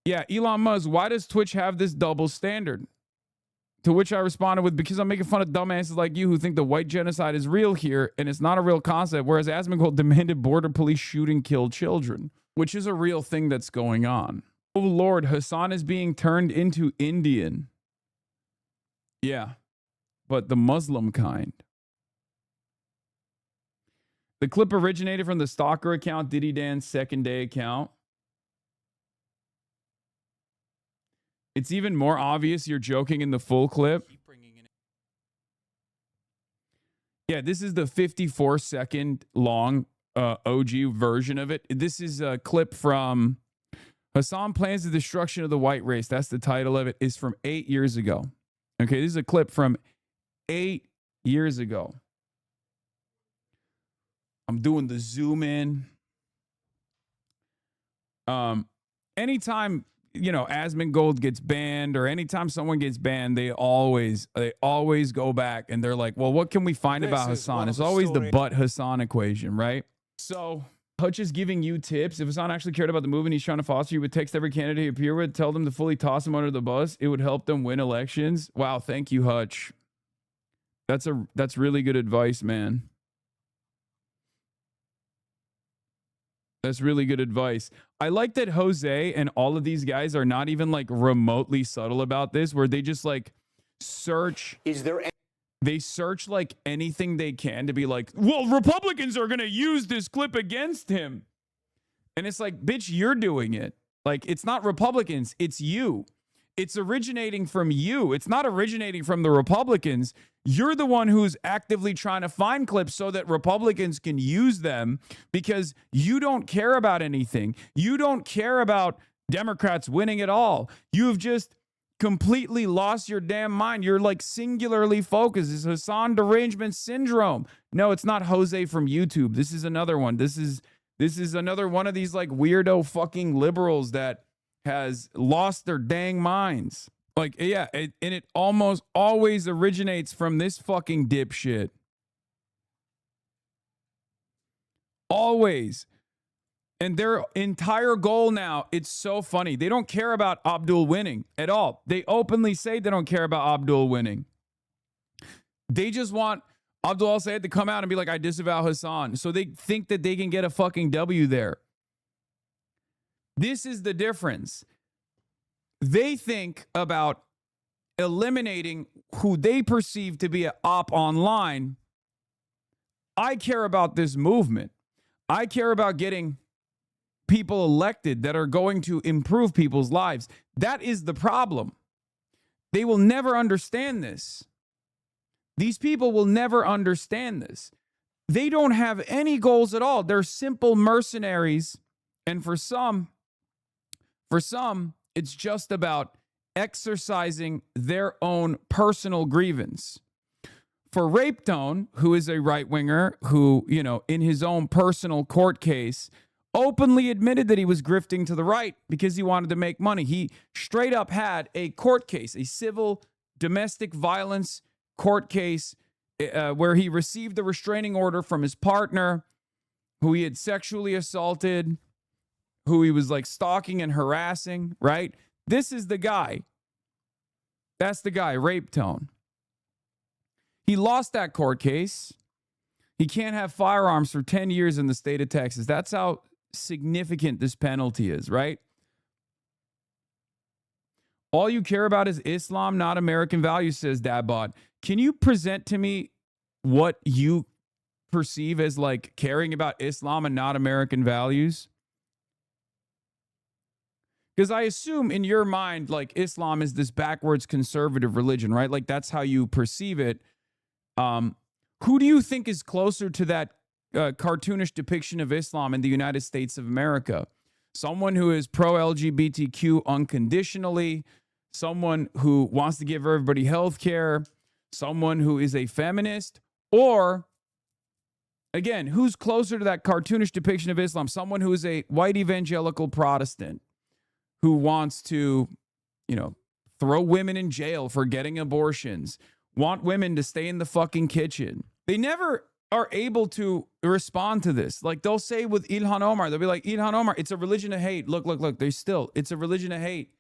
Yeah, Elon Musk, why does Twitch have this double standard? To which I responded with, because I'm making fun of dumbasses like you who think the white genocide is real here and it's not a real concept, whereas Asmongold demanded border police shoot and kill children, which is a real thing that's going on. Oh Lord, Hassan is being turned into Indian. Yeah, but the Muslim kind. The clip originated from the stalker account, Diddy Dan's second day account. It's even more obvious you're joking in the full clip. Yeah, this is the 54-second long OG version of it. This is a clip from Hassan Plans the Destruction of the White Race. That's the title of it. It's from 8 years ago. Okay, this is a clip from 8 years ago. I'm doing the zoom in. Anytime, you know, Asmongold gets banned or anytime someone gets banned, they always go back and they're like, well, what can we find about Hassan? It's always the but Hassan equation, right? So Hutch is giving you tips. If Hassan actually cared about the movement he's trying to foster, you would text every candidate he appear with, tell them to fully toss him under the bus. It would help them win elections. Wow, thank you, Hutch. That's really good advice, man. That's really good advice. I like that Jose and all of these guys are not even like remotely subtle about this, where they just like search. They search like anything they can to be like, well, Republicans are going to use this clip against him. And it's like, bitch, you're doing it. Like, it's not Republicans, it's you. It's originating from you. It's not originating from the Republicans. You're the one who's actively trying to find clips so that Republicans can use them because you don't care about anything. You don't care about Democrats winning at all. You've just completely lost your damn mind. You're like singularly focused. It's Hassan derangement syndrome. No, it's not Jose from YouTube. This is another one. This is another one of these like weirdo fucking liberals that has lost their dang minds. Like, yeah, and it almost always originates from this fucking dipshit. Always. And their entire goal now, it's so funny. They don't care about Abdul winning at all. They openly say they don't care about Abdul winning. They just want Abdul al-Sayed to come out and be like, I disavow Hassan. So they think that they can get a fucking W there. This is the difference. They think about eliminating who they perceive to be an op online. I care about this movement. I care about getting people elected that are going to improve people's lives. That is the problem. They will never understand this. These people will never understand this. They don't have any goals at all. They're simple mercenaries. And for some, it's just about exercising their own personal grievance. For Rape Tone, who is a right-winger who, you know, in his own personal court case, openly admitted that he was grifting to the right because he wanted to make money. He straight up had a court case, a civil domestic violence court case where he received a restraining order from his partner who he had sexually assaulted, who he was like stalking and harassing, right? This is the guy. That's the guy, Rape Tone. He lost that court case. He can't have firearms for 10 years in the state of Texas. That's how significant this penalty is, right? All you care about is Islam, not American values, says Dabbot. Can you present to me what you perceive as like caring about Islam and not American values? Because I assume in your mind, like Islam is this backwards conservative religion, right? Like that's how you perceive it. Who do you think is closer to that cartoonish depiction of Islam in the United States of America? Someone who is pro-LGBTQ unconditionally, someone who wants to give everybody health care, someone who is a feminist, or, again, who's closer to that cartoonish depiction of Islam? Someone who is a white evangelical Protestant who wants to, you know, throw women in jail for getting abortions, want women to stay in the fucking kitchen. They never are able to respond to this. Like they'll say with Ilhan Omar, they'll be like, Ilhan Omar, it's a religion of hate. Look, it's a religion of hate.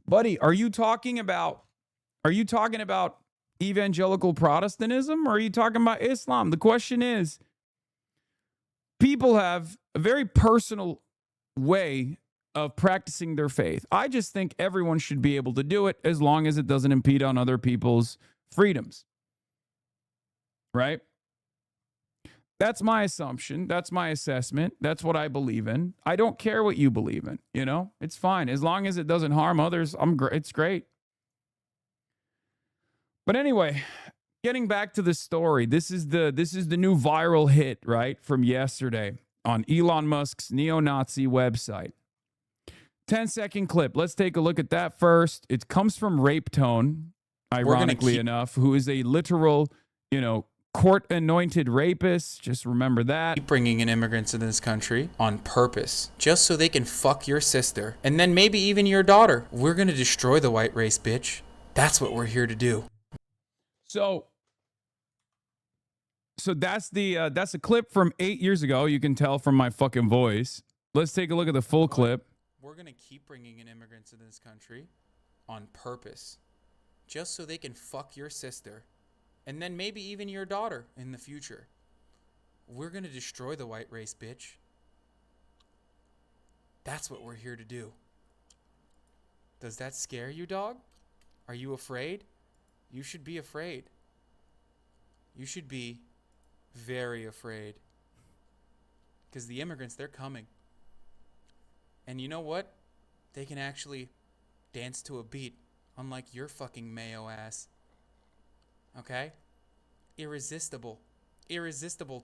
Buddy, are you talking about evangelical Protestantism or are you talking about Islam? The question is, people have a very personal way of practicing their faith. I just think everyone should be able to do it as long as it doesn't impede on other people's freedoms. Right? That's my assumption. That's my assessment. That's what I believe in. I don't care what you believe in. You know, it's fine. As long as it doesn't harm others, it's great. But anyway, getting back to the story, this is the new viral hit, right, from yesterday on Elon Musk's neo-Nazi website. 10-second clip. Let's take a look at that first. It comes from Rape Tone, ironically enough, who is a literal, court-anointed rapist. Just remember that. Keep bringing in immigrants in this country on purpose, just so they can fuck your sister, and then maybe even your daughter. We're gonna destroy the white race, bitch. That's what we're here to do. So that's a clip from 8 years ago. You can tell from my fucking voice. Let's take a look at the full clip. We're gonna keep bringing in immigrants in this country on purpose, just so they can fuck your sister, and then maybe even your daughter in the future. We're gonna destroy the white race, bitch. That's what we're here to do. Does that scare you, dog? Are you afraid? You should be afraid. You should be very afraid. Because the immigrants, they're coming. And you know what? They can actually dance to a beat, unlike your fucking Mayo ass. Okay? Irresistible. Irresistible.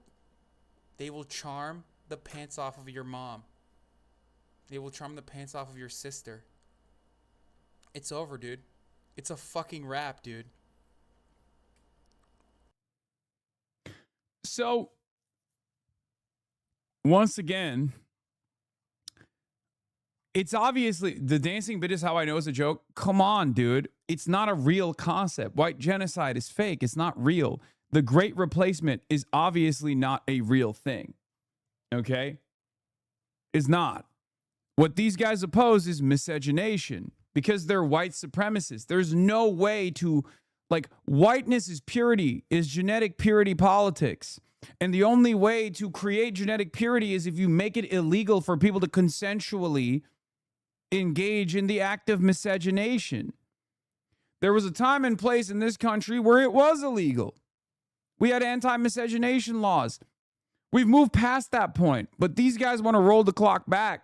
They will charm the pants off of your mom. They will charm the pants off of your sister. It's over, dude. It's a fucking wrap, dude. So, once again, it's obviously, the dancing bit is how I know it's a joke. Come on, dude. It's not a real concept. White genocide is fake. It's not real. The Great Replacement is obviously not a real thing. Okay? It's not. What these guys oppose is miscegenation because they're white supremacists. There's no way to, whiteness is purity, is genetic purity politics. And the only way to create genetic purity is if you make it illegal for people to consensually engage in the act of miscegenation. There was a time and place in this country where it was illegal. We had anti-miscegenation laws. We've moved past that point, but these guys want to roll the clock back.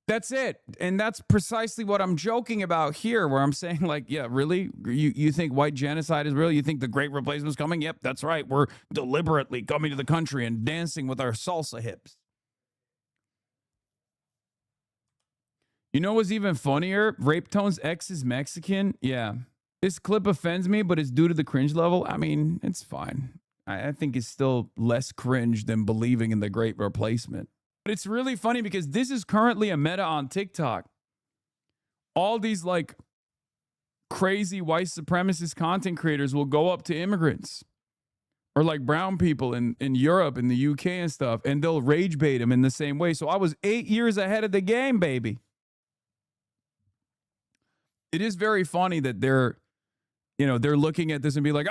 That's it. And that's precisely what I'm joking about here, where I'm saying, yeah, really? You think white genocide is real? You think the Great Replacement's coming? Yep, that's right. We're deliberately coming to the country and dancing with our salsa hips. You know what's even funnier? Rape Tone's ex is Mexican. Yeah. This clip offends me, but it's due to the cringe level. I mean, it's fine. I think it's still less cringe than believing in the Great Replacement. But it's really funny because this is currently a meta on TikTok. All these crazy white supremacist content creators will go up to immigrants or brown people in Europe and the UK and stuff, and they'll rage bait them in the same way. So I was 8 years ahead of the game, baby. It is very funny that they're looking at this and be like,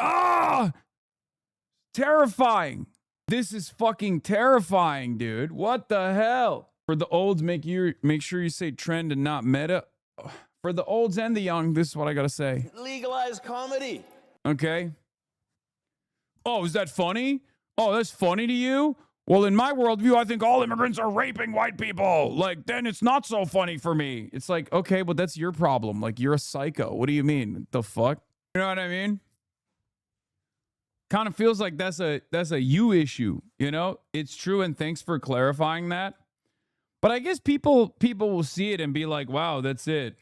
terrifying. This is fucking terrifying, dude. What the hell? For the olds, make sure you say trend and not meta. For the olds and the young, this is what I gotta say. Legalize comedy. Okay. Oh, is that funny? Oh, that's funny to you? Well, in my worldview, I think all immigrants are raping white people. Then it's not so funny for me. It's okay, but that's your problem. You're a psycho. What do you mean? The fuck? You know what I mean? Kind of feels like that's a you issue, It's true, and thanks for clarifying that. But I guess people will see it and be like, wow, that's it.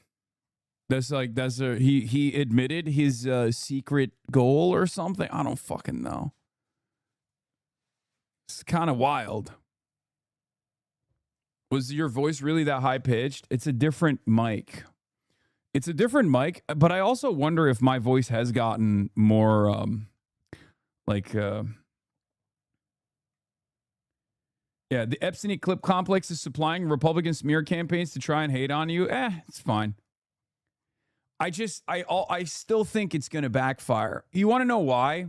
He admitted his secret goal or something. I don't fucking know. It's kind of wild. Was your voice really that high pitched? It's a different mic. It's a different mic, but I also wonder if my voice has gotten more like yeah, the Epstein clip complex is supplying Republican smear campaigns to try and hate on you. It's fine. I still think it's going to backfire. You want to know why?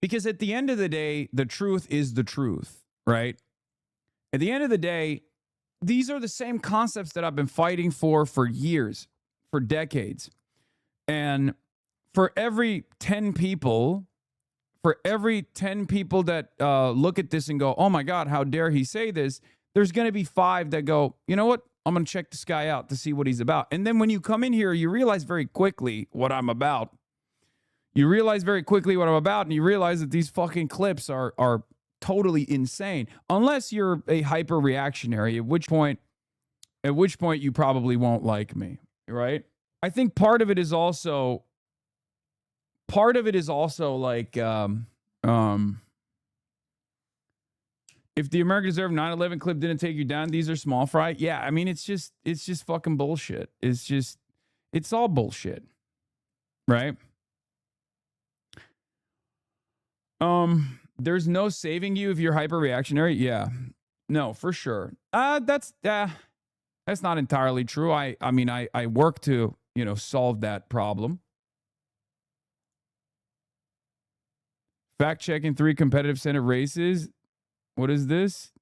Because at the end of the day, the truth is the truth, right? At the end of the day, these are the same concepts that I've been fighting for years, for decades. And for every 10 people that look at this and go, oh my God, how dare he say this? There's going to be 5 that go, you know what? I'm going to check this guy out to see what he's about. And then when you come in here, you realize very quickly what I'm about. You realize very quickly what I'm about, and you realize that these fucking clips are totally insane. Unless you're a hyper reactionary, at which point you probably won't like me, right? I think part of it is also like if the American Deserve 9/11 clip didn't take you down, these are small fry. Yeah, I mean it's just fucking bullshit. It's all bullshit, right? There's no saving you if you're hyper reactionary. Yeah, no, for sure. That's not entirely true. I mean I work to solve that problem. Fact checking 3 competitive Senate races. What is this?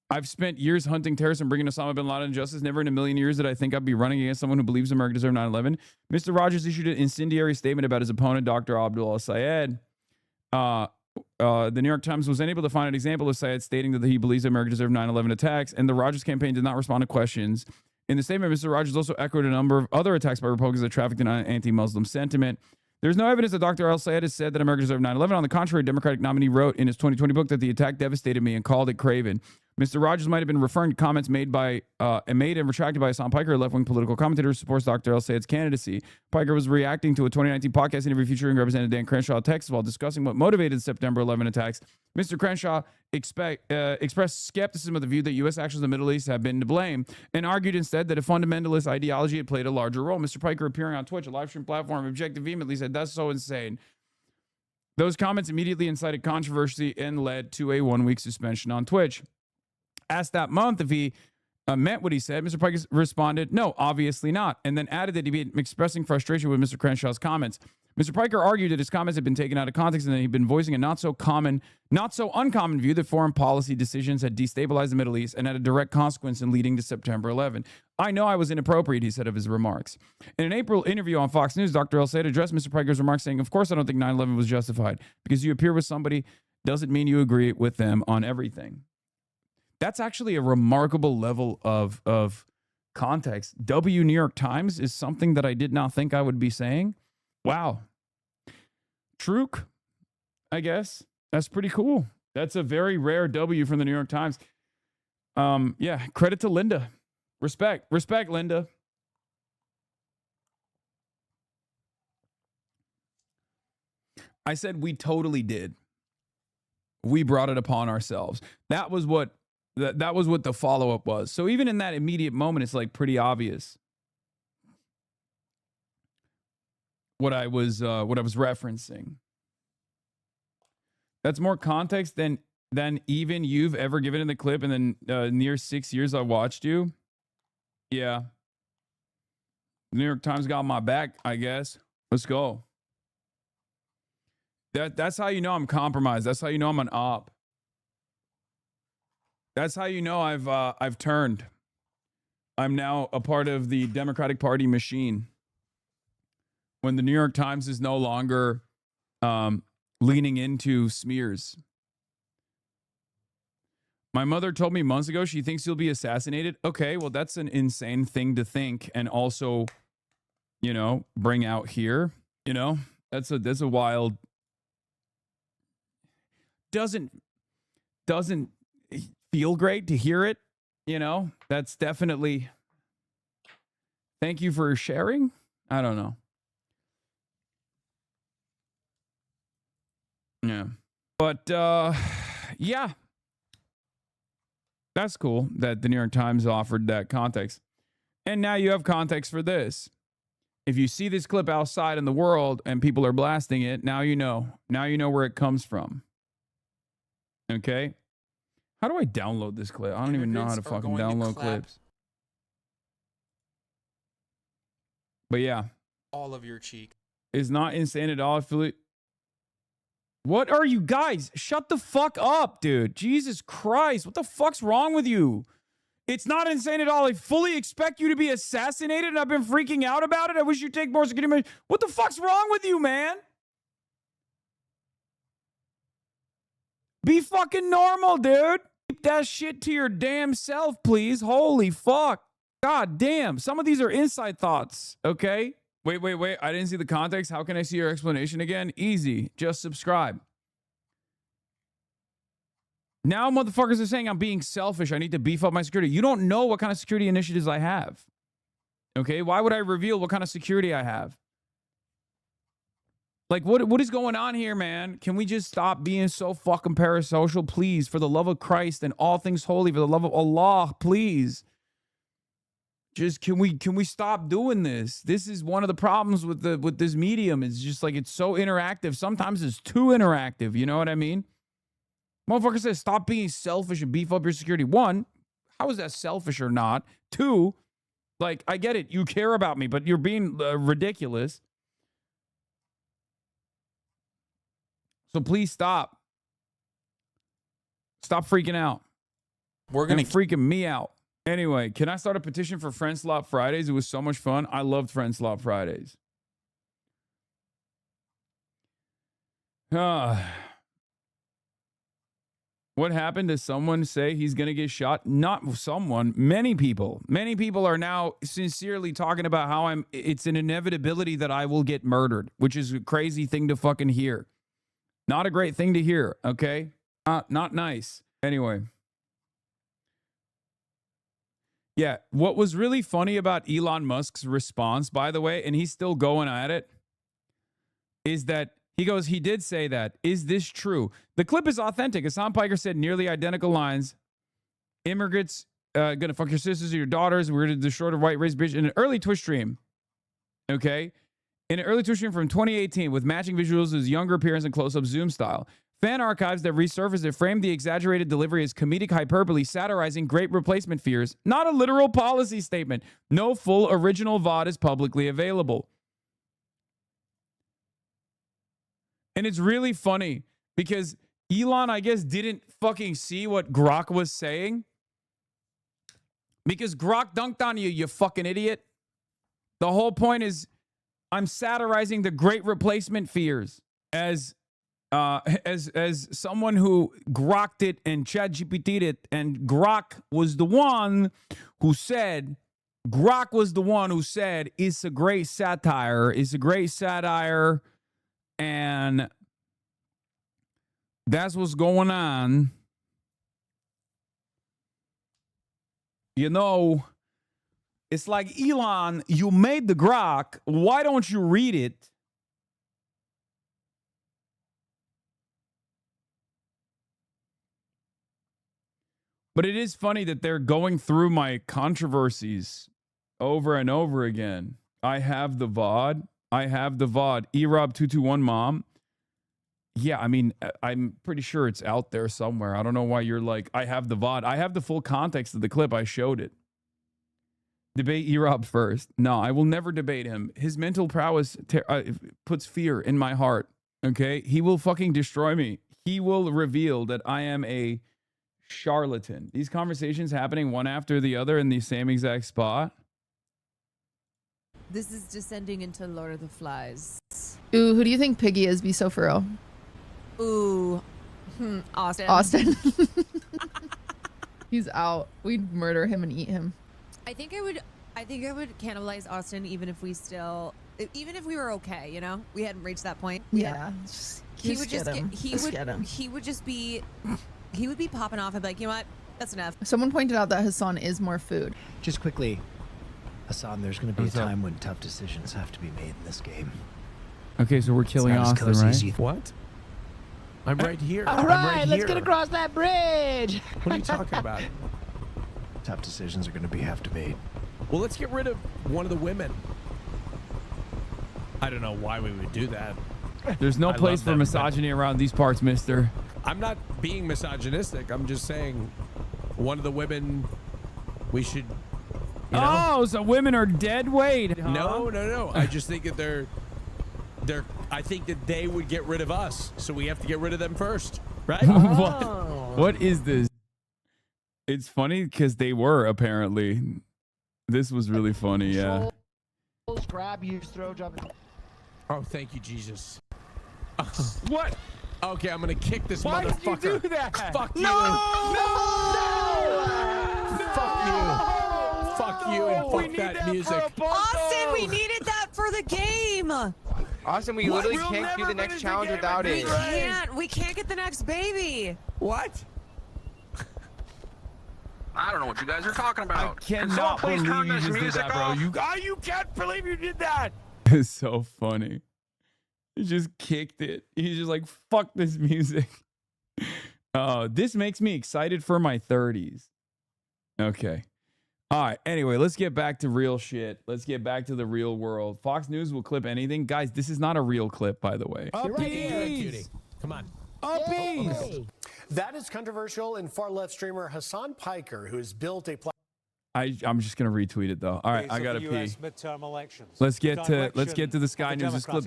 I've spent years hunting terrorists and bringing Osama bin Laden to justice. Never in a million years did I think I'd be running against someone who believes America deserved 9/11. Mr. Rogers issued an incendiary statement about his opponent, Dr. Abdul Sayed. The New York Times was unable to find an example of Sayed stating that he believes America deserved 9/11 attacks, and the Rogers campaign did not respond to questions. In the statement, Mr. Rogers also echoed a number of other attacks by Republicans that trafficked in anti-Muslim sentiment. There's no evidence that Dr. El-Sayed has said that America deserved 9/11. On the contrary, Democratic nominee wrote in his 2020 book that the attack devastated me and called it craven. Mr. Rogers might have been referring to comments made and retracted by Hassan Piker, a left-wing political commentator who supports Dr. El-Sayed's candidacy. Piker was reacting to a 2019 podcast interview featuring Representative Dan Crenshaw of Texas while discussing what motivated the September 11 attacks. Mr. Crenshaw expressed skepticism of the view that U.S. actions in the Middle East have been to blame and argued instead that a fundamentalist ideology had played a larger role. Mr. Piker, appearing on Twitch, a live stream platform, objected vehemently, said, "That's so insane." Those comments immediately incited controversy and led to a 1-week suspension on Twitch. Asked that month if he meant what he said, Mr. Piker responded, "No, obviously not," and then added that he'd been expressing frustration with Mr. Crenshaw's comments. Mr. Piker argued that his comments had been taken out of context and that he'd been voicing a not so uncommon view that foreign policy decisions had destabilized the Middle East and had a direct consequence in leading to September 11. "I know I was inappropriate," he said of his remarks. In an April interview on Fox News, Dr. El-Sayed addressed Mr. Piker's remarks saying, "Of course I don't think 9/11 was justified. Because you appear with somebody doesn't mean you agree with them on everything." That's actually a remarkable level of context. New York Times is something that I did not think I would be saying. Wow. Truk, I guess. That's pretty cool. That's a very rare W from the New York Times. Yeah, credit to Linda. Respect, Linda. I said we totally did. We brought it upon ourselves. That was what the follow-up was. So even in that immediate moment, it's like pretty obvious what I was referencing. That's more context than even you've ever given in the clip in the near 6 years I watched you. Yeah. The New York Times got my back, I guess. Let's go. That's how you know I'm compromised. That's how you know I'm an op. That's how you know I've turned. I'm now a part of the Democratic Party machine. When the New York Times is no longer leaning into smears. My mother told me months ago she thinks you'll be assassinated. Okay, well, that's an insane thing to think and also, bring out here. That's a wild. Doesn't feel great to hear it. That's definitely. Thank you for sharing. I don't know. Yeah. But yeah. That's cool that the New York Times offered that context. And now you have context for this. If you see this clip outside in the world and people are blasting it, now you know. Now you know where it comes from. Okay? How do I download this clip? I don't even know how to fucking download clips. But yeah. All of your cheek. Is not insane at all. What are you guys? Shut the fuck up, dude. Jesus Christ. What the fuck's wrong with you? It's not insane at all. I fully expect you to be assassinated, and I've been freaking out about it. I wish you'd take more security measures. What the fuck's wrong with you, man? Be fucking normal, dude. Keep that shit to your damn self, please. Holy fuck. God damn. Some of these are inside thoughts, okay? Wait. I didn't see the context. How can I see your explanation again? Easy. Just subscribe. Now motherfuckers are saying I'm being selfish. I need to beef up my security. You don't know what kind of security initiatives I have. Okay? Why would I reveal what kind of security I have? Like, what is going on here, man? Can we just stop being so fucking parasocial, please? For the love of Christ and all things holy, for the love of Allah, please. Just can we stop doing this? This is one of the problems with this medium. It's just like it's so interactive. Sometimes it's too interactive. You know what I mean? Motherfucker says stop being selfish and beef up your security. One, how is that selfish or not? Two, like I get it, you care about me, but you're being ridiculous. So please stop. Stop freaking out. We're gonna freaking me out. Anyway, can I start a petition for Friend Slot Fridays? It was so much fun. I loved Friend Slot Fridays. What happened? Does someone say he's going to get shot? Not someone. Many people. Many people are now sincerely talking about how it's an inevitability that I will get murdered, which is a crazy thing to fucking hear. Not a great thing to hear, okay? Not nice. Anyway. Yeah, what was really funny about Elon Musk's response, by the way, and he's still going at it, is that he did say that. Is this true? The clip is authentic. Hassan Piker said nearly identical lines. Immigrants gonna fuck your sisters or your daughters. We're gonna destroy the white race bitch in an early Twitch stream. Okay? In an early Twitch stream from 2018 with matching visuals of his younger appearance and close-up zoom style. Fan archives that resurfaced that framed the exaggerated delivery as comedic hyperbole, satirizing great replacement fears. Not a literal policy statement. No full original VOD is publicly available. And it's really funny because Elon, I guess, didn't fucking see what Grok was saying. Because Grok dunked on you, you fucking idiot. The whole point is I'm satirizing the great replacement fears as someone who grokked it and ChatGPT'd it, and Grok was the one who said it's a great satire, and that's what's going on. You know, it's like, Elon, you made the Grok. Why don't you read it? But it is funny that they're going through my controversies over and over again. I have the VOD. erob221 mom. Yeah, I mean, I'm pretty sure it's out there somewhere. I don't know why you're like, I have the VOD. I have the full context of the clip. I showed it. Debate erob first. No, I will never debate him. His mental prowess puts fear in my heart. Okay? He will fucking destroy me. He will reveal that I am a charlatan. These conversations happening one after the other in the same exact spot. This is descending into Lord of the Flies. Ooh, who do you think Piggy is? Be so for real. Ooh, Austin. He's out. We'd murder him and eat him. I think I would cannibalize Austin even if we were okay, you know? We hadn't reached that point. Yeah. He would be popping off and be like, you know what? That's enough. Someone pointed out that Hassan is more food. Just quickly, Hassan, there's going to be a time when tough decisions have to be made in this game. Okay, so we're killing Austin, right? What? I'm right here. All right, let's get across that bridge. What are you talking about? Tough decisions are going to have to be made. Well, let's get rid of one of the women. I don't know why we would do that. There's no place for misogyny around these parts, mister. I'm not being misogynistic. I'm just saying one of the women we should, you know? Oh, so women are dead weight. Huh? No. I just think that they're I think that they would get rid of us. So we have to get rid of them first, right? What is this? It's funny because they were apparently. This was really funny, yeah. Grab, use, throw, drop. Oh, thank you, Jesus. What? Okay, I'm gonna kick this Why motherfucker. did you do that? Fuck you. No! Fuck you and fuck that music. Austin, we needed that for the game. Austin, we literally can't do the next challenge without it. We can't get the next baby. What? I don't know what you guys are talking about. I cannot believe you just did that, bro. You can't believe you did that. It's so funny. He just kicked it. He's just like, fuck this music. This makes me excited for my 30s. Okay. All right. Anyway, let's get back to real shit. Let's get back to the real world. Fox News will clip anything. Guys, this is not a real clip, by the way. Upbeat. Come on. Upbeat. That is controversial, and far-left streamer Hassan Piker, who has built a platform. I'm just gonna retweet it though. All right, I gotta pee. Midterm elections. Let's get to the Sky News. This clip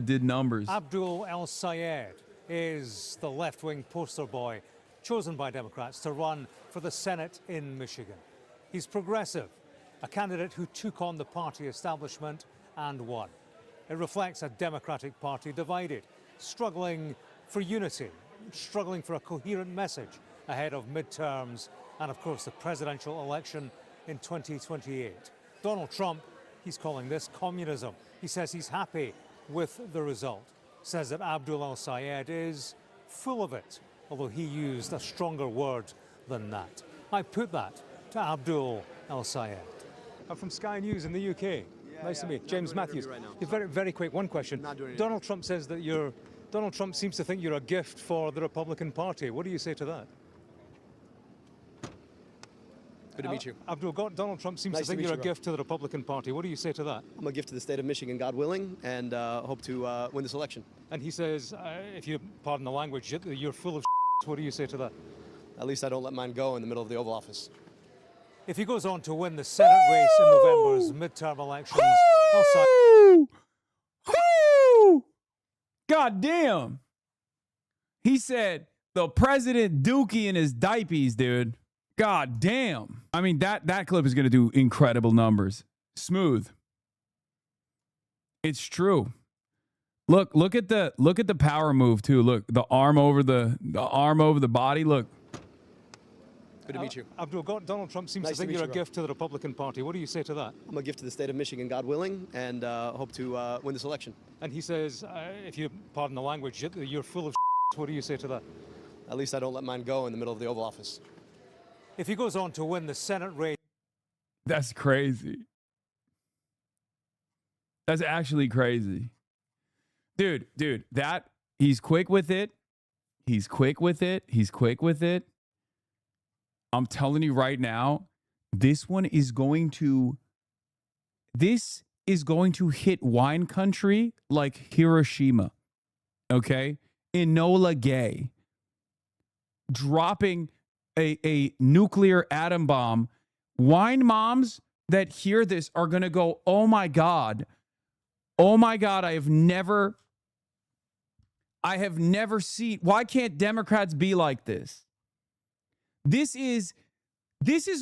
did numbers. Abdul El Sayed is the left-wing poster boy chosen by Democrats to run for the Senate in Michigan. He's progressive, a candidate who took on the party establishment and won. It reflects a Democratic Party divided, struggling for unity, struggling for a coherent message ahead of midterms and, of course, the presidential election in 2028. Donald Trump, he's calling this communism. He says he's happy with the result, says that Abdul El Sayed is full of it, although he used a stronger word than that. I put that to Abdul El Sayed. I'm from Sky News in the UK. Nice to meet you. James Matthews. Right very, very quick, one question. Donald Trump says that Donald Trump seems to think you're a gift for the Republican Party. What do you say to that? Good to meet you. Abdul, Donald Trump seems to think you're a gift to the Republican Party. What do you say to that? I'm a gift to the state of Michigan, God willing, and hope to win this election. And he says, if you pardon the language, you're full of What do you say to that? At least I don't let mine go in the middle of the Oval Office. If he goes on to win the Senate race in November's midterm elections, God damn. He said the president dookie in his diapies, dude. God damn. I mean, that clip is going to do incredible numbers. Smooth. It's true. Look at the power move too. Look, the arm over the body. Look. Good to meet you. Abdul, Donald Trump seems to think you're a gift to the Republican Party. What do you say to that? I'm a gift to the state of Michigan, God willing, and hope to win this election. And he says, if you pardon the language, you're full of What do you say to that? At least I don't let mine go in the middle of the Oval Office. If he goes on to win the Senate race. That's crazy. That's actually crazy. Dude, that he's quick with it. He's quick with it. I'm telling you right now, this is going to hit wine country like Hiroshima. Okay? Enola Gay dropping a nuclear atom bomb. Wine moms that hear this are going to go, "Oh my God, I have never seen, why can't Democrats be like this?" This is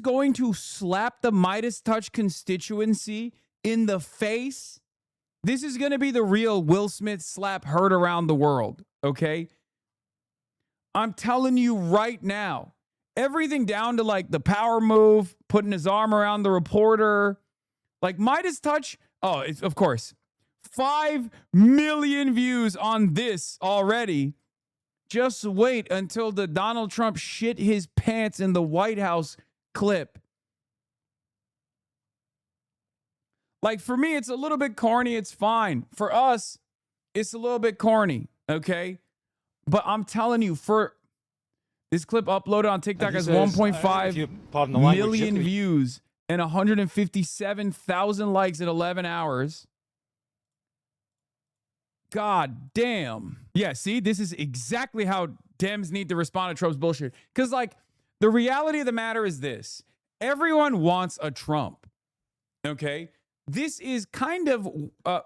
going to slap the Midas Touch constituency in the face. This is going to be the real Will Smith slap heard around the world, okay? I'm telling you right now, everything down to like the power move, putting his arm around the reporter, like Midas Touch. Oh, it's, of course, 5 million views on this already. Just wait until the Donald Trump shit his pants in the White House clip. Like, for me, it's a little bit corny. It's fine. For us, it's a little bit corny, okay? But I'm telling you, for this clip uploaded on TikTok has 1.5 million views. and 157,000 likes in 11 hours. God damn. Yeah, see, this is exactly how Dems need to respond to Trump's bullshit. Because, like, the reality of the matter is this. Everyone wants a Trump, okay? This is kind of,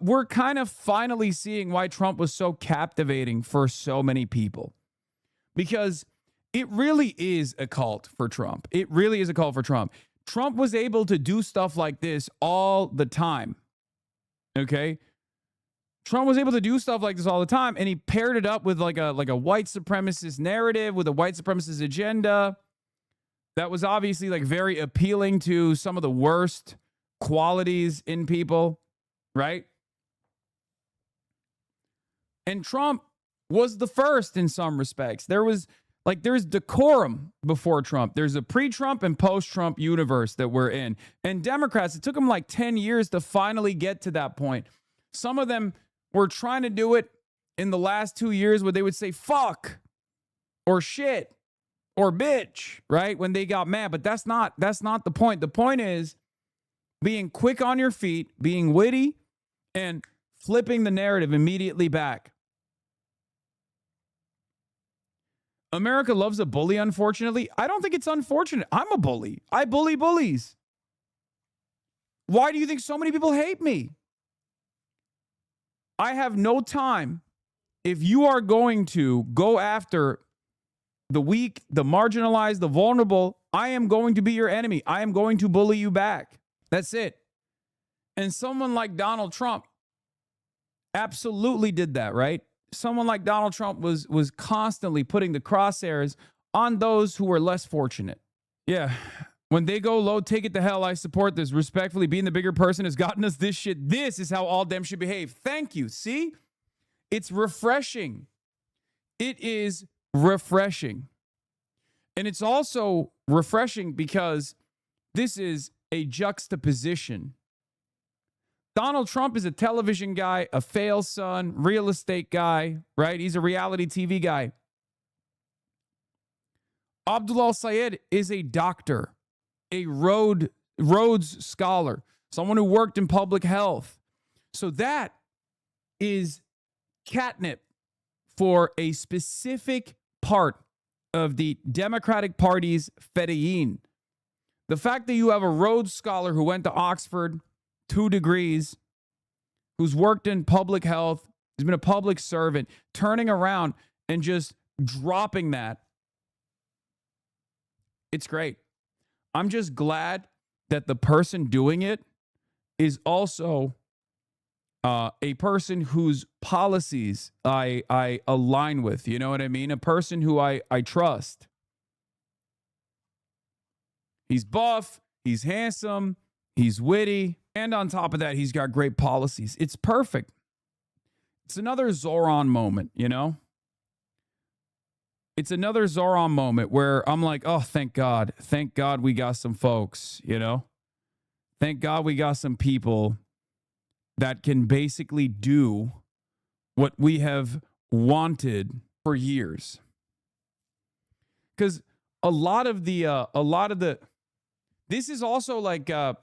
we're kind of finally seeing why Trump was so captivating for so many people. Because it really is a cult for Trump. It really is a cult for Trump. Trump was able to do stuff like this all the time, okay? Trump was able to do stuff like this all the time, and he paired it up with like a white supremacist narrative, with a white supremacist agenda that was obviously like very appealing to some of the worst qualities in people, right? And Trump was the first in some respects. There's decorum before Trump. There's a pre-Trump and post-Trump universe that we're in. And Democrats, it took them like 10 years to finally get to that point. Some of them were trying to do it in the last 2 years where they would say fuck or shit or bitch, right? When they got mad. But that's not the point. The point is being quick on your feet, being witty, and flipping the narrative immediately back. America loves a bully, unfortunately. I don't think it's unfortunate. I'm a bully. I bully bullies. Why do you think so many people hate me? I have no time. If you are going to go after the weak, the marginalized, the vulnerable, I am going to be your enemy. I am going to bully you back. That's it. And someone like Donald Trump absolutely did that, right? Someone like Donald Trump was constantly putting the crosshairs on those who were less fortunate. Yeah. When they go low, take it to hell. I support this. Respectfully, being the bigger person has gotten us this shit. This is how all them should behave. Thank you. See? It's refreshing. It is refreshing. And it's also refreshing because this is a juxtaposition. Donald Trump is a television guy, a fail son, real estate guy, right? He's a reality TV guy. Abdul Sayed is a doctor, a Rhodes Scholar, someone who worked in public health. So that is catnip for a specific part of the Democratic Party's fedayeen. The fact that you have a Rhodes Scholar who went to Oxford, 2 degrees, who's worked in public health, who's been a public servant, turning around and just dropping that. It's great. I'm just glad that the person doing it is also a person whose policies I align with. You know what I mean? A person who I trust. He's buff. He's handsome. He's witty. And on top of that, he's got great policies. It's perfect. It's another Zoran moment, you know? It's another Zoran moment where I'm like, oh, thank God. Thank God we got some folks, you know? Thank God we got some people that can basically do what we have wanted for years. Because a lot of the, this is also like a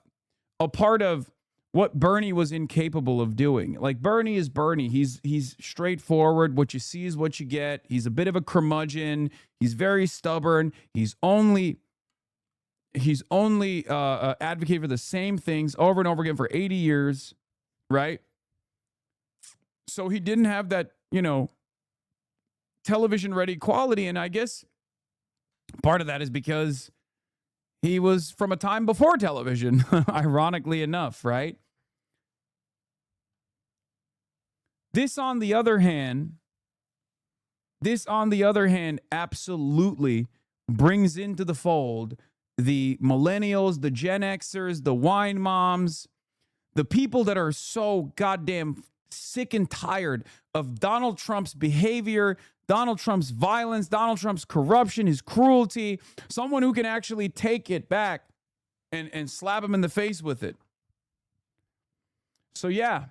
part of what Bernie was incapable of doing. Like Bernie is Bernie. He's straightforward. What you see is what you get. He's a bit of a curmudgeon. He's very stubborn. He's only advocated for the same things over and over again for 80 years, right? So he didn't have that, you know, television ready quality. And I guess part of that is because he was from a time before television, ironically enough, right? This, on the other hand, absolutely brings into the fold the millennials, the Gen Xers, the wine moms, the people that are so goddamn sick and tired of Donald Trump's behavior, Donald Trump's violence, Donald Trump's corruption, his cruelty, someone who can actually take it back and slap him in the face with it. So yeah,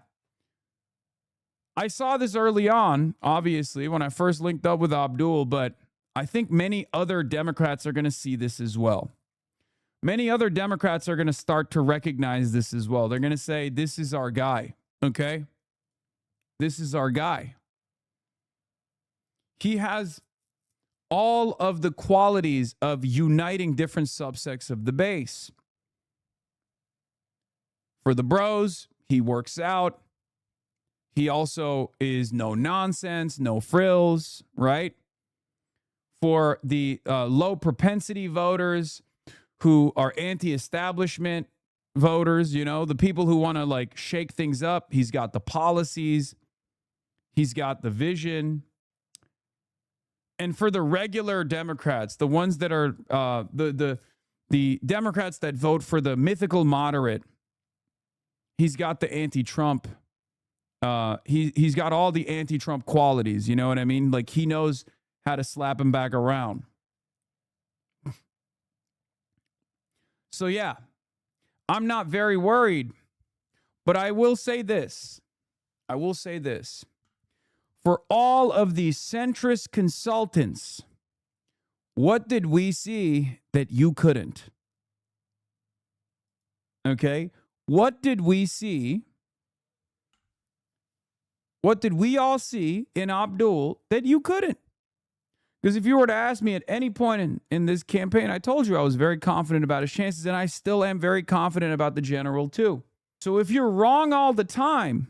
I saw this early on, obviously, when I first linked up with Abdul, but I think many other Democrats are going to see this as well. Many other Democrats are going to start to recognize this as well. They're going to say, this is our guy, okay? This is our guy. He has all of the qualities of uniting different subsects of the base. For the bros, he works out. He also is no nonsense, no frills, right? For the low propensity voters who are anti-establishment voters, you know, the people who want to like shake things up, he's got the policies, he's got the vision. And for the regular Democrats, the ones that are the Democrats that vote for the mythical moderate, he's got the anti-Trump. He's got all the anti-Trump qualities. You know what I mean? Like he knows how to slap him back around. So yeah, I'm not very worried, but I will say this. For all of these centrist consultants, what did we see that you couldn't? Okay? What did we see? What did we all see in Abdul that you couldn't? Because if you were to ask me at any point in this campaign, I told you I was very confident about his chances, and I still am very confident about the general too. So if you're wrong all the time,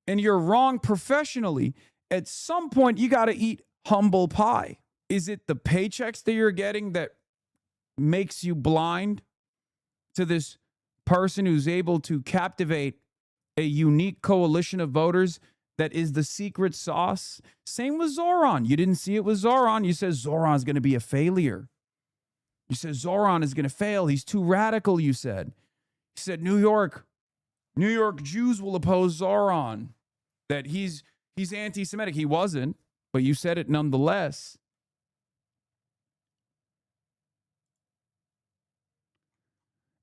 and you're wrong professionally, at some point you got to eat humble pie. Is it the paychecks that you're getting that makes you blind to this person who's able to captivate a unique coalition of voters that is the secret sauce? Same with Zoran. You didn't see it with Zoran. You said Zoran's going to be a failure. You said Zoran is going to fail. He's too radical, you said. You said New York Jews will oppose Zoran, that he's anti-Semitic. He wasn't, but you said it nonetheless.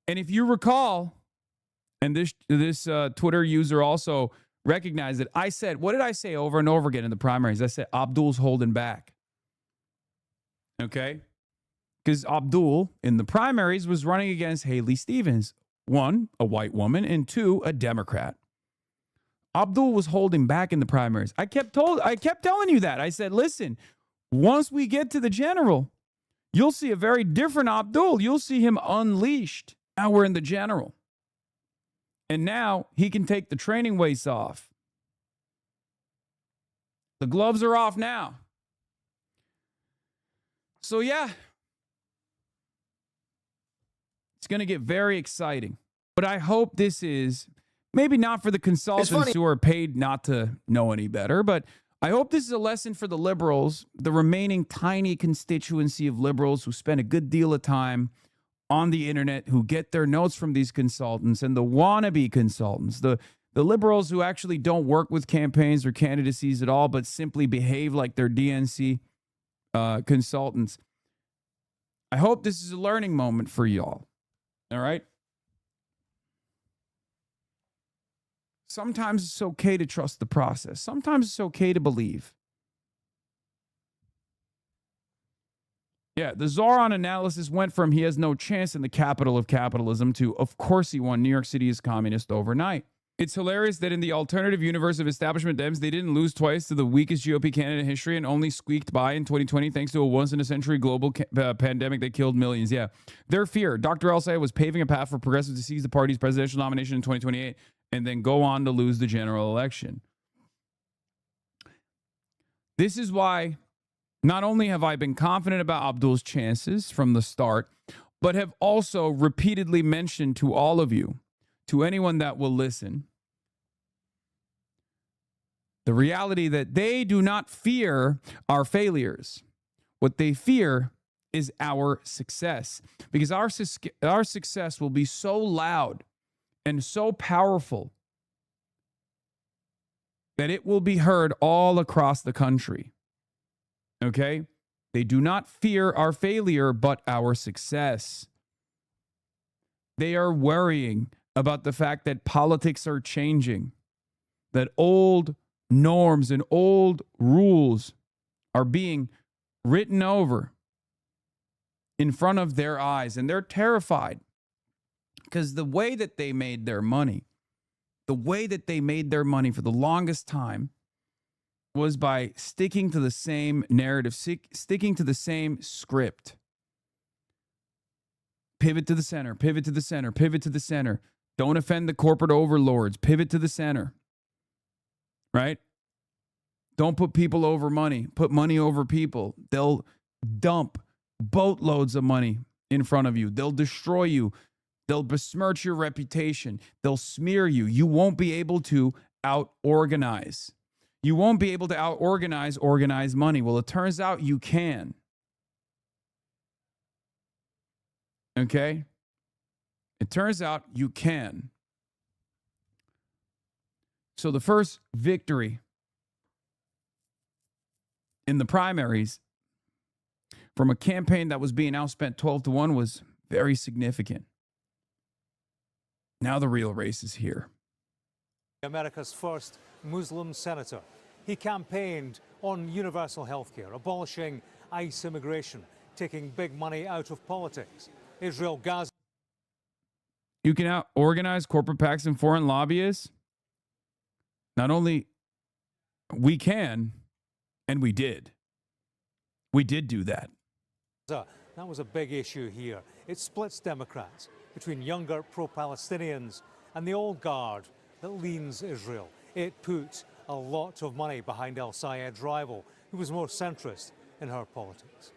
And if you recall, and this Twitter user also recognized it, I said, what did I say over and over again in the primaries? I said, Abdul's holding back. Okay? Because Abdul, in the primaries, was running against Haley Stevens. One, a white woman, and two, a Democrat. Abdul was holding back in the primaries. I kept telling you that. I said, listen, once we get to the general, you'll see a very different Abdul. You'll see him unleashed. Now we're in the general. And now he can take the training weights off. The gloves are off now. So yeah, it's going to get very exciting. But I hope this is maybe not for the consultants who are paid not to know any better, but I hope this is a lesson for the liberals, the remaining tiny constituency of liberals who spend a good deal of time on the internet, who get their notes from these consultants, and the wannabe consultants, the liberals who actually don't work with campaigns or candidacies at all, but simply behave like they're DNC consultants. I hope this is a learning moment for y'all. All right? Sometimes it's okay to trust the process. Sometimes it's okay to believe. Yeah, the Zoran analysis went from he has no chance in the capital of capitalism to, of course he won. New York City is communist overnight. It's hilarious that in the alternative universe of establishment Dems, they didn't lose twice to the weakest GOP candidate in history and only squeaked by in 2020 thanks to a once-in-a-century global pandemic that killed millions. Yeah, their fear. Dr. El-Sayed was paving a path for progressives to seize the party's presidential nomination in 2028 and then go on to lose the general election. This is why not only have I been confident about Abdul's chances from the start, but have also repeatedly mentioned to all of you, to anyone that will listen, the reality that they do not fear our failures. What they fear is our success, because our success will be so loud and so powerful that it will be heard all across the country. Okay? They do not fear our failure, but our success. They are worrying about the fact that politics are changing, that old norms and old rules are being written over, in front of their eyes, and they're terrified because the way that they made their money, for the longest time was by sticking to the same narrative, sticking to the same script. Pivot to the center, pivot to the center, pivot to the center. Don't offend the corporate overlords. Pivot to the center. Right? Don't put people over money. Put money over people. They'll dump boatloads of money in front of you. They'll destroy you. They'll besmirch your reputation. They'll smear you. You won't be able to out-organize. You won't be able to organize money. Well, it turns out you can. Okay? It turns out you can. So the first victory in the primaries from a campaign that was being outspent 12-1 was very significant. Now the real race is here. America's first Muslim senator. He campaigned on universal health care, abolishing ICE immigration, taking big money out of politics. Israel, Gaza. You can out-organize corporate PACs and foreign lobbyists. Not only we can, and we did. We did do that. That was a big issue here. It splits Democrats between younger pro-Palestinians and the old guard that leans Israel. It put a lot of money behind al-Sayed's rival, who was more centrist in her politics.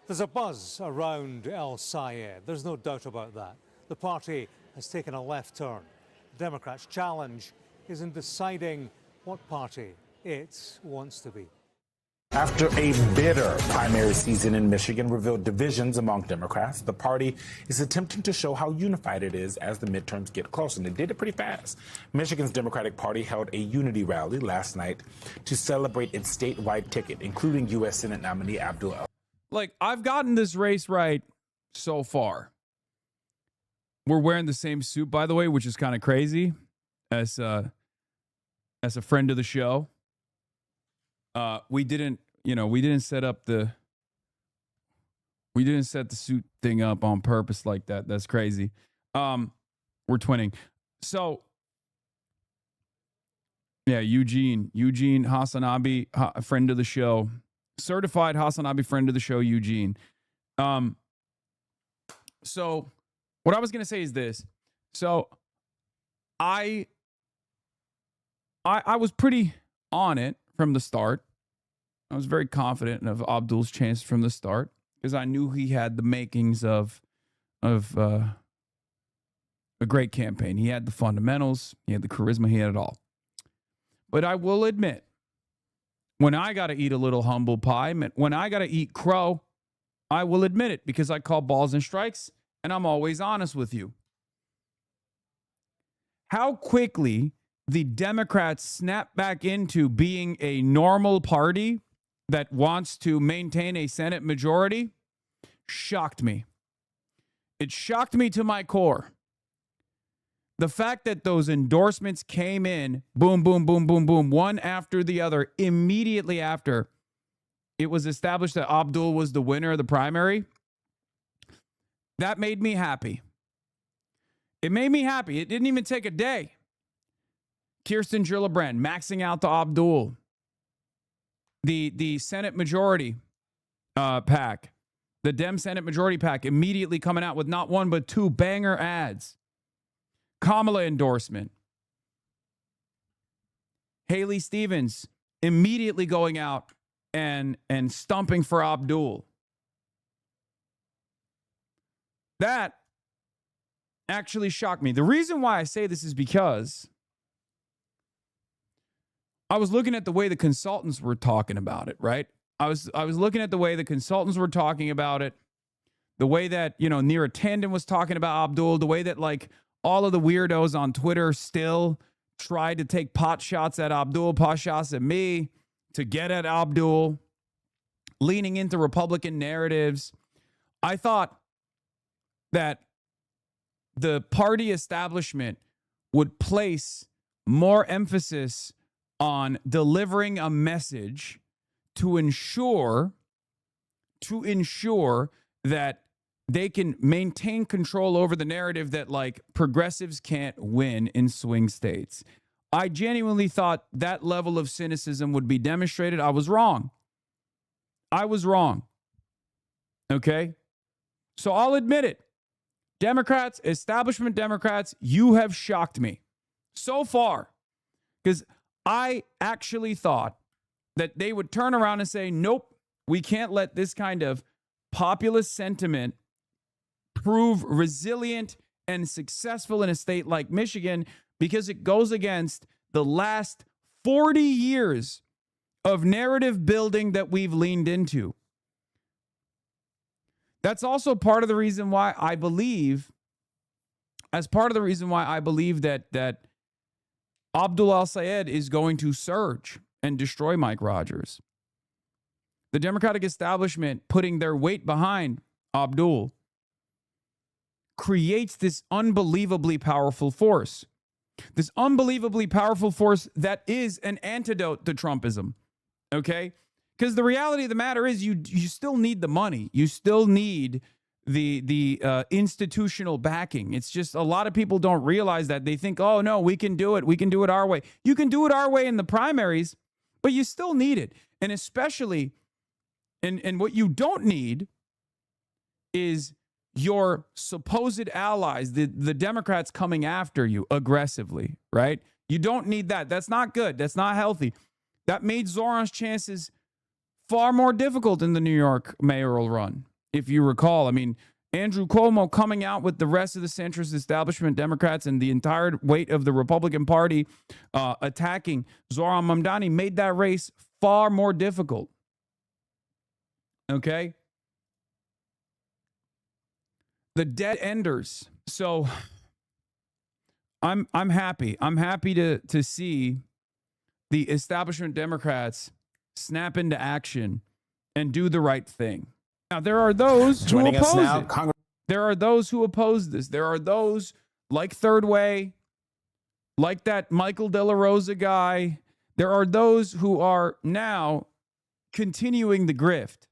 There's a buzz around al-Sayed. There's no doubt about that. The party has taken a left turn. The Democrats' challenge is in deciding what party it wants to be. After a bitter primary season in Michigan revealed divisions among Democrats, the party is attempting to show how unified it is as the midterms get close, and they did it pretty fast. Michigan's Democratic Party held a unity rally last night to celebrate its statewide ticket, including U.S. Senate nominee Abdul. Like, I've gotten this race right so far. We're wearing the same suit, by the way, which is kind of crazy. As a friend of the show, we didn't set the suit thing up on purpose like that. That's crazy. We're twinning. So yeah, Eugene Hasanabi, a friend of the show, certified Hasanabi friend of the show, Eugene. So what I was going to say is this. So I was pretty on it from the start. I was very confident of Abdul's chance from the start because I knew he had the makings of a great campaign. He had the fundamentals, he had the charisma, he had it all. But I will admit, when I got to eat a little humble pie, when I got to eat crow, I will admit it because I call balls and strikes, and I'm always honest with you. How quickly the Democrats snap back into being a normal party that wants to maintain a Senate majority shocked me. It shocked me to my core. The fact that those endorsements came in, boom, boom, boom, boom, boom, one after the other, immediately after it was established that Abdul was the winner of the primary, that made me happy. It made me happy. It didn't even take a day. Kirsten Gillibrand maxing out to Abdul. The Senate majority PAC, the Dem Senate majority PAC, immediately coming out with not one but two banger ads. Kamala endorsement. Haley Stevens immediately going out and stumping for Abdul. That actually shocked me. The reason why I say this is because I was looking at the way the consultants were talking about it, right? I was looking at the way the consultants were talking about it, the way that, Neera Tanden was talking about Abdul, the way that, like, all of the weirdos on Twitter still tried to take pot shots at Abdul, pot shots at me, to get at Abdul, leaning into Republican narratives. I thought that the party establishment would place more emphasis on delivering a message to ensure that they can maintain control over the narrative that like progressives can't win in swing states. I genuinely thought that level of cynicism would be demonstrated. I was wrong. Okay? So I'll admit it. Democrats, establishment Democrats, you have shocked me so far, because I actually thought that they would turn around and say, nope, we can't let this kind of populist sentiment prove resilient and successful in a state like Michigan, because it goes against the last 40 years of narrative building that we've leaned into. That's also part of the reason why I believe, that Abdul al-Sayed is going to surge and destroy Mike Rogers. The Democratic establishment putting their weight behind Abdul creates this unbelievably powerful force. This unbelievably powerful force that is an antidote to Trumpism. Okay? Because the reality of the matter is you still need the money. You still need the institutional backing. It's just a lot of people don't realize that. They think, oh, no, we can do it. We can do it our way. You can do it our way in the primaries, but you still need it. And especially, and what you don't need is your supposed allies, the Democrats coming after you aggressively, right? You don't need that. That's not good. That's not healthy. That made Zoran's chances far more difficult in the New York mayoral run. If you recall, I mean, Andrew Cuomo coming out with the rest of the centrist establishment Democrats and the entire weight of the Republican Party attacking Zoran Mamdani made that race far more difficult. Okay? The dead enders. So I'm happy. I'm happy to see the establishment Democrats snap into action and do the right thing. Now, there are those who oppose it. There are those who oppose this. There are those like Third Way, like that Michael De La Rosa guy. There are those who are now continuing the grift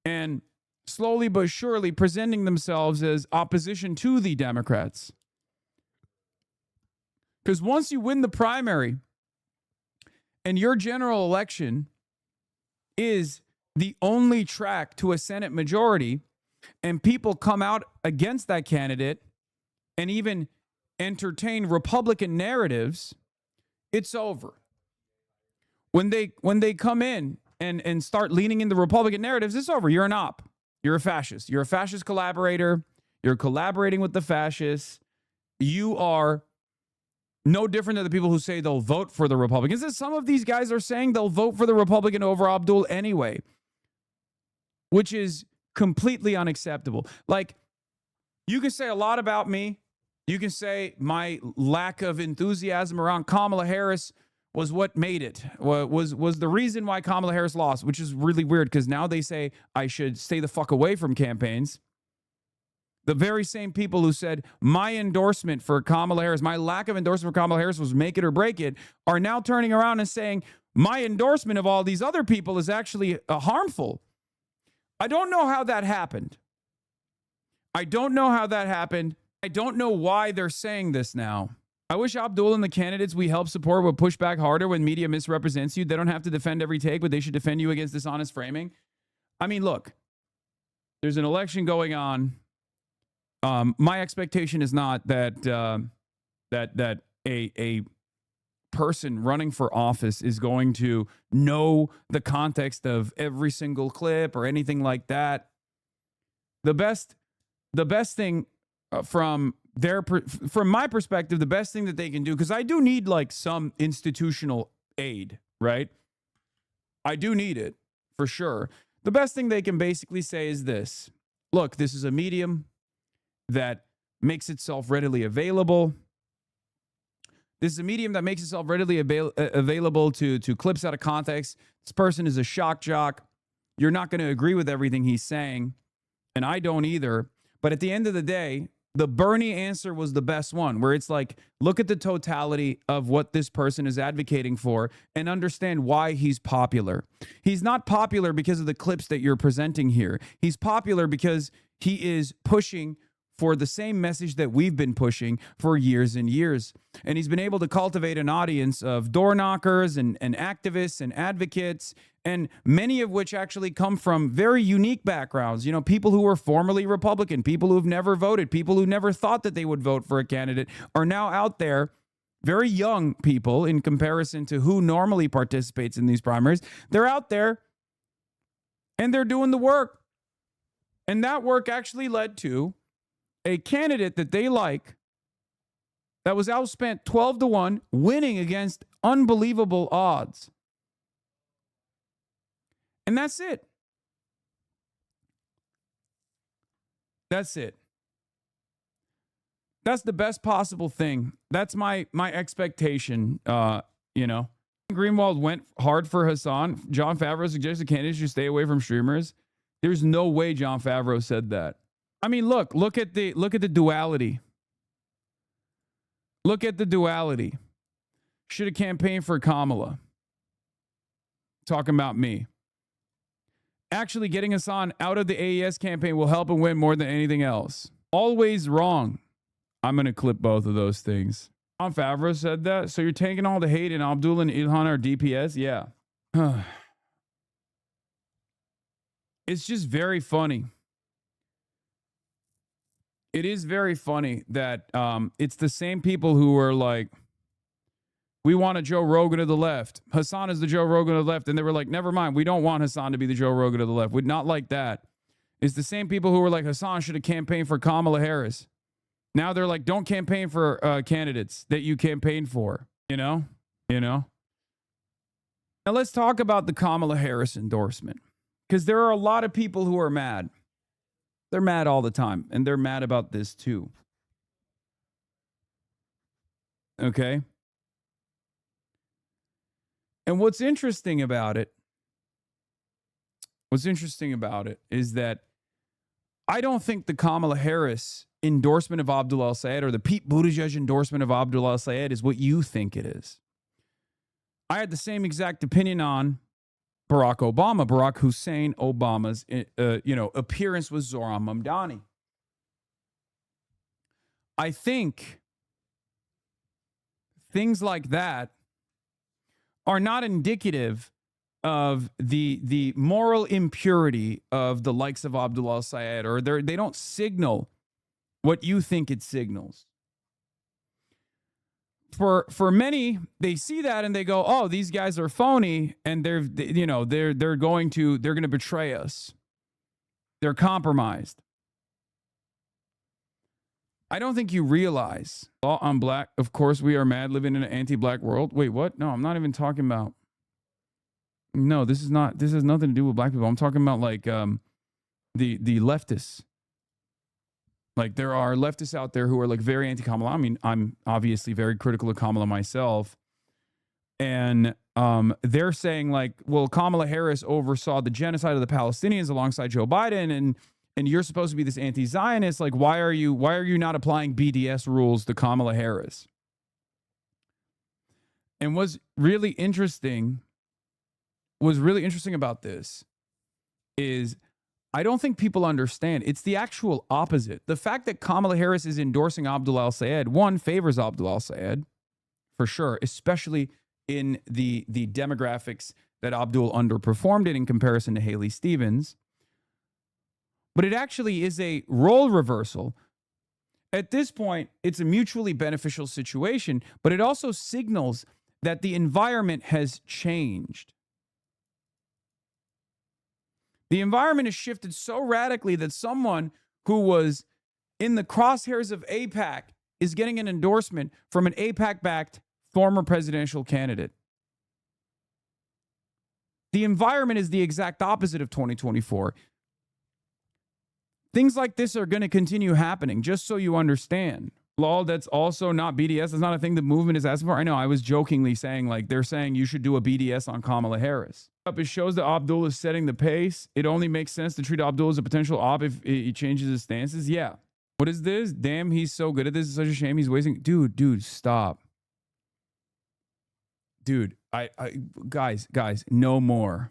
and slowly but surely presenting themselves as opposition to the Democrats. Because once you win the primary and your general election is the only track to a Senate majority, and people come out against that candidate and even entertain Republican narratives, it's over. When they come in and start leaning into Republican narratives, it's over. You're an op. You're a fascist. You're a fascist collaborator. You're collaborating with the fascists. You are no different than the people who say they'll vote for the Republicans. And some of these guys are saying they'll vote for the Republican over Abdul anyway, which is completely unacceptable. Like, you can say a lot about me. You can say my lack of enthusiasm around Kamala Harris was what made it, was the reason why Kamala Harris lost, which is really weird because now they say I should stay the fuck away from campaigns. The very same people who said my endorsement for Kamala Harris, my lack of endorsement for Kamala Harris was make it or break it, are now turning around and saying my endorsement of all these other people is actually harmful. I don't know how that happened. I don't know why they're saying this now. I wish Abdul and the candidates we help support would push back harder when media misrepresents you. They don't have to defend every take, but they should defend you against dishonest framing. I mean, look, there's an election going on. My expectation is not that that a person running for office is going to know the context of every single clip or anything like that. The best thing from my perspective, the best thing that they can do, because I do need like some institutional aid, right? I do need it for sure. The best thing they can basically say is this: look, this is a medium that makes itself readily available. This is a medium that makes itself readily available to clips out of context. This person is a shock jock. You're not going to agree with everything he's saying, and I don't either. But at the end of the day, the Bernie answer was the best one, where it's like, look at the totality of what this person is advocating for and understand why he's popular. He's not popular because of the clips that you're presenting here. He's popular because he is pushing for the same message that we've been pushing for years and years. And he's been able to cultivate an audience of door knockers and activists and advocates, and many of which actually come from very unique backgrounds. You know, people who were formerly Republican, people who've never voted, people who never thought that they would vote for a candidate are now out there. Very young people in comparison to who normally participates in these primaries. They're out there and they're doing the work. And that work actually led to a candidate that they like that was outspent 12-1, winning against unbelievable odds. And that's it. That's it. That's the best possible thing. That's my expectation. You know, Greenwald went hard for Hassan. Jon Favreau suggested candidates should stay away from streamers. There's no way Jon Favreau said that. I mean, look at the duality. Look at the duality. Should have campaigned for Kamala. Talking about me. Actually, getting Hassan out of the AES campaign will help him win more than anything else. Always wrong. I'm going to clip both of those things. Jon Favreau said that. So you're taking all the hate and Abdul and Ilhan are DPS? Yeah. It's just very funny. It is very funny that it's the same people who are like, we want a Joe Rogan of the left. Hassan is the Joe Rogan of the left. And they were like, never mind. We don't want Hassan to be the Joe Rogan of the left. We'd not like that. It's the same people who were like, Hassan should have campaigned for Kamala Harris. Now they're like, don't campaign for candidates that you campaigned for. You know? Now let's talk about the Kamala Harris endorsement. Because there are a lot of people who are mad. They're mad all the time. And they're mad about this too. Okay? And what's interesting about it is that I don't think the Kamala Harris endorsement of Abdul al-Sayed or the Pete Buttigieg endorsement of Abdul al-Sayed is what you think it is. I had the same exact opinion on Barack Obama, Barack Hussein Obama's, appearance with Zohran Mamdani. I think things like that are not indicative of the moral impurity of the likes of Abdul al-Sayed, or they don't signal what you think it signals. For many, they see that and they go, "Oh, these guys are phony, and they're going to betray us. They're compromised." I don't think you realize. Oh, I'm black. Of course, we are mad living in an anti-black world. Wait, what? No, I'm not even talking about. No, this has nothing to do with black people. I'm talking about like the leftists. Like there are leftists out there who are like very anti-Kamala. I mean, I'm obviously very critical of Kamala myself. And they're saying like, well, Kamala Harris oversaw the genocide of the Palestinians alongside Joe Biden, and you're supposed to be this anti-Zionist. Like, why are you not applying BDS rules to Kamala Harris? And what's really interesting about this is I don't think people understand. It's the actual opposite. The fact that Kamala Harris is endorsing Abdul al-Sayed, one, favors Abdul al-Sayed, for sure, especially in the demographics that Abdul underperformed in comparison to Haley Stevens. But it actually is a role reversal. At this point, it's a mutually beneficial situation, but it also signals that the environment has changed. The environment has shifted so radically that someone who was in the crosshairs of AIPAC is getting an endorsement from an AIPAC-backed former presidential candidate. The environment is the exact opposite of 2024. Things like this are going to continue happening, just so you understand. Lol, that's also not BDS. That's not a thing the movement is asking for. I know, I was jokingly saying, like, they're saying you should do a BDS on Kamala Harris. It shows that Abdul is setting the pace. It only makes sense to treat Abdul as a potential op if he changes his stances. Yeah. What is this? Damn, he's so good at this. It's such a shame he's wasting. Dude, stop. Dude, guys, no more.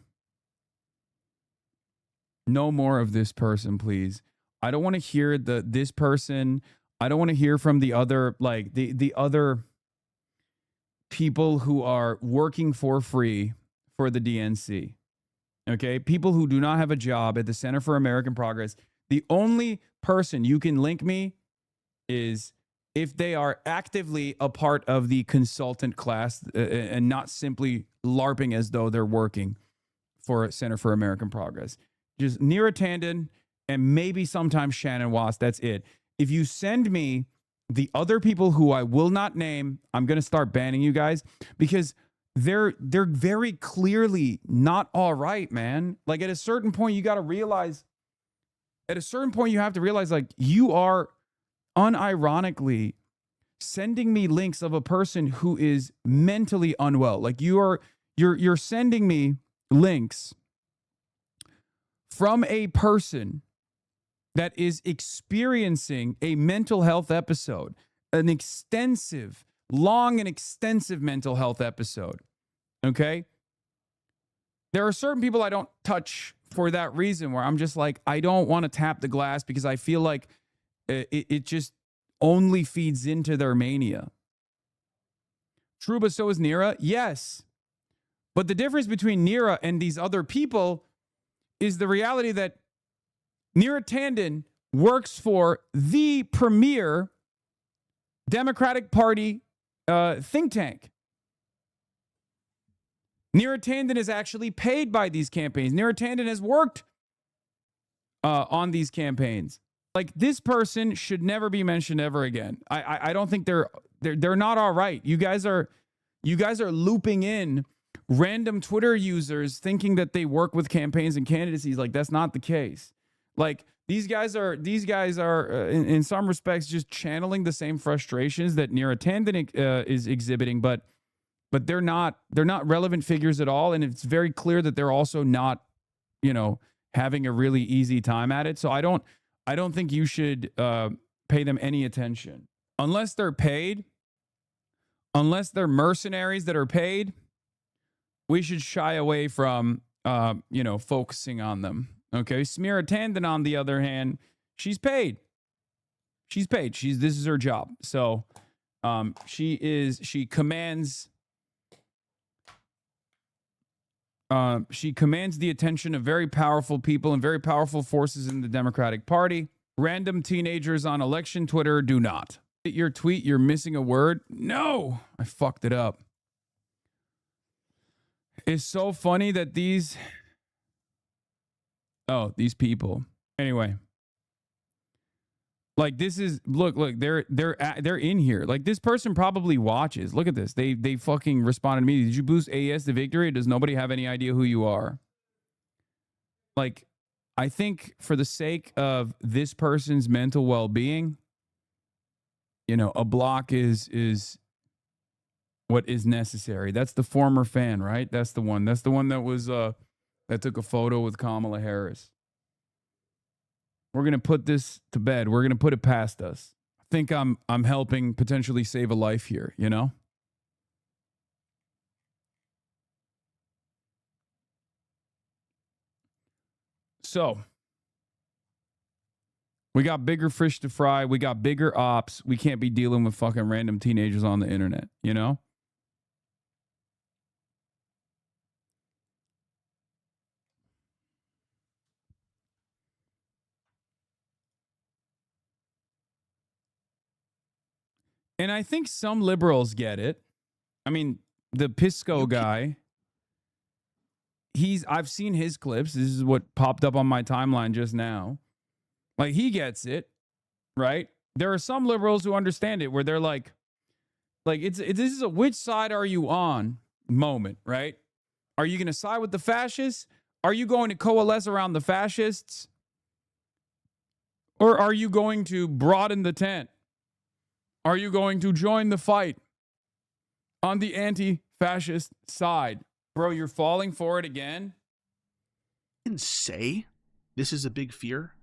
No more of this person, please. I don't want to hear this person. I don't want to hear from the other, like the other people who are working for free for the DNC. Okay? People who do not have a job at the Center for American Progress. The only person you can link me is if they are actively a part of the consultant class and not simply LARPing as though they're working for Center for American Progress. Just Neera Tanden and maybe sometimes Shannon Watts. That's it. If you send me the other people who I will not name, I'm going to start banning you guys because they're very clearly not all right, man. Like at a certain point, you got to realize, like you are unironically sending me links of a person who is mentally unwell. Like you're sending me links from a person that is experiencing a mental health episode, an extensive, long and extensive mental health episode. Okay? There are certain people I don't touch for that reason, where I'm just like, I don't want to tap the glass because I feel like it just only feeds into their mania. True, but so is Neera. Yes. But the difference between Neera and these other people is the reality that Neera Tanden works for the premier Democratic Party think tank. Neera Tanden is actually paid by these campaigns. Neera Tanden has worked on these campaigns. Like this person should never be mentioned ever again. I don't think they're not all right. You guys are looping in random Twitter users thinking that they work with campaigns and candidacies. Like that's not the case. Like these guys are in some respects just channeling the same frustrations that Neera Tanden is exhibiting, but they're not relevant figures at all, and it's very clear that they're also not, having a really easy time at it. So I don't think you should pay them any attention unless they're paid, unless they're mercenaries that are paid. We should shy away from focusing on them. Okay, Neera Tanden, on the other hand, she's paid. This is her job. So she commands the attention of very powerful people and very powerful forces in the Democratic Party. Random teenagers on election Twitter do not. Your tweet, you're missing a word. No, I fucked it up. It's so funny that these people. Anyway, like this is look, they're in here. Like this person probably watches. Look at this. They fucking responded to me. Did you boost AES to victory? Does nobody have any idea who you are? Like, I think for the sake of this person's mental well-being, a block is what is necessary. That's the former fan, right? That's the one. That's the one that was that took a photo with Kamala Harris. We're going to put this to bed. We're going to put it past us. I think I'm helping potentially save a life here, So, we got bigger fish to fry. We got bigger ops. We can't be dealing with fucking random teenagers on the internet, And I think some liberals get it. I mean, the Pisco guy, I've seen his clips. This is what popped up on my timeline just now. Like, he gets it, right? There are some liberals who understand it, where they're like this is a which side are you on moment, right? Are you going to side with the fascists? Are you going to coalesce around the fascists? Or are you going to broaden the tent? Are you going to join the fight on the anti-fascist side? Bro, you're falling for it again? I can say this is a big fear,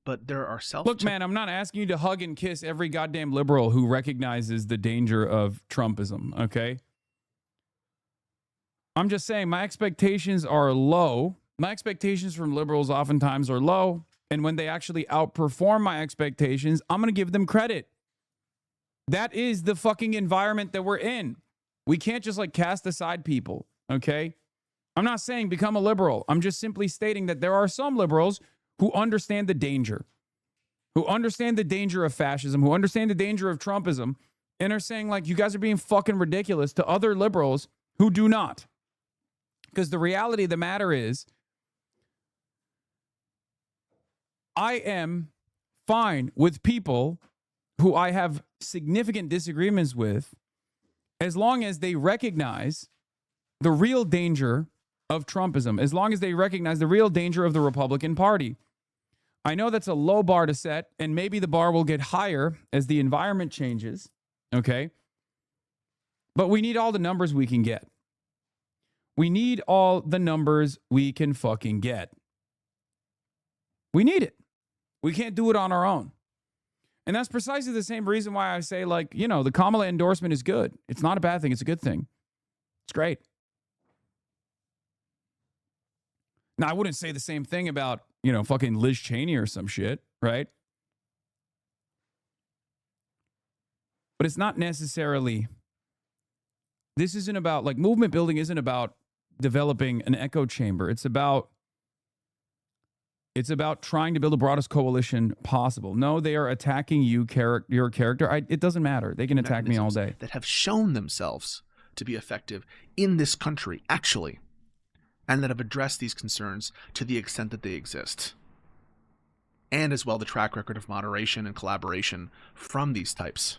but there are Look, man, I'm not asking you to hug and kiss every goddamn liberal who recognizes the danger of Trumpism, okay? I'm just saying my expectations are low. My expectations from liberals oftentimes are low. And when they actually outperform my expectations, I'm going to give them credit. That is the fucking environment that we're in. We can't just like cast aside people, okay? I'm not saying become a liberal. I'm just simply stating that there are some liberals who understand the danger, who understand the danger of fascism, who understand the danger of Trumpism, and are saying like, you guys are being fucking ridiculous to other liberals who do not. Because the reality of the matter is, I am fine with people who I have significant disagreements with, as long as they recognize the real danger of Trumpism, as long as they recognize the real danger of the Republican Party. I know that's a low bar to set, and maybe the bar will get higher as the environment changes, okay? But we need all the numbers we can get. We need all the numbers we can fucking get. We need it. We can't do it on our own. And that's precisely the same reason why I say, like, you know, the Kamala endorsement is good. It's not a bad thing. It's a good thing. It's great. Now, I wouldn't say the same thing about, you know, fucking Liz Cheney or some shit, right? But it's not necessarily, this isn't about, like, movement building isn't about developing an echo chamber. It's about trying to build the broadest coalition possible. No, they are attacking your character. It doesn't matter. They can attack me all day. That have shown themselves to be effective in this country, actually, and that have addressed these concerns to the extent that they exist. And as well, the track record of moderation and collaboration from these types.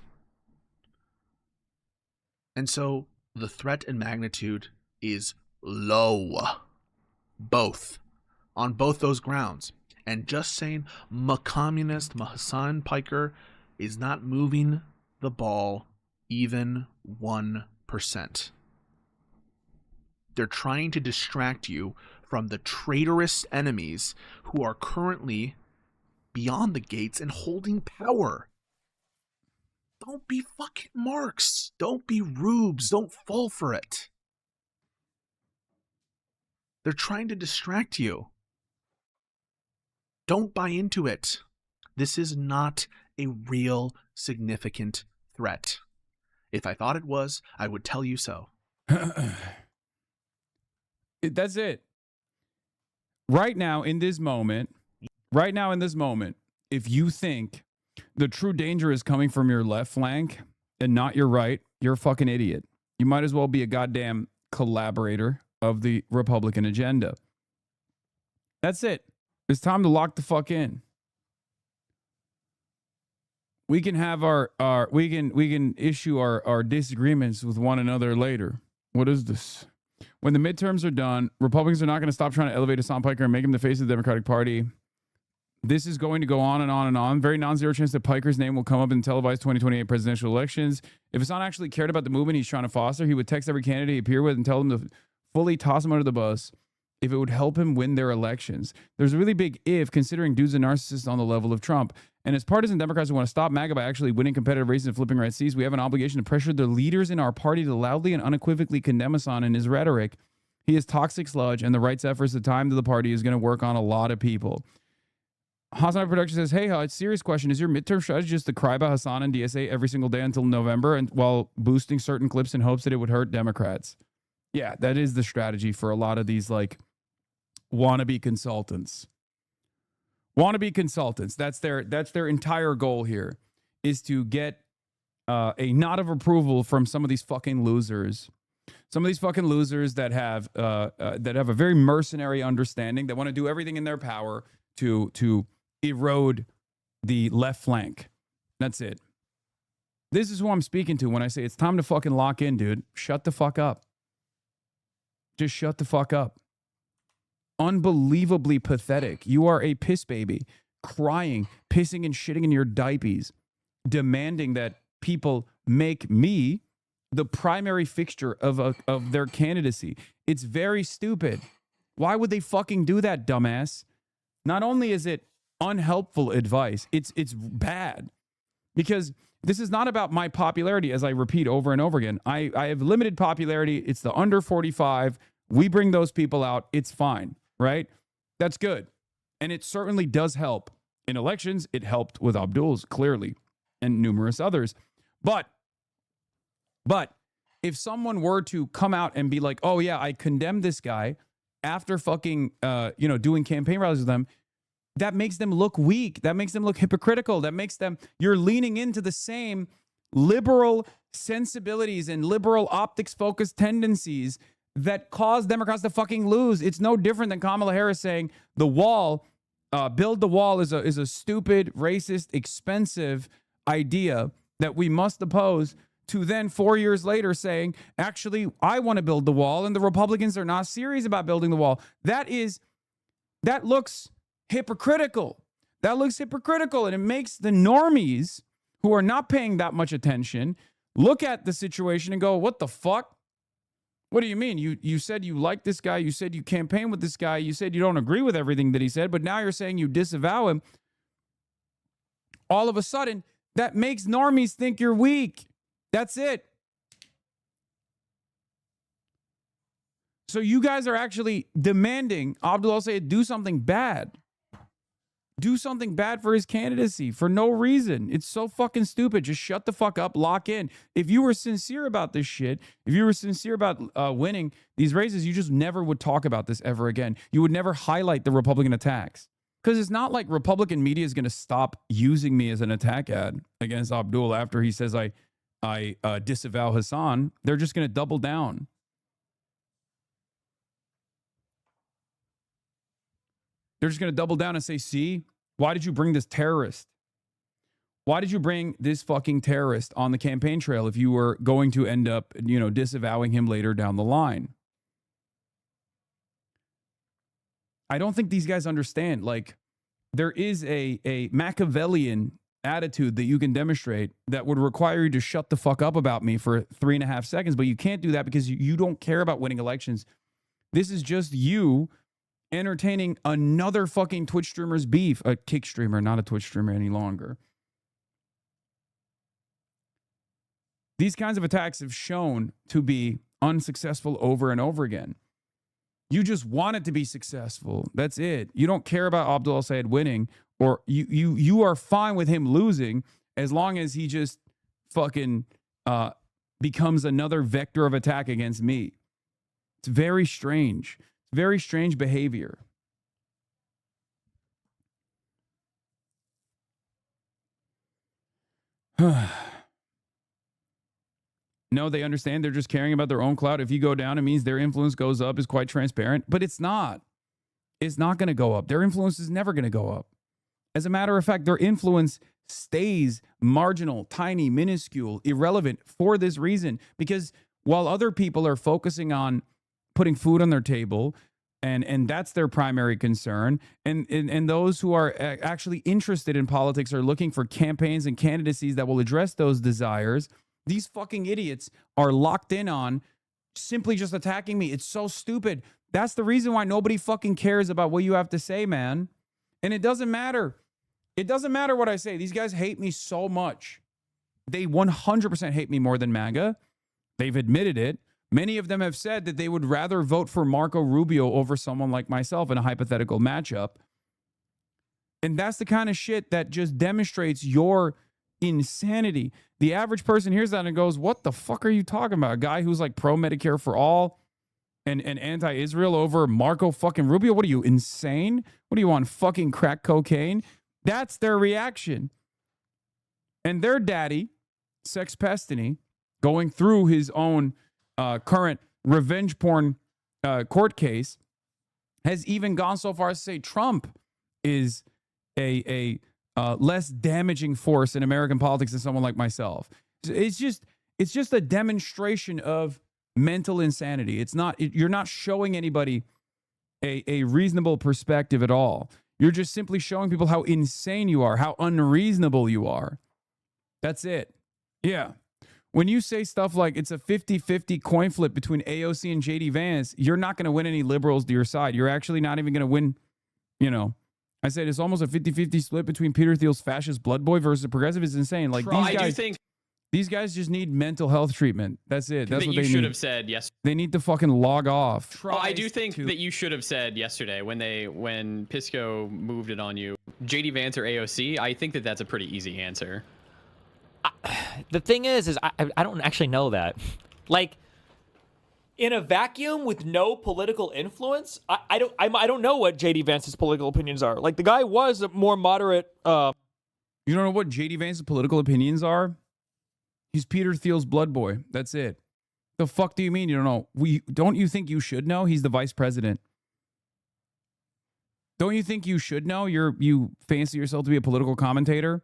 And so the threat and magnitude is low. Both. On both those grounds. And just saying communist Hassan Piker is not moving the ball even 1%. They're trying to distract you from the traitorous enemies who are currently beyond the gates and holding power. Don't be fucking marks. Don't be rubes. Don't fall for it. They're trying to distract you. Don't buy into it. This is not a real significant threat. If I thought it was, I would tell you so. That's it. Right now, in this moment, if you think the true danger is coming from your left flank and not your right, you're a fucking idiot. You might as well be a goddamn collaborator of the Republican agenda. That's it. It's time to lock the fuck in. We can have we can issue our disagreements with one another later. What is this? When the midterms are done, Republicans are not going to stop trying to elevate Hassan Piker and make him the face of the Democratic Party. This is going to go on and on and on. Very non-zero chance that Piker's name will come up in televised 2028 presidential elections. If Hassan actually cared about the movement he's trying to foster, he would text every candidate he appeared with and tell them to fully toss him under the bus if it would help him win their elections. There's a really big if, considering dude's a narcissist on the level of Trump. And as partisan Democrats who want to stop MAGA by actually winning competitive races and flipping red seats, we have an obligation to pressure the leaders in our party to loudly and unequivocally condemn Hassan in his rhetoric. He is toxic sludge, and the right's efforts, the time to the party is going to work on a lot of people. Hasanabi Production says, hey, it's a serious question. Is your midterm strategy just to cry about Hassan and DSA every single day until November, and while boosting certain clips in hopes that it would hurt Democrats? Yeah, that is the strategy for a lot of these, like, wannabe consultants. Wannabe consultants. That's their entire goal here, is to get a nod of approval from some of these fucking losers. Some of these fucking losers that have a very mercenary understanding, that want to do everything in their power to erode the left flank. That's it. This is who I'm speaking to when I say it's time to fucking lock in, dude. Shut the fuck up. Just shut the fuck up. Unbelievably pathetic. You are a piss baby, crying, pissing and shitting in your diapers, demanding that people make me the primary fixture of their candidacy. It's very stupid. Why would they fucking do that, dumbass? Not only is it unhelpful advice, it's bad. Because this is not about my popularity, as I repeat over and over again. I have limited popularity. It's the under 45. We bring those people out. It's fine, right? That's good. And it certainly does help. In elections, it helped with Abdul's, clearly, and numerous others. But if someone were to come out and be like, oh, yeah, I condemn this guy after fucking, doing campaign rallies with them, that makes them look weak. That makes them look hypocritical. That makes them, you're leaning into the same liberal sensibilities and liberal optics-focused tendencies that cause Democrats to fucking lose. It's no different than Kamala Harris saying the wall, build the wall is a stupid, racist, expensive idea that we must oppose, to then 4 years later saying, actually, I want to build the wall and the Republicans are not serious about building the wall. That looks hypocritical. That looks hypocritical, and it makes the normies who are not paying that much attention look at the situation and go, what the fuck? What do you mean? You said you like this guy. You said you campaign with this guy. You said you don't agree with everything that he said, but now you're saying you disavow him. All of a sudden, that makes normies think you're weak. That's it. So you guys are actually demanding Abdul al-Sayed do something bad. Do something bad for his candidacy for no reason. It's so fucking stupid. Just shut the fuck up, lock in. If you were sincere about this shit, if you were sincere about winning these races, you just never would talk about this ever again. You would never highlight the Republican attacks. Because it's not like Republican media is going to stop using me as an attack ad against Abdul after he says I disavow Hassan. They're just going to double down. They're just going to double down and say, see, why did you bring this terrorist? Why did you bring this fucking terrorist on the campaign trail if you were going to end up, disavowing him later down the line? I don't think these guys understand. Like, there is a Machiavellian attitude that you can demonstrate that would require you to shut the fuck up about me for 3.5 seconds, but you can't do that because you don't care about winning elections. This is just you entertaining another fucking Twitch streamer's beef. A kick streamer, not a Twitch streamer any longer. These kinds of attacks have shown to be unsuccessful over and over again. You just want it to be successful. That's it. You don't care about Abdul al-Sayed winning, or you are fine with him losing as long as he just fucking becomes another vector of attack against me. It's very strange. Very strange behavior. No, they understand. They're just caring about their own clout. If you go down, it means their influence goes up, is quite transparent. But it's not. It's not going to go up. Their influence is never going to go up. As a matter of fact, their influence stays marginal, tiny, minuscule, irrelevant for this reason. Because while other people are focusing on putting food on their table, and that's their primary concern, and those who are actually interested in politics are looking for campaigns and candidacies that will address those desires, these fucking idiots are locked in on simply just attacking me. It's so stupid. That's the reason why nobody fucking cares about what you have to say, man. And it doesn't matter. It doesn't matter what I say. These guys hate me so much. They 100% hate me more than MAGA. They've admitted it. Many of them have said that they would rather vote for Marco Rubio over someone like myself in a hypothetical matchup. And that's the kind of shit that just demonstrates your insanity. The average person hears that and goes, what the fuck are you talking about? A guy who's like pro-Medicare for all and anti-Israel over Marco fucking Rubio? What are you, insane? What are you, on fucking crack cocaine? That's their reaction. And their daddy, Sex Pestany, going through his own current revenge porn court case, has even gone so far as to say Trump is a less damaging force in American politics than someone like myself. It's just a demonstration of mental insanity. It's not, you're not showing anybody a reasonable perspective at all. You're just simply showing people how insane you are, how unreasonable you are. That's it. Yeah. When you say stuff like it's a 50-50 coin flip between AOC and JD Vance, you're not going to win any liberals to your side. You're actually not even going to win, I said it's almost a 50-50 split between Peter Thiel's fascist blood boy versus progressive. Is insane. Like, these guys, These guys just need mental health treatment. That's it. That's what you they should need. have said yes. They need to fucking log off. Well, I do think that you should have said yesterday when Pisco moved it on you, JD Vance or AOC. I think that that's a pretty easy answer. The thing is I don't actually know that. Like, in a vacuum with no political influence, I don't know what JD Vance's political opinions are. Like, the guy was a more moderate. You don't know what JD Vance's political opinions are? He's Peter Thiel's blood boy. That's it. The fuck do you mean you don't know? Don't you think you should know? He's the vice president. Don't you think you should know? You fancy yourself to be a political commentator?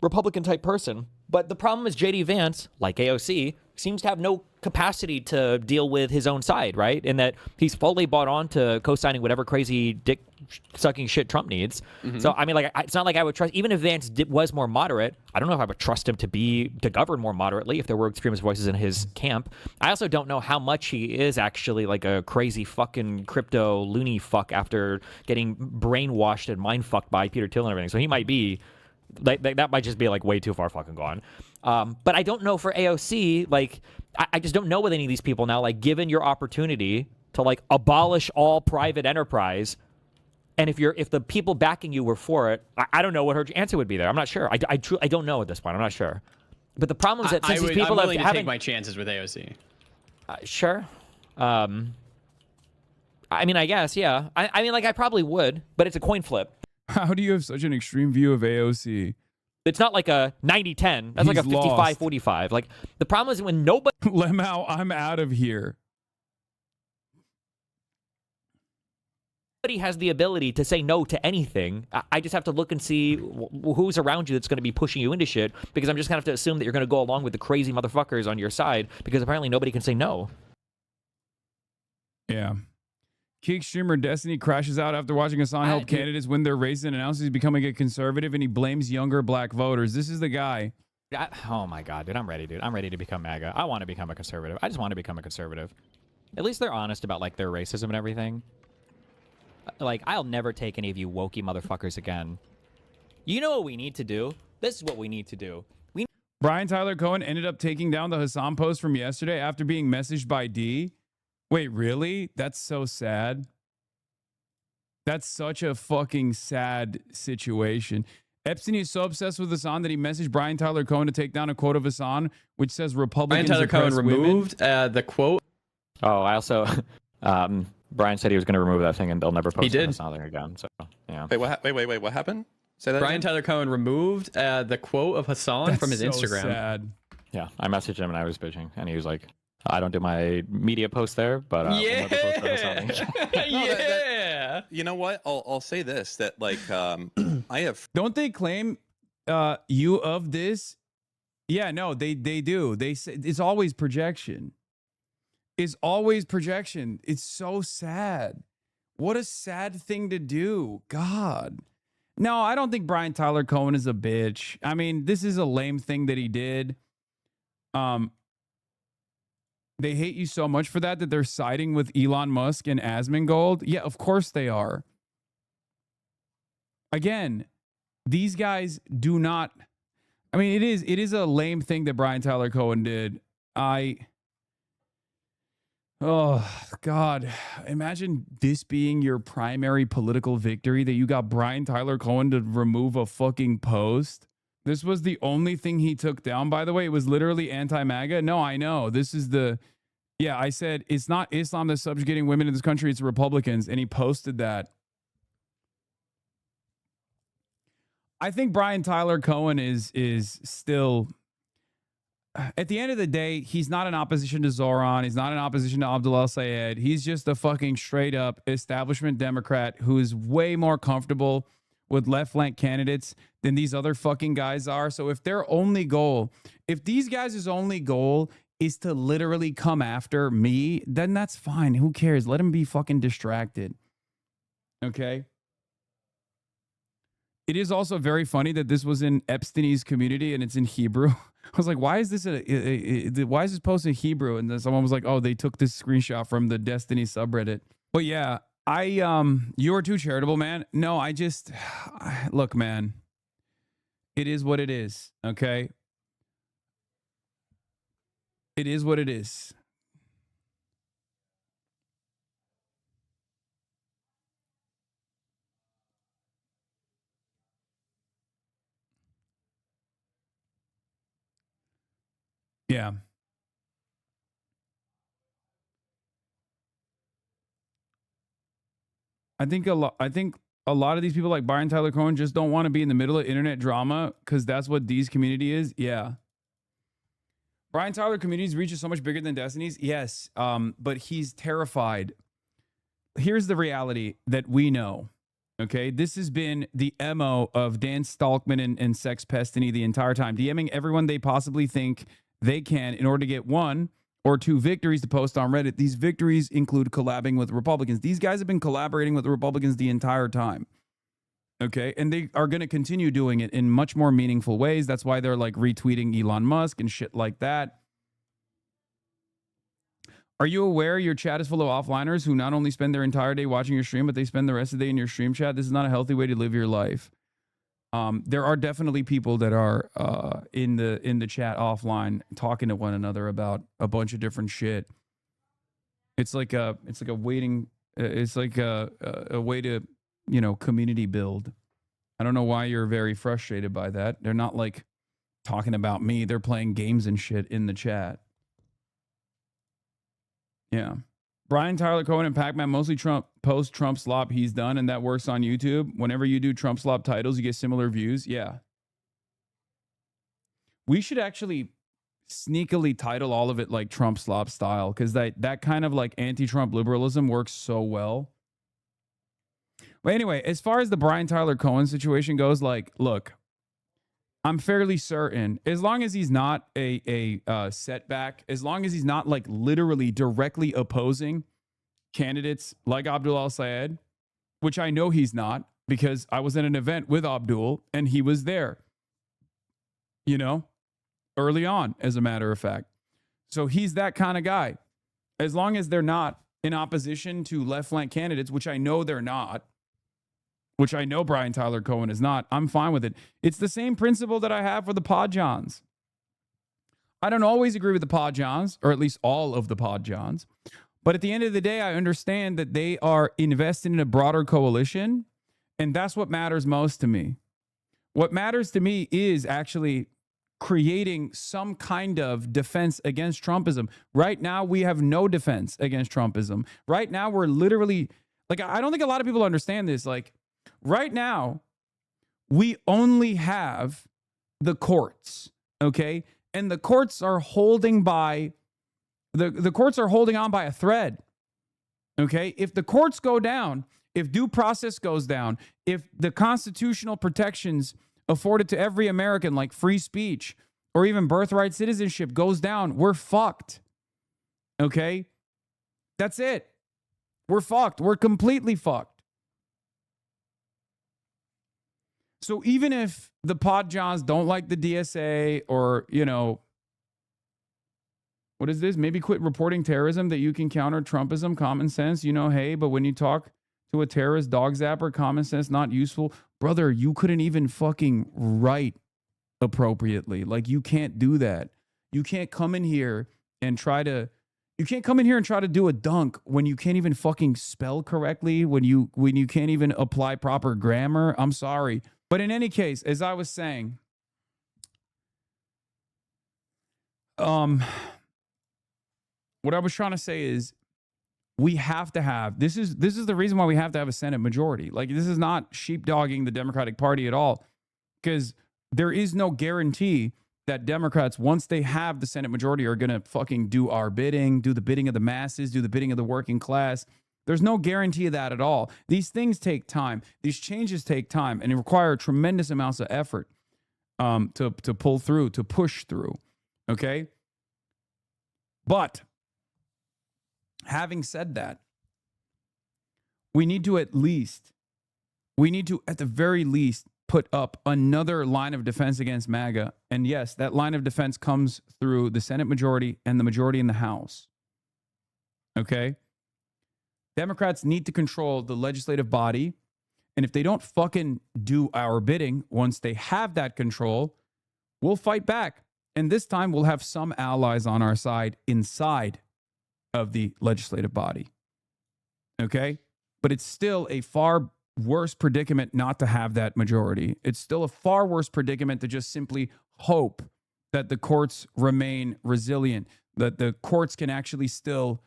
Republican type person. But the problem is JD Vance, like AOC, seems to have no capacity to deal with his own side, right? In that he's fully bought on to co-signing whatever crazy dick-sucking shit Trump needs. So, I mean, like, it's not like I would trust, even if Vance was more moderate, I don't know if I would trust him to govern more moderately if there were extremist voices in his camp. I also don't know how much he is actually like a crazy fucking crypto loony fuck after getting brainwashed and mind-fucked by Peter Thiel and everything. So he might be... Like, that might just be like way too far fucking gone. But I don't know for AOC, like, I just don't know with any of these people now, like, given your opportunity to like abolish all private enterprise, and if the people backing you were for it, I don't know what her answer would be there. I'm not sure. I don't know at this point. I'm not sure. But the problem is that since these people I'm willing to take my chances with AOC. Sure. I mean, I guess, yeah. I mean, like, I probably would, but it's a coin flip. How do you have such an extreme view of AOC? It's not like a 90-10. That's like a 55-45. Like, the problem is when nobody... Lemao, I'm out of here. Nobody has the ability to say no to anything. I just have to look and see who's around you that's going to be pushing you into shit, because I'm just going to have to assume that you're going to go along with the crazy motherfuckers on your side, because apparently nobody can say no. Yeah. Geek streamer Destiny crashes out after watching Hassan help candidates win their races and announces he's becoming a conservative, and he blames younger black voters. This is the guy. Oh my God, dude. I'm ready, dude. I'm ready to become MAGA. I want to become a conservative. I just want to become a conservative. At least they're honest about like their racism and everything. Like, I'll never take any of you wokey motherfuckers again. You know what we need to do? This is what we need to do. Brian Tyler Cohen ended up taking down the Hassan post from yesterday after being messaged by D. Wait, really? That's so sad. That's such a fucking sad situation. Epstein is so obsessed with Hassan that he messaged Brian Tyler Cohen to take down a quote of Hassan, which says Republicans Brian Tyler Cohen removed the quote. Oh, I also... Brian said he was going to remove that thing and they'll never post Hassan again. So, yeah. Wait, what happened? Say that Brian again? Tyler Cohen removed the quote of Hassan from his Instagram. Sad. Yeah, I messaged him and I was bitching, and he was like, I don't do my media post there, but we'll never post for Hassan. Yeah. You know what? I'll say this, that like I have... Don't they claim you of this? Yeah, no, they do. They say it's always projection. It's always projection. It's so sad. What a sad thing to do. God. No, I don't think Brian Tyler Cohen is a bitch. I mean, this is a lame thing that he did. They hate you so much for that they're siding with Elon Musk and Asmongold. Yeah, of course they are. Again, these guys do not... I mean, it is a lame thing that Brian Tyler Cohen did. Oh, God. Imagine this being your primary political victory, that you got Brian Tyler Cohen to remove a fucking post. This was the only thing he took down, by the way. It was literally anti-MAGA. No, I know. This is the... Yeah, I said, it's not Islam that's subjugating women in this country, it's Republicans. And he posted that. I think Brian Tyler Cohen is still... At the end of the day, he's not in opposition to Zoran. He's not in opposition to Abdullah Sayed. He's just a fucking straight up establishment Democrat who is way more comfortable with left flank candidates than these other fucking guys are. So if their only goal, if these guys' only goal is to literally come after me, then that's fine. Who cares? Let him be fucking distracted. Okay? It is also very funny that this was in Epstein's community and it's in Hebrew. I was like, why is this why is this post in Hebrew? And then someone was like, oh, they took this screenshot from the Destiny subreddit. But yeah, you are too charitable, man. No, look, man, it is what it is. Okay. It is what it is. Yeah. I think a lot of these people like Brian Tyler Cohen just don't want to be in the middle of internet drama because that's what D's community is. Yeah. Brian Tyler community's reach is so much bigger than Destiny's. Yes. But he's terrified. Here's the reality that we know. Okay. This has been the MO of Dan Stalkman and Sex Pestiny the entire time, DMing everyone they possibly think they can in order to get one or two victories to post on Reddit. These victories include collabing with Republicans. These guys have been collaborating with the Republicans the entire time. Okay. And they are going to continue doing it in much more meaningful ways. That's why they're like retweeting Elon Musk and shit like that. Are you aware your chat is full of offliners who not only spend their entire day watching your stream, but they spend the rest of the day in your stream chat? This is not a healthy way to live your life. There are definitely people that are in the chat offline talking to one another about a bunch of different shit. It's like a way to, community build. I don't know why you're very frustrated by that. They're not like talking about me. They're playing games and shit in the chat. Yeah. Brian Tyler Cohen and Pac-Man mostly post Trump slop he's done, and that works on YouTube. Whenever you do Trump slop titles, you get similar views. Yeah. We should actually sneakily title all of it like Trump slop style, because that kind of like anti-Trump liberalism works so well. But anyway, as far as the Brian Tyler Cohen situation goes, like, look, I'm fairly certain, as long as he's not a setback, as long as he's not like literally directly opposing candidates like Abdul al-Sayed, which I know he's not because I was at an event with Abdul and he was there, early on, as a matter of fact. So he's that kind of guy. As long as they're not in opposition to left flank candidates, which I know they're not, which I know Brian Tyler Cohen is not, I'm fine with it. It's the same principle that I have for the Pod Johns. I don't always agree with the Pod Johns, or at least all of the Pod Johns. But at the end of the day, I understand that they are invested in a broader coalition, and that's what matters most to me. What matters to me is actually creating some kind of defense against Trumpism. Right now, we have no defense against Trumpism. Right now, we're literally, like, I don't think a lot of people understand this. Like, right now, we only have the courts, okay? And the courts are holding by, the courts are holding on by a thread, okay? If the courts go down, if due process goes down, if the constitutional protections afforded to every American, like free speech or even birthright citizenship, goes down, we're fucked, okay? That's it. We're fucked. We're completely fucked. So even if the Pod Johns don't like the DSA, or, what is this? Maybe quit reporting terrorism that you can counter Trumpism, common sense, hey, but when you talk to a terrorist dog zapper, common sense, not useful. Brother, you couldn't even fucking write appropriately. Like, you can't do that. You can't come in here and try to do a dunk when you can't even fucking spell correctly, when you can't even apply proper grammar. I'm sorry. But in any case, as I was saying, what I was trying to say is, we have to have, this is the reason why we have to have a Senate majority. Like, this is not sheepdogging the Democratic Party at all, because there is no guarantee that Democrats, once they have the Senate majority, are going to fucking do our bidding, do the bidding of the masses, do the bidding of the working class. There's no guarantee of that at all. These things take time. These changes take time, and it require tremendous amounts of effort to pull through, to push through. Okay? But having said that, we need to at the very least, put up another line of defense against MAGA. And yes, that line of defense comes through the Senate majority and the majority in the House. Okay? Democrats need to control the legislative body. And if they don't fucking do our bidding, once they have that control, we'll fight back. And this time we'll have some allies on our side inside of the legislative body. Okay? But it's still a far worse predicament not to have that majority. It's still a far worse predicament to just simply hope that the courts remain resilient, that the courts can actually still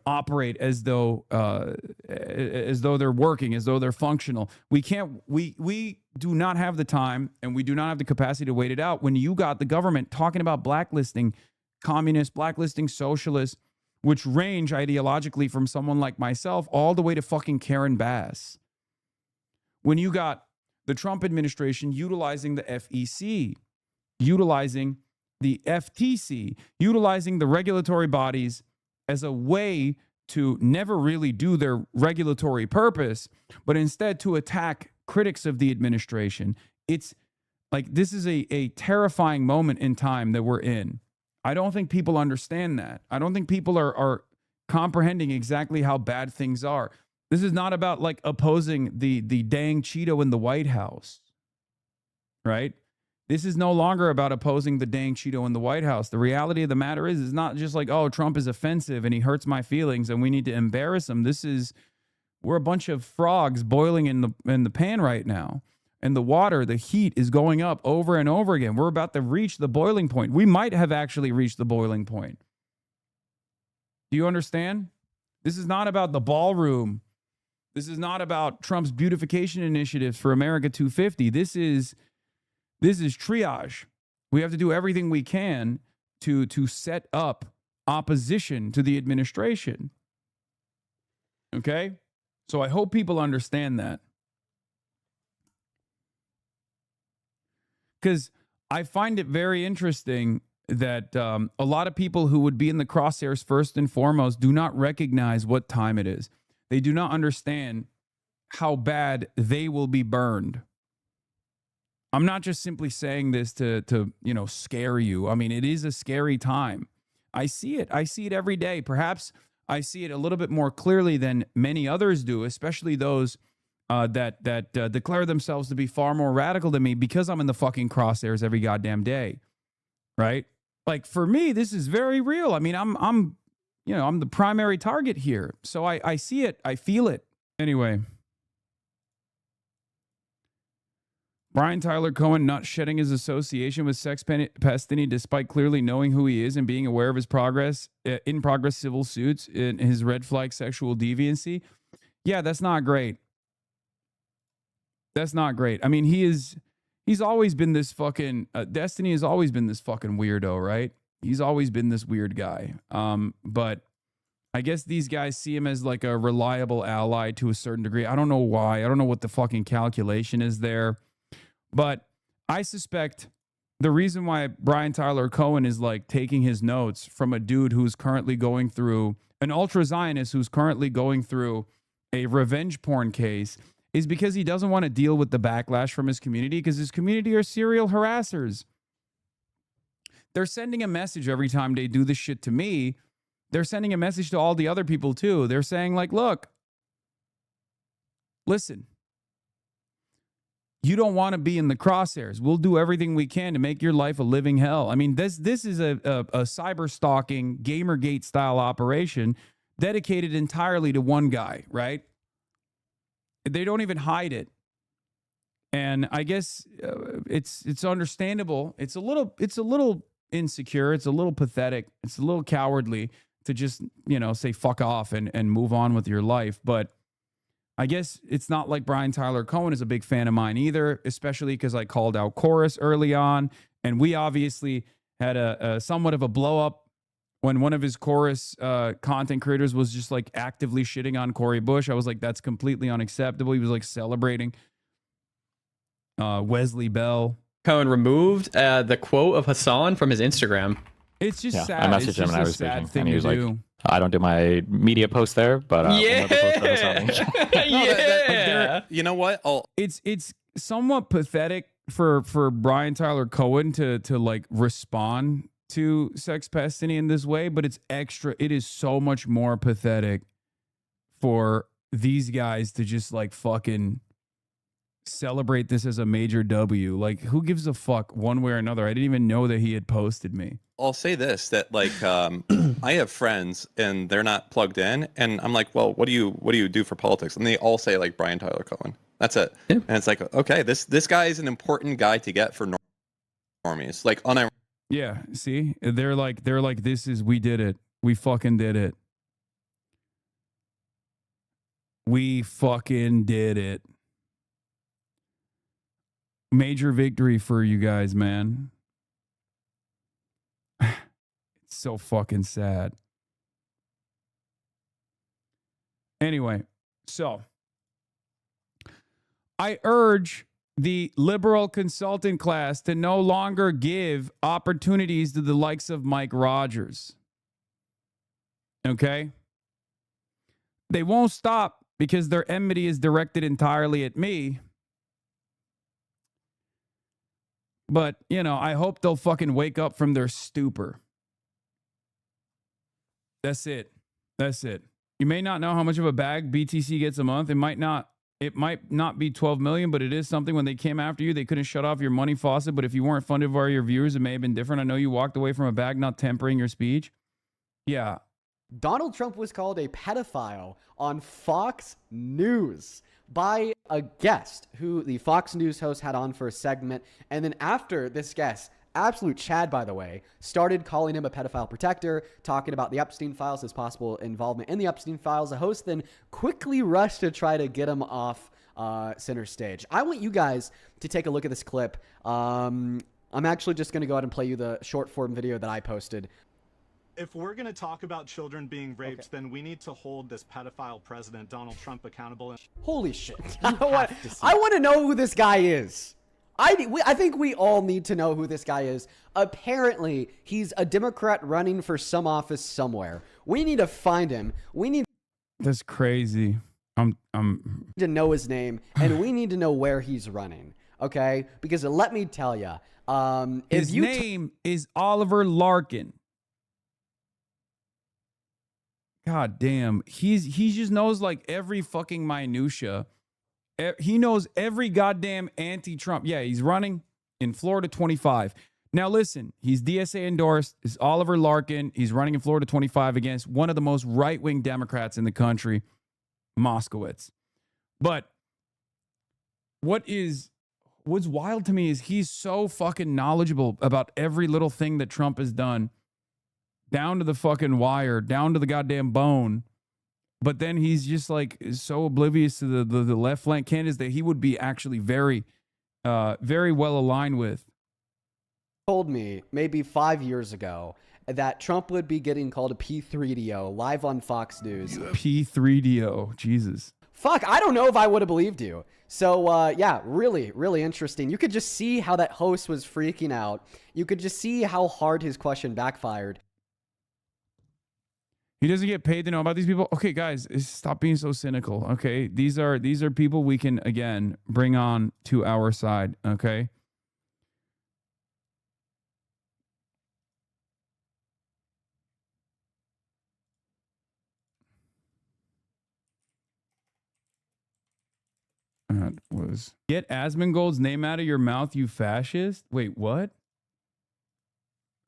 operate as though they're working, as though they're functional. We do not have the time, and we do not have the capacity to wait it out when you got the government talking about blacklisting communists, blacklisting socialists, which range ideologically from someone like myself all the way to fucking Karen Bass. When you got the Trump administration utilizing the FEC, utilizing the FTC, utilizing the regulatory bodies as a way to never really do their regulatory purpose, but instead to attack critics of the administration. It's like, this is a terrifying moment in time that we're in. I don't think people understand that. I don't think people are comprehending exactly how bad things are. This is not about like opposing the dang Cheeto in the White House, right? This is no longer about opposing the dang Cheeto in the White House. The reality of the matter is, it's not just like, oh, Trump is offensive and he hurts my feelings and we need to embarrass him. We're a bunch of frogs boiling in the pan right now. And the water, the heat is going up over and over again. We're about to reach the boiling point. We might have actually reached the boiling point. Do you understand? This is not about the ballroom. This is not about Trump's beautification initiatives for America 250. This is triage. We have to do everything we can to set up opposition to the administration. Okay? So I hope people understand that. Because I find it very interesting that a lot of people who would be in the crosshairs first and foremost do not recognize what time it is. They do not understand how bad they will be burned. I'm not just simply saying this to scare you. I mean, it is a scary time. I see it. I see it every day. Perhaps I see it a little bit more clearly than many others do, especially those that declare themselves to be far more radical than me, because I'm in the fucking crosshairs every goddamn day, right? Like, for me, this is very real. I mean, I'm the primary target here, so I see it, I feel it. Anyway, Brian Tyler Cohen not shedding his association with Sex Pestini despite clearly knowing who he is and being aware of his in progress civil suits in his red flag sexual deviancy. Yeah, that's not great. That's not great. I mean, he's always been this fucking Destiny has always been this fucking weirdo, right? He's always been this weird guy. But I guess these guys see him as like a reliable ally to a certain degree. I don't know why. I don't know what the fucking calculation is there. But I suspect the reason why Brian Tyler Cohen is like taking his notes from a dude who's currently going through, an ultra-Zionist who's currently going through a revenge porn case, is because he doesn't want to deal with the backlash from his community, because his community are serial harassers. They're sending a message every time they do this shit to me. They're sending a message to all the other people too. They're saying like, look, listen, you don't want to be in the crosshairs. We'll do everything we can to make your life a living hell. I mean, this is a cyber stalking, Gamergate style operation dedicated entirely to one guy, right? They don't even hide it. And I guess it's understandable. It's a little insecure. It's a little pathetic. It's a little cowardly to just, say fuck off and move on with your life. But I guess it's not like Brian Tyler Cohen is a big fan of mine either, especially because I called out Chorus early on. And we obviously had a somewhat of a blow up when one of his Chorus content creators was just like actively shitting on Cori Bush. I was like, that's completely unacceptable. He was like celebrating Wesley Bell. Cohen removed the quote of Hassan from his Instagram. It's just sad. I messaged him when I was speaking, and he was like, do. I don't do my media post there, but yeah. Yeah. You know what? It's somewhat pathetic for Brian Tyler Cohen to like respond to Sex Pestini in this way, but it is so much more pathetic for these guys to just like fucking celebrate this as a major W. Like, who gives a fuck one way or another? I didn't even know that he had posted me. I'll say this, that like I have friends and they're not plugged in, and I'm like, well, what do you do for politics? And they all say like Brian Tyler Cohen. That's it. Yeah. And it's like, okay, this guy is an important guy to get for normies. Like yeah, see? They're like we did it. We fucking did it. We fucking did it. Major victory for you guys, man. It's so fucking sad. Anyway, so I urge the liberal consultant class to no longer give opportunities to the likes of Mike Rogers. Okay? They won't stop because their enmity is directed entirely at me. But, you know, I hope they'll fucking wake up from their stupor. That's it. That's it. You may not know how much of a bag BTC gets a month. It might not be 12 million, but it is something. When they came after you, they couldn't shut off your money faucet. But if you weren't funded by your viewers, it may have been different. I know you walked away from a bag, not tempering your speech. Yeah. Donald Trump was called a pedophile on Fox News by a guest who the Fox News host had on for a segment. And then after this guest, absolute Chad, by the way, started calling him a pedophile protector, talking about the Epstein files, his possible involvement in the Epstein files. The host then quickly rushed to try to get him off center stage. I want you guys to take a look at this clip. I'm actually just going to go ahead and play you the short form video that I posted. If we're going to talk about children being raped, then we need to hold this pedophile president, Donald Trump, accountable. Holy shit. I want to know who this guy is. I think we all need to know who this guy is. Apparently, he's a Democrat running for some office somewhere. We need to find him. We need That's crazy. I'm to know his name, and we need to know where he's running. Okay? Because let me tell you, his name is Oliver Larkin. God damn. He just knows like every fucking minutia. He knows every goddamn anti-Trump. Yeah, he's running in Florida 25. Now listen, he's DSA endorsed. It's Oliver Larkin. He's running in Florida 25 against one of the most right-wing Democrats in the country, Moskowitz. But what's wild to me is he's so fucking knowledgeable about every little thing that Trump has done, down to the fucking wire, down to the goddamn bone. But then he's just like so oblivious to the left flank candidates that he would be actually very, very well aligned with. Told me maybe 5 years ago that Trump would be getting called a P3DO live on Fox News. P3DO, Jesus. Fuck, I don't know if I would have believed you. So, yeah, really, really interesting. You could just see how that host was freaking out. You could just see how hard his question backfired. He doesn't get paid to know about these people. Okay, guys, stop being so cynical. Okay, these are people we can again bring on to our side. Okay. That was get Asmongold's name out of your mouth, you fascist. Wait, what?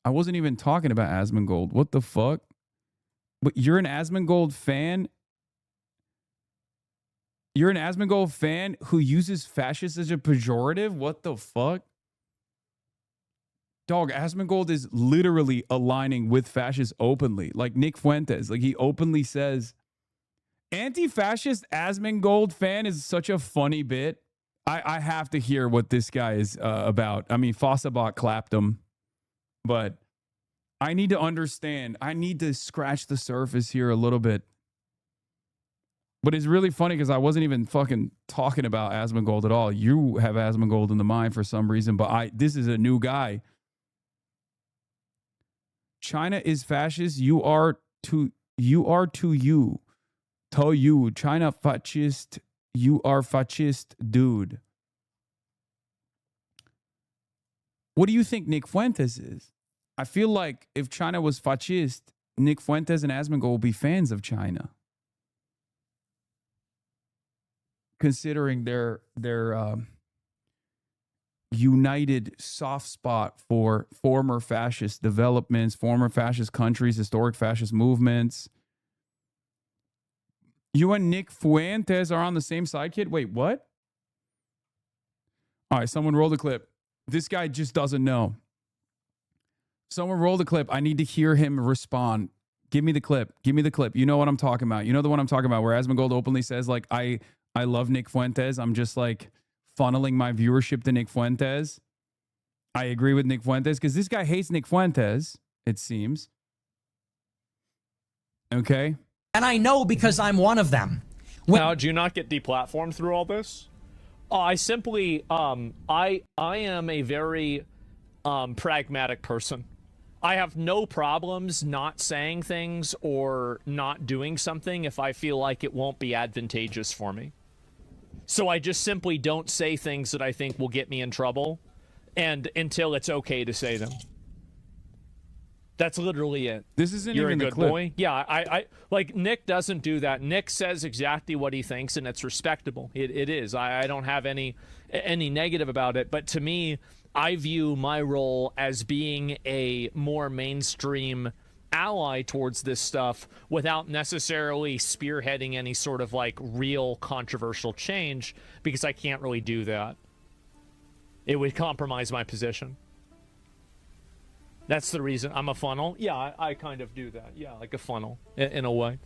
I wasn't even talking about Asmongold. What the fuck? But you're an Asmongold fan? You're an Asmongold fan who uses fascist as a pejorative? What the fuck? Dog, Asmongold is literally aligning with fascists openly. Like Nick Fuentes. Like he openly says, anti-fascist Asmongold fan is such a funny bit. I have to hear what this guy is about. I mean, Fossabot clapped him. But I need to understand. I need to scratch the surface here a little bit. But it's really funny because I wasn't even fucking talking about Asmongold at all. You have Asmongold in the mind for some reason, but this is a new guy. China is fascist. You are to you. China fascist. You are fascist, dude. What do you think Nick Fuentes is? I feel like if China was fascist, Nick Fuentes and Asmongold will be fans of China. considering their united soft spot for former fascist developments, former fascist countries, historic fascist movements. You and Nick Fuentes are on the same side, kid? Wait, what? All right, someone roll the clip. This guy just doesn't know. Someone roll the clip. I need to hear him respond. Give me the clip. Give me the clip. You know what I'm talking about. You know the one I'm talking about where Asmongold openly says, like, I love Nick Fuentes. I'm just, like, funneling my viewership to Nick Fuentes. I agree with Nick Fuentes because this guy hates Nick Fuentes, it seems. Okay? And I know because I'm one of them. Now, do you not get deplatformed through all this? I simply, I am a very pragmatic person. I have no problems not saying things or not doing something if I feel like it won't be advantageous for me. So I just simply don't say things that I think will get me in trouble, and until it's okay to say them. That's literally it. This isn't You're even a the good clip. boy. Yeah, I like Nick doesn't do that. Nick says exactly what he thinks, and it's respectable. It is. I don't have any negative about it. But to me, I view my role as being a more mainstream ally towards this stuff without necessarily spearheading any sort of like real controversial change, because I can't really do that. It would compromise my position. That's the reason. I'm a funnel. Yeah, I kind of do that. Yeah, like a funnel in a way.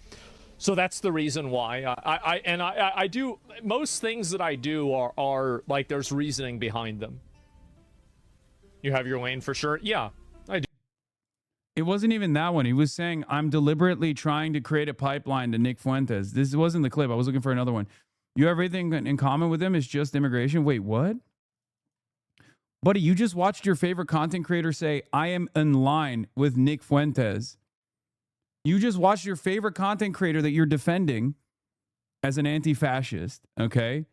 So that's the reason why I do most things that I do are like there's reasoning behind them. You have your lane for sure. Yeah, I do. It wasn't even that one. He was saying, I'm deliberately trying to create a pipeline to Nick Fuentes. This wasn't the clip. I was looking for another one. You have everything in common with him. It's just immigration. Wait, what? Buddy, you just watched your favorite content creator say, I am in line with Nick Fuentes. You just watched your favorite content creator that you're defending as an anti-fascist, okay?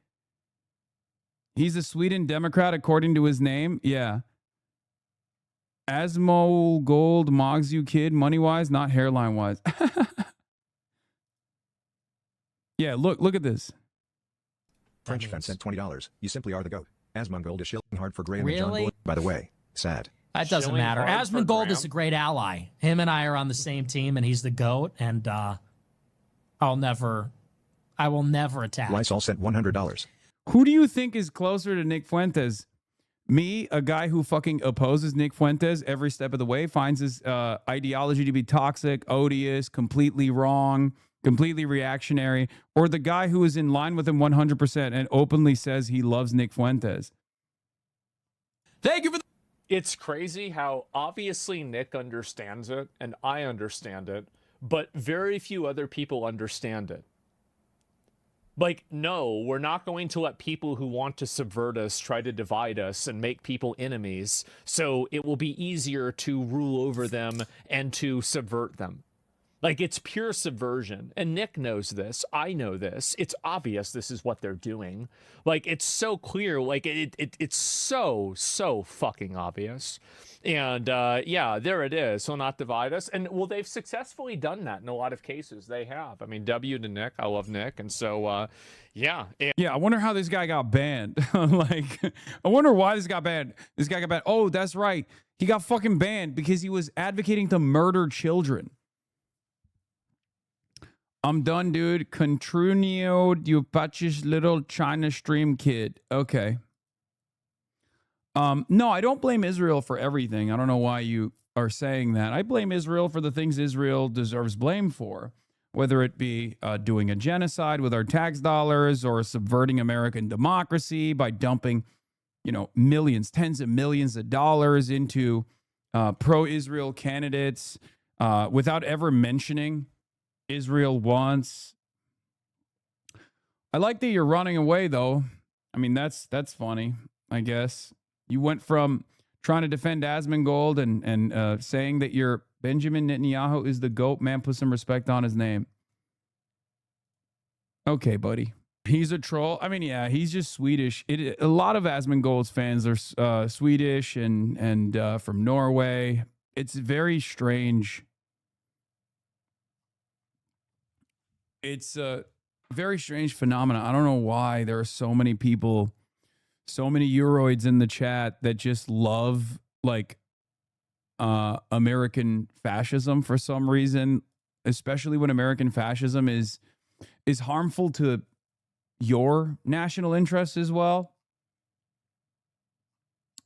He's a Sweden Democrat according to his name. Yeah. Asmo Gold mogs you, kid, money-wise, not hairline-wise. Yeah, look at this. French fence sent $20. You simply are the GOAT. Asmongold is shilling hard for Graham and John Really? Boyd. By the way, sad. That doesn't Shilling matter. hard for Asmongold Graham. is a great ally. Him and I are on the same team, and he's the GOAT, and I will never attack. Lysol sent $100. Who do you think is closer to Nick Fuentes? Me, a guy who fucking opposes Nick Fuentes every step of the way, finds his ideology to be toxic, odious, completely wrong, completely reactionary, or the guy who is in line with him 100% and openly says he loves Nick Fuentes? Thank you for It's crazy how obviously Nick understands it and I understand it, but very few other people understand it. Like, no, we're not going to let people who want to subvert us try to divide us and make people enemies, so it will be easier to rule over them and to subvert them. Like, it's pure subversion. And Nick knows this. I know this. It's obvious this is what they're doing. Like, it's so clear. Like, it's so fucking obvious. And, yeah, there it is. He'll not divide us. And, well, they've successfully done that in a lot of cases. They have. I mean, W to Nick. I love Nick. And so, yeah. Yeah, I wonder how this guy got banned. Like, I wonder why this got banned. This guy got banned. Oh, that's right. He got fucking banned because he was advocating to murder children. I'm done, dude. Contrunio, you patches little China stream kid. Okay. No, I don't blame Israel for everything. I don't know why you are saying that. I blame Israel for the things Israel deserves blame for, whether it be doing a genocide with our tax dollars or subverting American democracy by dumping, millions, tens of millions of dollars into pro-Israel candidates without ever mentioning Israel once. I like that you're running away, though. I mean, that's funny, I guess. You went from trying to defend Asmongold and saying that your Benjamin Netanyahu is the GOAT. Man, put some respect on his name. Okay, buddy. He's a troll. I mean, yeah, he's just Swedish. A lot of Asmongold's fans are Swedish and from Norway. It's very strange. It's very strange phenomena. I don't know why there are so many people, so many Euroids in the chat that just love like American fascism for some reason, especially when American fascism is harmful to your national interests as well.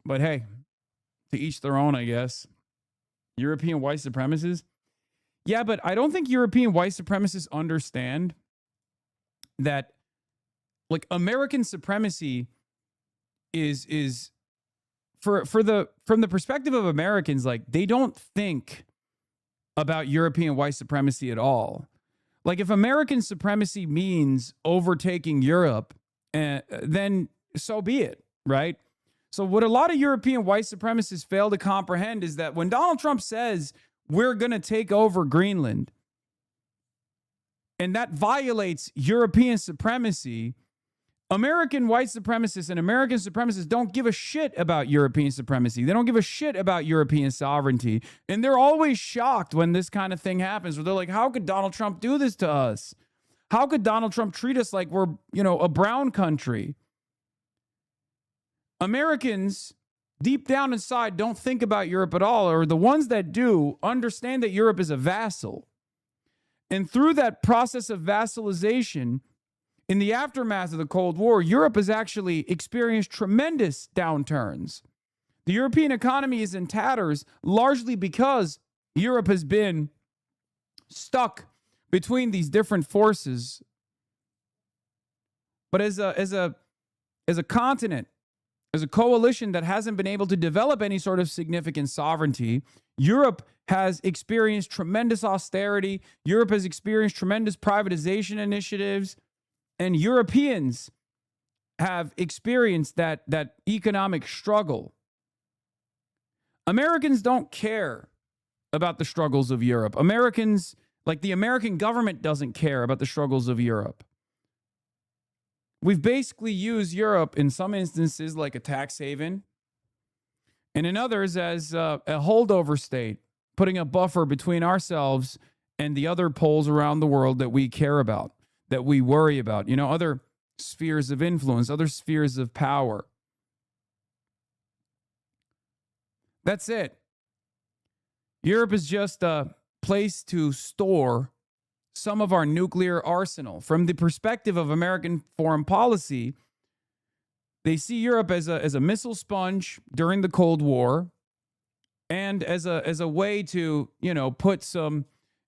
But hey, to each their own, I guess. European white supremacists. Yeah, but I don't think European white supremacists understand that like American supremacy is from the perspective of Americans, like they don't think about European white supremacy at all. Like if American supremacy means overtaking Europe, then so be it, right? So what a lot of European white supremacists fail to comprehend is that when Donald Trump says we're going to take over Greenland, and that violates European supremacy, American white supremacists and American supremacists don't give a shit about European supremacy. They don't give a shit about European sovereignty. And they're always shocked when this kind of thing happens, where they're like, how could Donald Trump do this to us? How could Donald Trump treat us like we're, a brown country? Americans deep down inside don't think about Europe at all, or the ones that do understand that Europe is a vassal. And through that process of vassalization, in the aftermath of the Cold War, Europe has actually experienced tremendous downturns. The European economy is in tatters largely because Europe has been stuck between these different forces. But as a continent, as a coalition that hasn't been able to develop any sort of significant sovereignty, Europe has experienced tremendous austerity. Europe has experienced tremendous privatization initiatives. And Europeans have experienced that economic struggle. Americans don't care about the struggles of Europe. Americans, like the American government, doesn't care about the struggles of Europe. We've basically used Europe in some instances like a tax haven, and in others as a holdover state, putting a buffer between ourselves and the other poles around the world that we care about, that we worry about, other spheres of influence, other spheres of power. That's it. Europe is just a place to store some of our nuclear arsenal. From the perspective of American foreign policy, they see Europe as a missile sponge during the Cold War, and as a way to, put some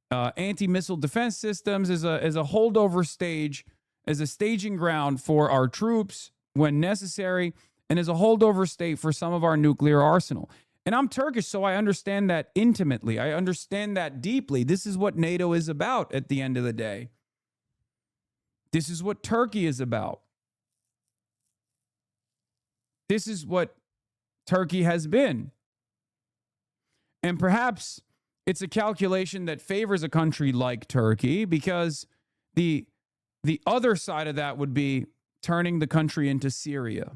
anti-missile defense systems as a holdover stage, as a staging ground for our troops when necessary, and as a holdover state for some of our nuclear arsenal. And I'm Turkish, so I understand that intimately. I understand that deeply. This is what NATO is about at the end of the day. This is what Turkey is about. This is what Turkey has been. And perhaps it's a calculation that favors a country like Turkey, because the other side of that would be turning the country into Syria.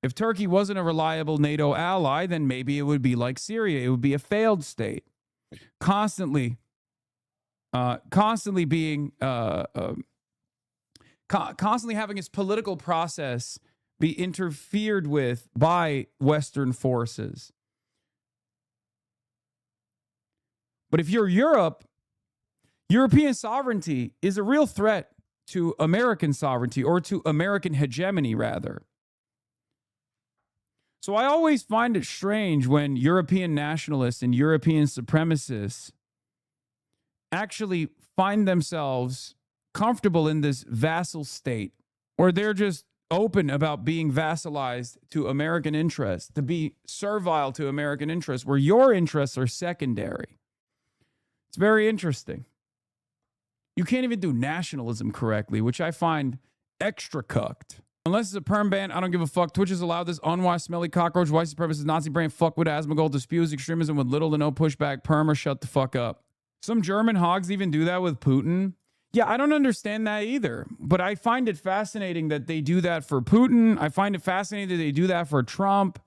If Turkey wasn't a reliable NATO ally, then maybe it would be like Syria. It would be a failed state, constantly being, constantly having its political process be interfered with by Western forces. But if you're Europe, European sovereignty is a real threat to American sovereignty, or to American hegemony, rather. So I always find it strange when European nationalists and European supremacists actually find themselves comfortable in this vassal state, where they're just open about being vassalized to American interests, to be servile to American interests, where your interests are secondary. It's very interesting. You can't even do nationalism correctly, which I find extra cucked. Unless it's a perm ban, I don't give a fuck. Twitch has allowed this unwashed, smelly cockroach, white supremacist, Nazi brain, fuck with Asmongold to spews extremism with little to no pushback. Perm or shut the fuck up. Some German hogs even do that with Putin. Yeah, I don't understand that either. But I find it fascinating that they do that for Putin. I find it fascinating that they do that for Trump.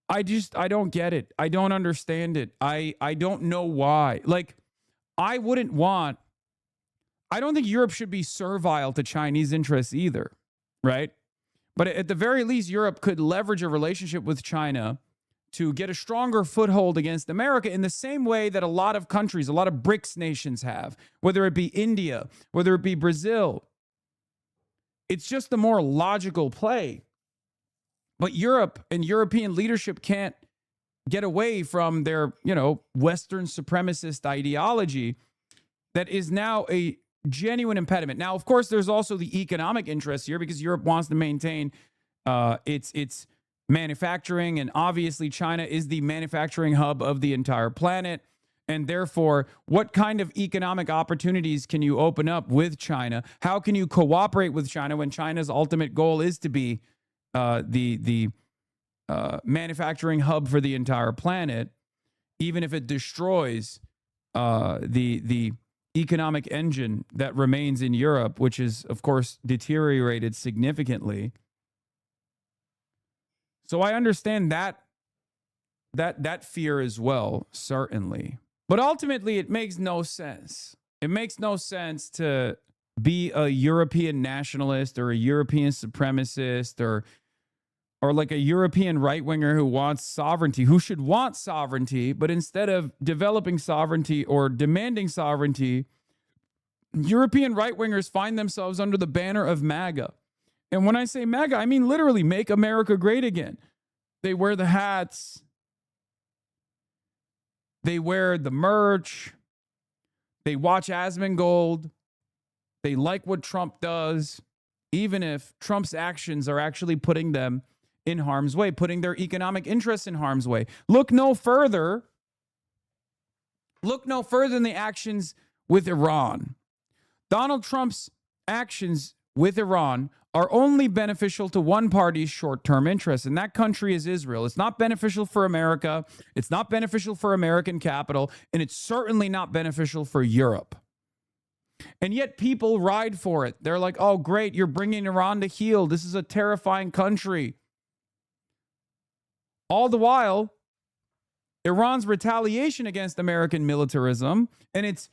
I don't get it. I don't understand it. I don't know why. Like, I wouldn't want I don't think Europe should be servile to Chinese interests either, right? But at the very least, Europe could leverage a relationship with China to get a stronger foothold against America in the same way that a lot of countries, a lot of BRICS nations have, whether it be India, whether it be Brazil. It's just the more logical play. But Europe and European leadership can't get away from their, Western supremacist ideology that is now a genuine impediment. Now, of course, there's also the economic interest here because Europe wants to maintain its manufacturing, and obviously China is the manufacturing hub of the entire planet. And therefore, what kind of economic opportunities can you open up with China? How can you cooperate with China when China's ultimate goal is to be the manufacturing hub for the entire planet, even if it destroys the economic engine that remains in Europe, which is, of course, deteriorated significantly. So I understand that fear as well, certainly. But ultimately, it makes no sense. It makes no sense to be a European nationalist or a European supremacist or like a European right-winger who wants sovereignty, who should want sovereignty, but instead of developing sovereignty or demanding sovereignty, European right-wingers find themselves under the banner of MAGA. And when I say MAGA, I mean literally make America great again. They wear the hats. They wear the merch. They watch Asmongold. They like what Trump does, even if Trump's actions are actually putting them in harm's way, putting their economic interests in harm's way. Look no further. Look no further than the actions with Iran. Donald Trump's actions with Iran are only beneficial to one party's short-term interests, and that country is Israel. It's not beneficial for America. It's not beneficial for American capital, and it's certainly not beneficial for Europe. And yet people ride for it. They're like, oh, great, you're bringing Iran to heel. This is a terrifying country. All the while, Iran's retaliation against American militarism and its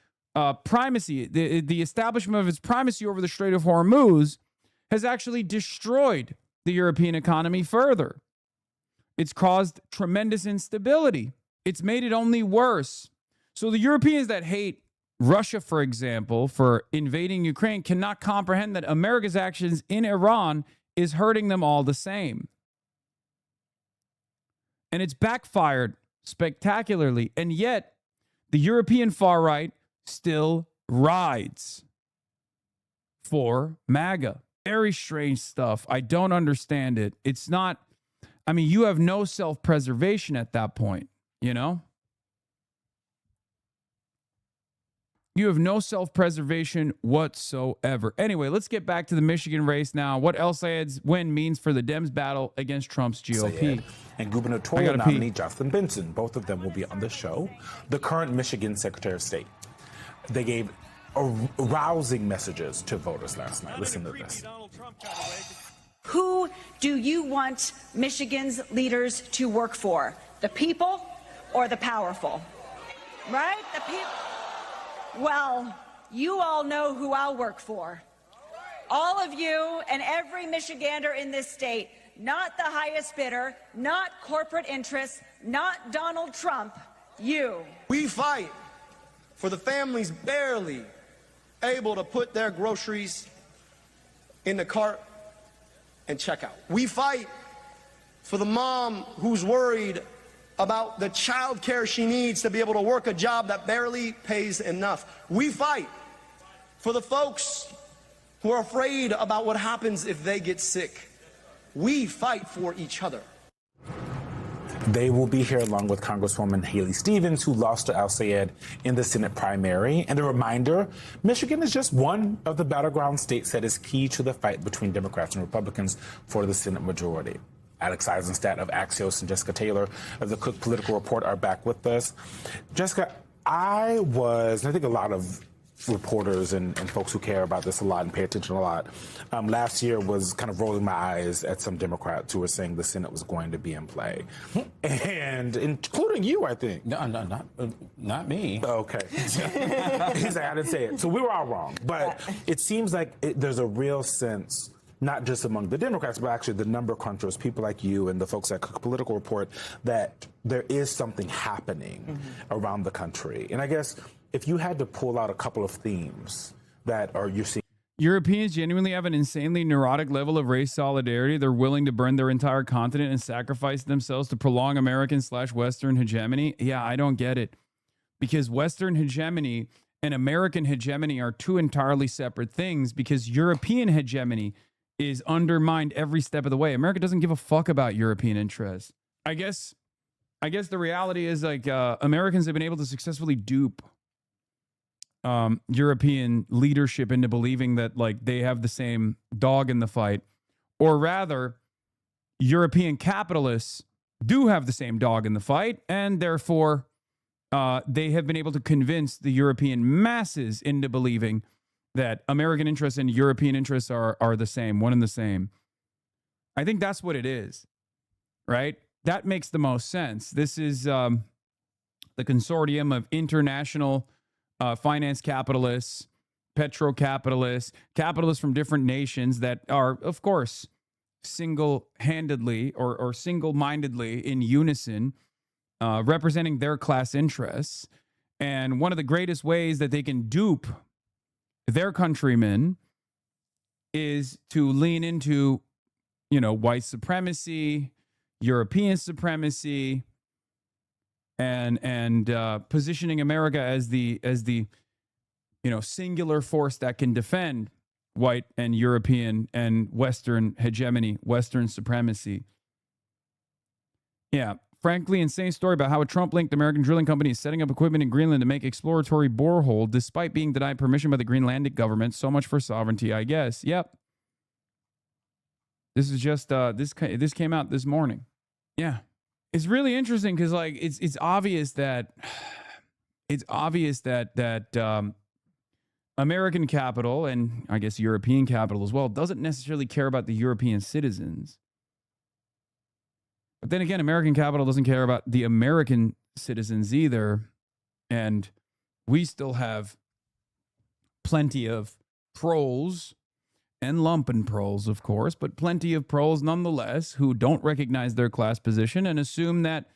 primacy, the establishment of its primacy over the Strait of Hormuz, has actually destroyed the European economy further. It's caused tremendous instability. It's made it only worse. So the Europeans that hate Russia, for example, for invading Ukraine, cannot comprehend that America's actions in Iran is hurting them all the same. And it's backfired spectacularly. And yet, the European far right still rides for MAGA. Very strange stuff. I don't understand it. It's not, I mean, you have no self-preservation at that point, you know? You have no self-preservation whatsoever. Anyway, let's get back to the Michigan race now. What El-Sayed's win means for the Dems' battle against Trump's GOP. And gubernatorial nominee Jocelyn Benson. Both of them will be on the show. The current Michigan Secretary of State. They gave rousing messages to voters last night. Listen to this. Who do you want Michigan's leaders to work for? The people or the powerful? Right? The people. Well, you all know who I'll work for. All of you and every Michigander in this state, not the highest bidder, not corporate interests, not Donald Trump, you. We fight for the families barely able to put their groceries in the cart and check out. We fight for the mom who's worried about the child care she needs to be able to work a job that barely pays enough. We fight for the folks who are afraid about what happens if they get sick. We fight for each other. They will be here along with Congresswoman Haley Stevens, who lost to El-Sayed in the Senate primary. And a reminder, Michigan is just one of the battleground states that is key to the fight between Democrats and Republicans for the Senate majority. Alex Eisenstadt of Axios and Jessica Taylor of the Cook Political Report are back with us. Jessica, I think a lot of reporters and folks who care about this a lot and pay attention a lot, last year was kind of rolling my eyes at some Democrats who were saying the Senate was going to be in play, and including you, I think. No, not me. Okay. He's like, I didn't say it. So we were all wrong. But it seems like there's a real sense, not just among the Democrats, but actually the number crunchers, people like you and the folks at Cook Political Report, that there is something happening around the country. And I guess if you had to pull out a couple of themes that you're seeing. Europeans genuinely have an insanely neurotic level of race solidarity. They're willing to burn their entire continent and sacrifice themselves to prolong American/Western hegemony. Yeah, I don't get it. Because Western hegemony and American hegemony are two entirely separate things, because European hegemony is undermined every step of the way. America doesn't give a fuck about European interests. I guess the reality is, like, Americans have been able to successfully dupe European leadership into believing that, like, they have the same dog in the fight, or rather, European capitalists do have the same dog in the fight, and therefore, they have been able to convince the European masses into believing that American interests and European interests are the same, one and the same. I think that's what it is, right? That makes the most sense. This is the consortium of international finance capitalists, petro-capitalists, capitalists from different nations that are, of course, single-handedly or single-mindedly in unison, representing their class interests. And one of the greatest ways that they can dupe their countrymen is to lean into, white supremacy, European supremacy, and positioning America as the singular force that can defend white and European and Western hegemony, Western supremacy. Yeah. Frankly, insane story about how a Trump-linked American drilling company is setting up equipment in Greenland to make exploratory borehole despite being denied permission by the Greenlandic government. So much for sovereignty, I guess. Yep. This is just this came out this morning. Yeah. It's really interesting because, like, it's obvious that American capital, and I guess European capital as well, doesn't necessarily care about the European citizens. But then again, American capital doesn't care about the American citizens either. And we still have plenty of proles and lumpen proles, of course, but plenty of proles nonetheless who don't recognize their class position and assume that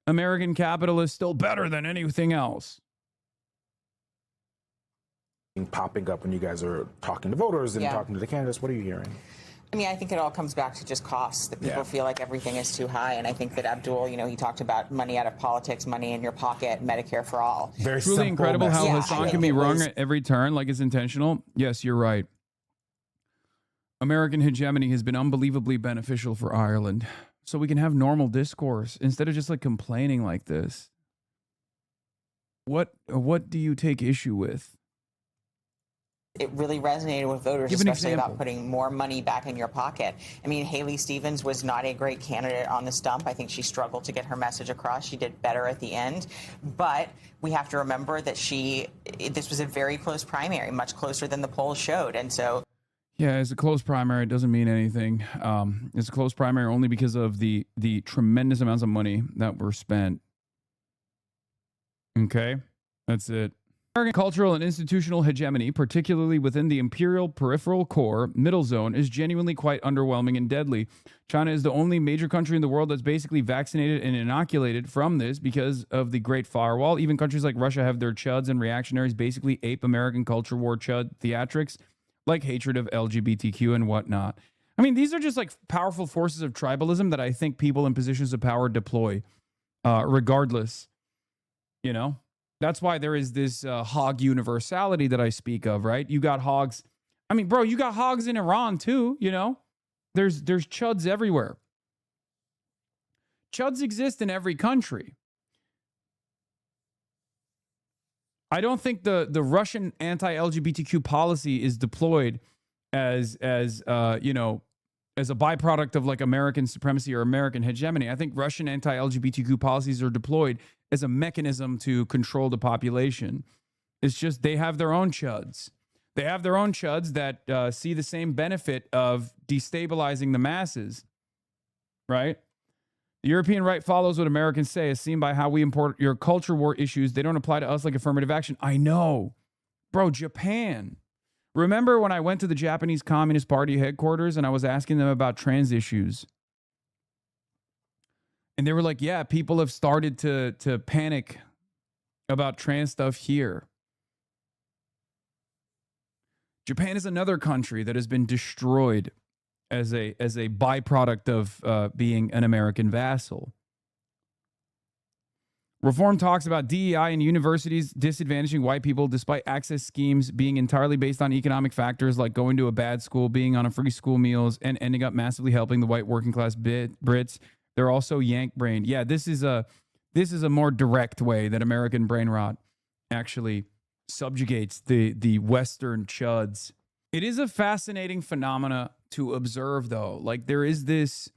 American capital is still better than anything else. Popping up when you guys are talking to voters and talking to the candidates, what are you hearing? I mean, I think it all comes back to just costs, that people feel like everything is too high. And I think that Abdul, he talked about money out of politics, money in your pocket, Medicare for all. Very truly incredible how Hassan can be wrong at every turn, like it's intentional. Yes, you're right. American hegemony has been unbelievably beneficial for Ireland. So we can have normal discourse instead of just like complaining like this. What do you take issue with? It really resonated with voters, especially about putting more money back in your pocket. I mean, Haley Stevens was not a great candidate on the stump. I think she struggled to get her message across. She did better at the end. But we have to remember that this was a very close primary, much closer than the polls showed. And so... Yeah, it's a close primary. It doesn't mean anything. It's a close primary only because of the tremendous amounts of money that were spent. Okay? That's it. American cultural and institutional hegemony, particularly within the imperial peripheral core middle zone, is genuinely quite underwhelming and deadly. China is the only major country in the world that's basically vaccinated and inoculated from this because of the Great Firewall. Even countries like Russia have their chuds and reactionaries basically ape American culture war chud theatrics, like hatred of LGBTQ and whatnot. I mean, these are just like powerful forces of tribalism that I think people in positions of power deploy, regardless, That's why there is this hog universality that I speak of, right? You got hogs. I mean, bro, you got hogs in Iran too, There's chuds everywhere. Chuds exist in every country. I don't think the Russian anti-LGBTQ policy is deployed as a byproduct of like American supremacy or American hegemony. I think Russian anti-LGBTQ policies are deployed as a mechanism to control the population. It's just they have their own chuds. They have their own chuds that see the same benefit of destabilizing the masses, right? The European right follows what Americans say, as seen by how we import your culture war issues. They don't apply to us like affirmative action. I know. Bro, Japan. Remember when I went to the Japanese Communist Party headquarters and I was asking them about trans issues? And they were like, yeah, people have started to panic about trans stuff here. Japan is another country that has been destroyed as a byproduct of being an American vassal. Reform talks about DEI in universities disadvantaging white people despite access schemes being entirely based on economic factors like going to a bad school, being on a free school meals, and ending up massively helping the white working class Brits. They're also yank-brained. Yeah, this is a more direct way that American brain rot actually subjugates the Western chuds. It is a fascinating phenomena to observe, though. Like, there is this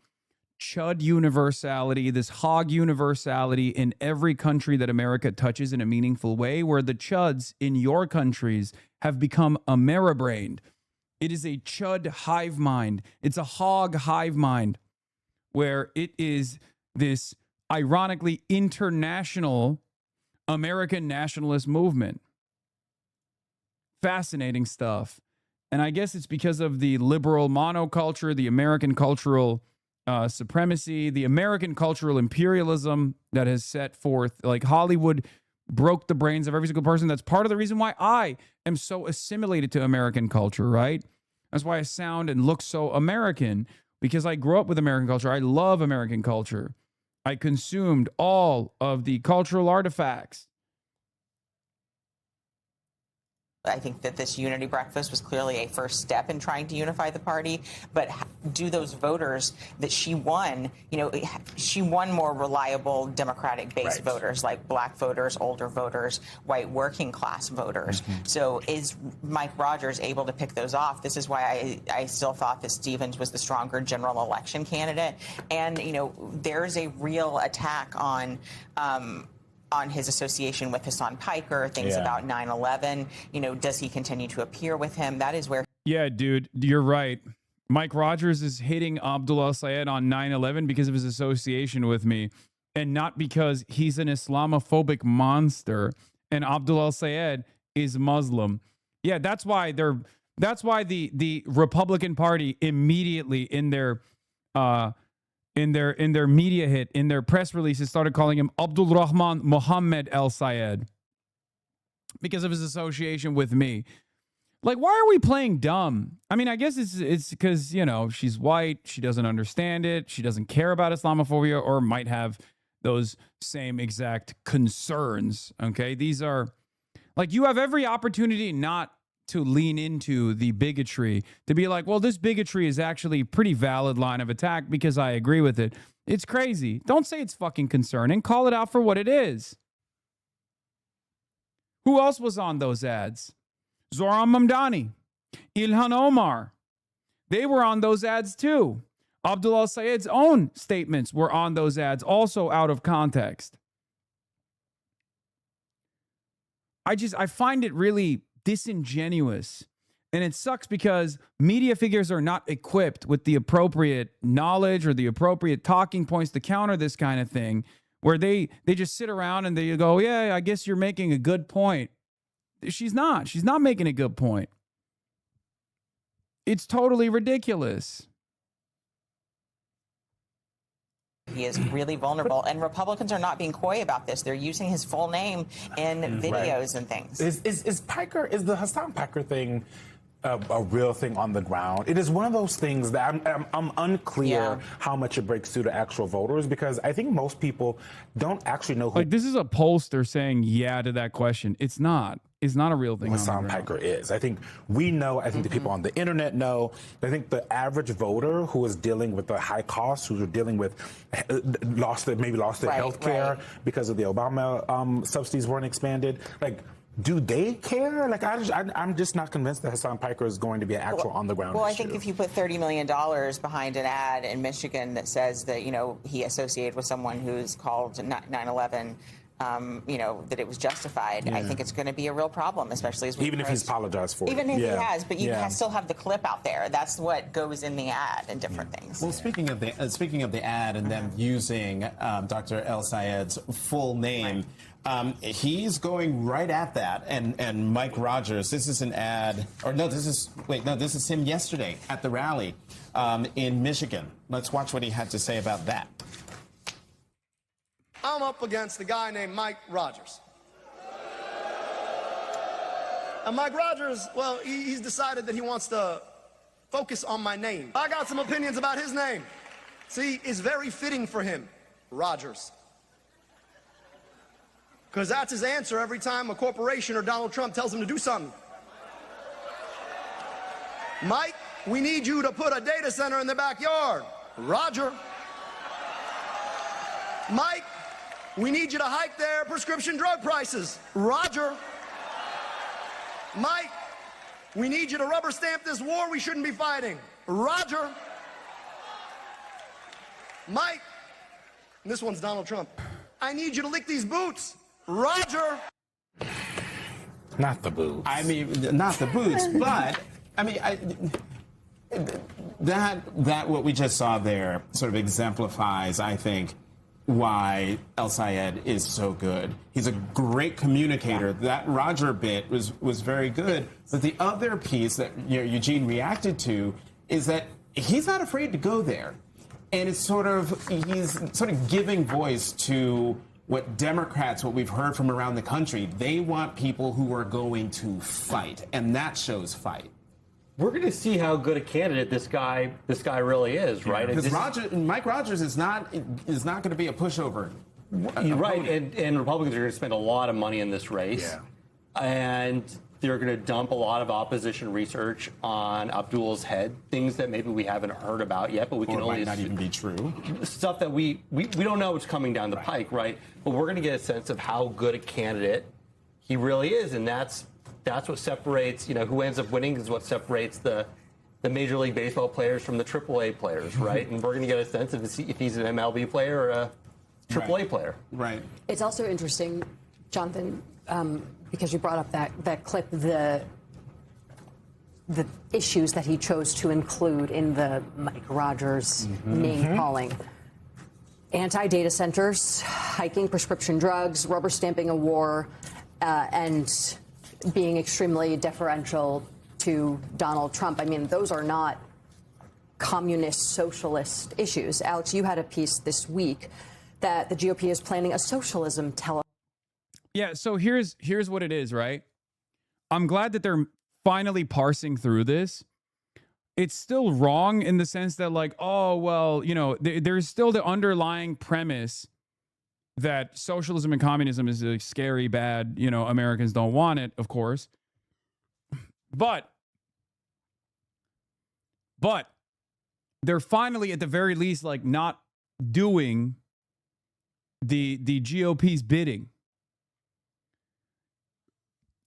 chud universality, this hog universality in every country that America touches in a meaningful way, where the chuds in your countries have become Ameribrained. It is a chud hive mind. It's a hog hive mind, where it is this ironically international American nationalist movement. Fascinating stuff. And I guess it's because of the liberal monoculture, the American cultural supremacy, the American cultural imperialism that has set forth, like Hollywood broke the brains of every single person. That's part of the reason why I am so assimilated to American culture, right? That's why I sound and look so American, because I grew up with American culture. I love American culture. I consumed all of the cultural artifacts. I think that this unity breakfast was clearly a first step in trying to unify the party. But do those voters that she won, she won more reliable Democratic-based voters, like black voters, older voters, white working class voters. Mm-hmm. So is Mike Rogers able to pick those off? This is why I still thought that Stevens was the stronger general election candidate. And, there's a real attack on his association with Hassan Piker, things about 9/11. Does he continue to appear with him? That is where. Yeah, dude, you're right. Mike Rogers is hitting Abdul al-Sayed on 9/11 because of his association with me, and not because he's an Islamophobic monster and Abdul al-Sayed is Muslim. Yeah, that's why the Republican Party immediately in their media hit, in their press releases, started calling him Abdul Rahman Mohammed El Sayed because of his association with me. Like, why are we playing dumb? I mean, I guess it's because, she's white. She doesn't understand it. She doesn't care about Islamophobia, or might have those same exact concerns. Okay. These are like, you have every opportunity not to lean into the bigotry, to be like, well, this bigotry is actually a pretty valid line of attack because I agree with it. It's crazy. Don't say it's fucking concerning. Call it out for what it is. Who else was on those ads? Zohran Mamdani, Ilhan Omar. They were on those ads too. Abdul al-Sayed's own statements were on those ads, also out of context. I find it really disingenuous, and it sucks because media figures are not equipped with the appropriate knowledge or the appropriate talking points to counter this kind of thing, where they just sit around and they go, yeah, I guess you're making a good point. She's not making a good point. It's totally ridiculous. He is really vulnerable, and Republicans are not being coy about this. They're using his full name in videos and things. Is the Hassan Piker thing a real thing on the ground? It is one of those things that I'm unclear how much it breaks through to actual voters, because I think most people don't actually know who. Like, this is a pollster saying yeah to that question. It's not a real thing. Hassan Piker is. I think we know. I think the people on the internet know. I think the average voter who is dealing with the high costs, who are dealing with lost their health care because of the Obama subsidies weren't expanded. Like, do they care? Like, I'm just not convinced that Hassan Piker is going to be an actual on the ground. Well, I think if you put $30 million behind an ad in Michigan that says that he associated with someone who's called 9/11 that it was justified. I think it's going to be a real problem, especially as we even if he's apologized for it. Even if he has, but you still have the clip out there. That's what goes in the ad and different things. Well, speaking of the ad and them using Dr. El Sayed's full name. Right. He's going right at that, and Mike Rogers. This is an ad, or no, this is him yesterday at the rally in Michigan. Let's watch what he had to say about that. I'm up against a guy named Mike Rogers. And Mike Rogers, well, he's decided that he wants to focus on my name. I got some opinions about his name. See, it's very fitting for him, Rogers. Because that's his answer every time a corporation or Donald Trump tells him to do something. Mike, we need you to put a data center in the backyard. Roger. Mike, we need you to hike their prescription drug prices. Roger. Mike, we need you to rubber stamp this war we shouldn't be fighting. Roger. Mike, and this one's Donald Trump. I need you to lick these boots. Roger. Not the boots. I mean, not the boots, but I mean, that what we just saw there sort of exemplifies, I think, why El Sayed is so good. He's a great communicator. That Roger bit was very good. But the other piece that Eugene reacted to is that he's not afraid to go there, and he's sort of giving voice to what Democrats, what we've heard from around the country. They want people who are going to fight, and that shows fight. We're going to see how good a candidate this guy really is, right? Because Mike Rogers is not going to be a pushover, right? And Republicans are going to spend a lot of money in this race, and they're going to dump a lot of opposition research on Abdul's head, things that maybe we haven't heard about yet, but we can only might not even be true. Stuff that we don't know what's coming down the pike, right? But we're going to get a sense of how good a candidate he really is, and that's what separates, who ends up winning is what separates the Major League Baseball players from the AAA players, right? And we're going to get a sense of if he's an MLB player or a AAA player. Right. It's also interesting, Jonathan, because you brought up that clip, the issues that he chose to include in the Mike Rogers name calling. Anti-data centers, hiking prescription drugs, rubber stamping a war, and being extremely deferential to Donald Trump. I mean, those are not communist, socialist issues. Alex, you had a piece this week that the GOP is planning a socialism tele. Yeah, so here's what it is, right? I'm glad that they're finally parsing through this. It's still wrong in the sense that, like, oh, well, there's still the underlying premise that socialism and communism is a scary, bad, Americans don't want it, of course. But they're finally, at the very least, like, not doing the GOP's bidding.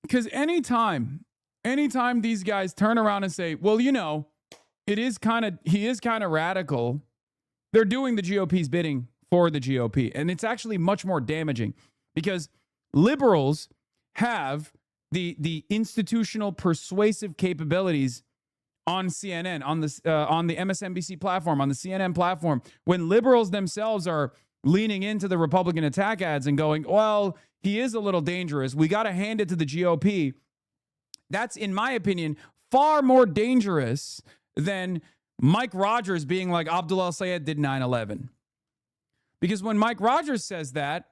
Because anytime these guys turn around and say, well, he is kind of radical, they're doing the GOP's bidding for the GOP. And it's actually much more damaging because liberals have the institutional persuasive capabilities on CNN, on the MSNBC platform, on the CNN platform, when liberals themselves are leaning into the Republican attack ads and going, well, he is a little dangerous. We got to hand it to the GOP. That's, in my opinion, far more dangerous than Mike Rogers being like Abdul El-Sayed did 9/11. Because when Mike Rogers says that,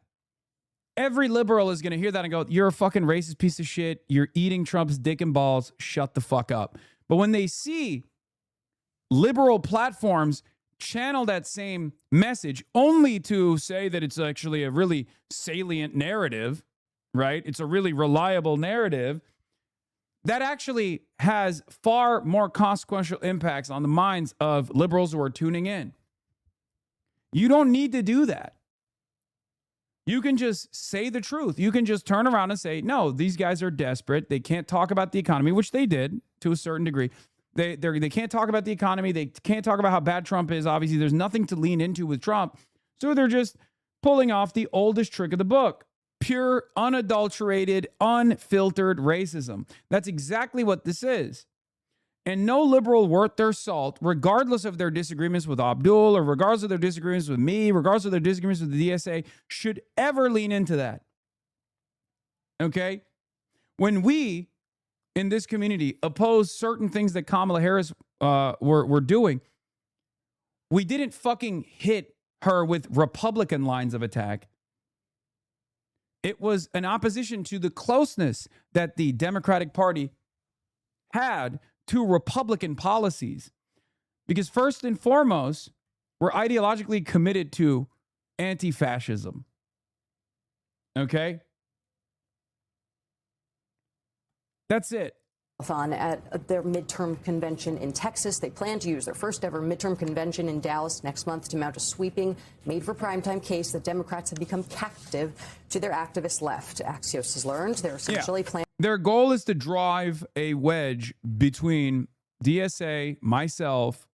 every liberal is going to hear that and go, you're a fucking racist piece of shit. You're eating Trump's dick and balls. Shut the fuck up. But when they see liberal platforms channel that same message only to say that it's actually a really salient narrative, right? It's a really reliable narrative that actually has far more consequential impacts on the minds of liberals who are tuning in. You don't need to do that. You can just say the truth. You can just turn around and say, no, these guys are desperate. They can't talk about the economy, which they did to a certain degree. They can't talk about the economy. They can't talk about how bad Trump is. Obviously, there's nothing to lean into with Trump. So they're just pulling off the oldest trick of the book. pure, unadulterated, unfiltered racism. That's exactly what this is. And no liberal worth their salt, regardless of their disagreements with Abdul or regardless of their disagreements with me, regardless of their disagreements with the DSA, should ever lean into that. Okay? When we in this community oppose certain things that Kamala Harris were doing, we didn't fucking hit her with Republican lines of attack. It was an opposition to the closeness that the Democratic Party had to Republican policies. Because first and foremost, we're ideologically committed to anti-fascism. Okay? That's it. At their midterm convention in Texas. They plan to use their first ever midterm convention in Dallas next month to mount a sweeping, made for primetime case that Democrats have become captive to their activist left. Axios has learned they're essentially planning. Their goal is to drive a wedge between DSA, myself,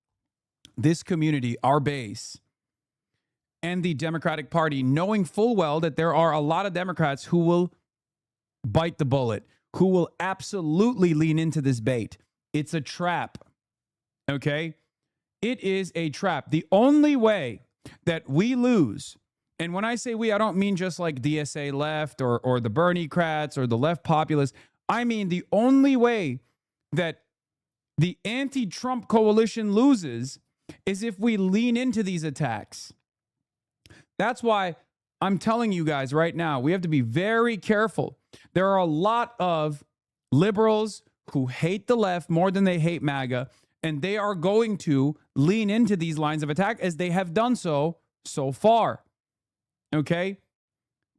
this community, our base, and the Democratic Party, knowing full well that there are a lot of Democrats who will bite the bullet, who will absolutely lean into this bait. It's a trap. Okay? It is a trap. The only way that we lose, and when I say we, I don't mean just like DSA left or the Bernie-crats or the left populists. I mean the only way that the anti-Trump coalition loses is if we lean into these attacks. That's why I'm telling you guys right now, we have to be very careful. There are a lot of liberals who hate the left more than they hate MAGA, and they are going to lean into these lines of attack as they have done so far. Okay?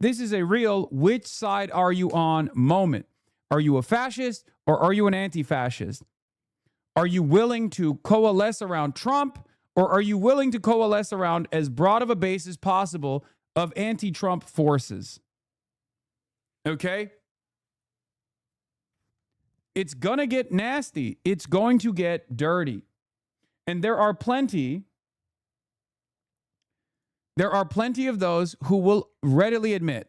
This is a real which side are you on moment. Are you a fascist or are you an anti-fascist? Are you willing to coalesce around Trump or are you willing to coalesce around as broad of a base as possible of anti-Trump forces? Okay? It's going to get nasty. It's going to get dirty. And there are plenty of those who will readily admit.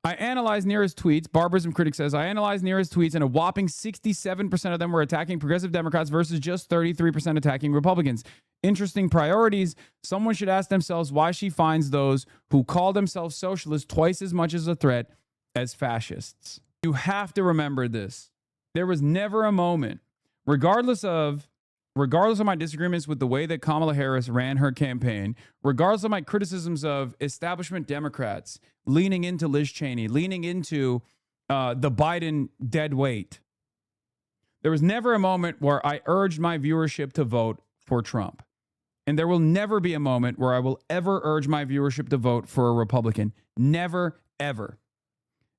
I analyzed Neera's tweets. Barbarism Critic says, I analyzed Neera's tweets and a whopping 67% of them were attacking progressive Democrats versus just 33% attacking Republicans. Interesting priorities. Someone should ask themselves why she finds those who call themselves socialists twice as much as a threat as fascists. You have to remember this. There was never a moment, regardless of my disagreements with the way that Kamala Harris ran her campaign, regardless of my criticisms of establishment Democrats leaning into Liz Cheney, leaning into the Biden dead weight, there was never a moment where I urged my viewership to vote for Trump. And there will never be a moment where I will ever urge my viewership to vote for a Republican. Never, ever.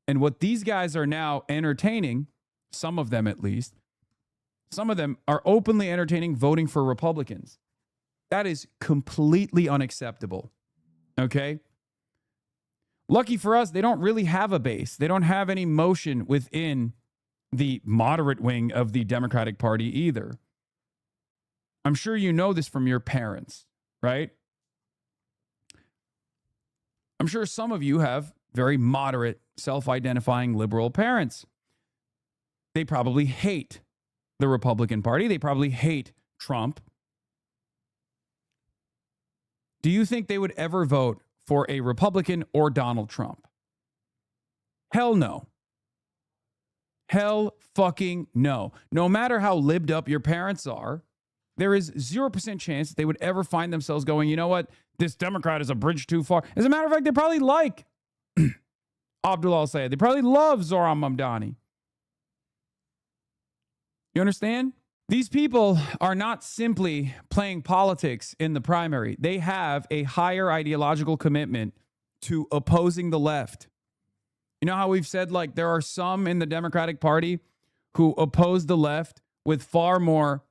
And what these guys are now entertaining, some of them at least, some of them are openly entertaining voting for Republicans. That is completely unacceptable. Okay? Lucky for us, they don't really have a base. They don't have any motion within the moderate wing of the Democratic Party either. I'm sure you know this from your parents, right? I'm sure some of you have very moderate, self-identifying liberal parents. They probably hate the Republican Party. They probably hate Trump. Do you think they would ever vote for a Republican or Donald Trump? Hell no. Hell fucking no. No matter how libbed up your parents are, there is 0% chance that they would ever find themselves going, you know what? This Democrat is a bridge too far. As a matter of fact, they probably like Abdul al-Sayed. They probably love Zohran Mamdani. You understand? These people are not simply playing politics in the primary. They have a higher ideological commitment to opposing the left. You know how we've said, like, there are some in the Democratic Party who oppose the left with far more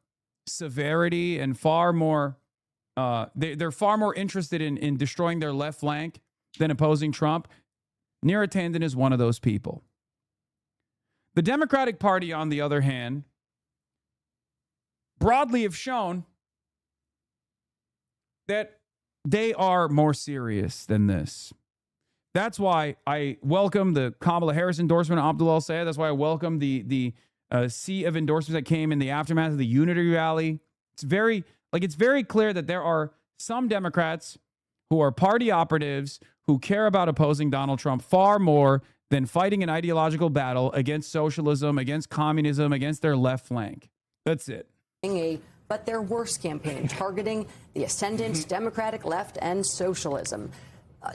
severity and far more, they're far more interested in destroying their left flank than opposing Trump. Neera Tanden is one of those people. The Democratic Party, on the other hand, broadly have shown that they are more serious than this. That's why I welcome the Kamala Harris endorsement of Abdul El-Sayed. That's why I welcome the sea of endorsements that came in the aftermath of the Unity rally. It's very clear that there are some Democrats who are party operatives who care about opposing Donald Trump far more than fighting an ideological battle against socialism, against communism, against their left flank. That's it. But their worst campaign, targeting the ascendant Democratic left and socialism.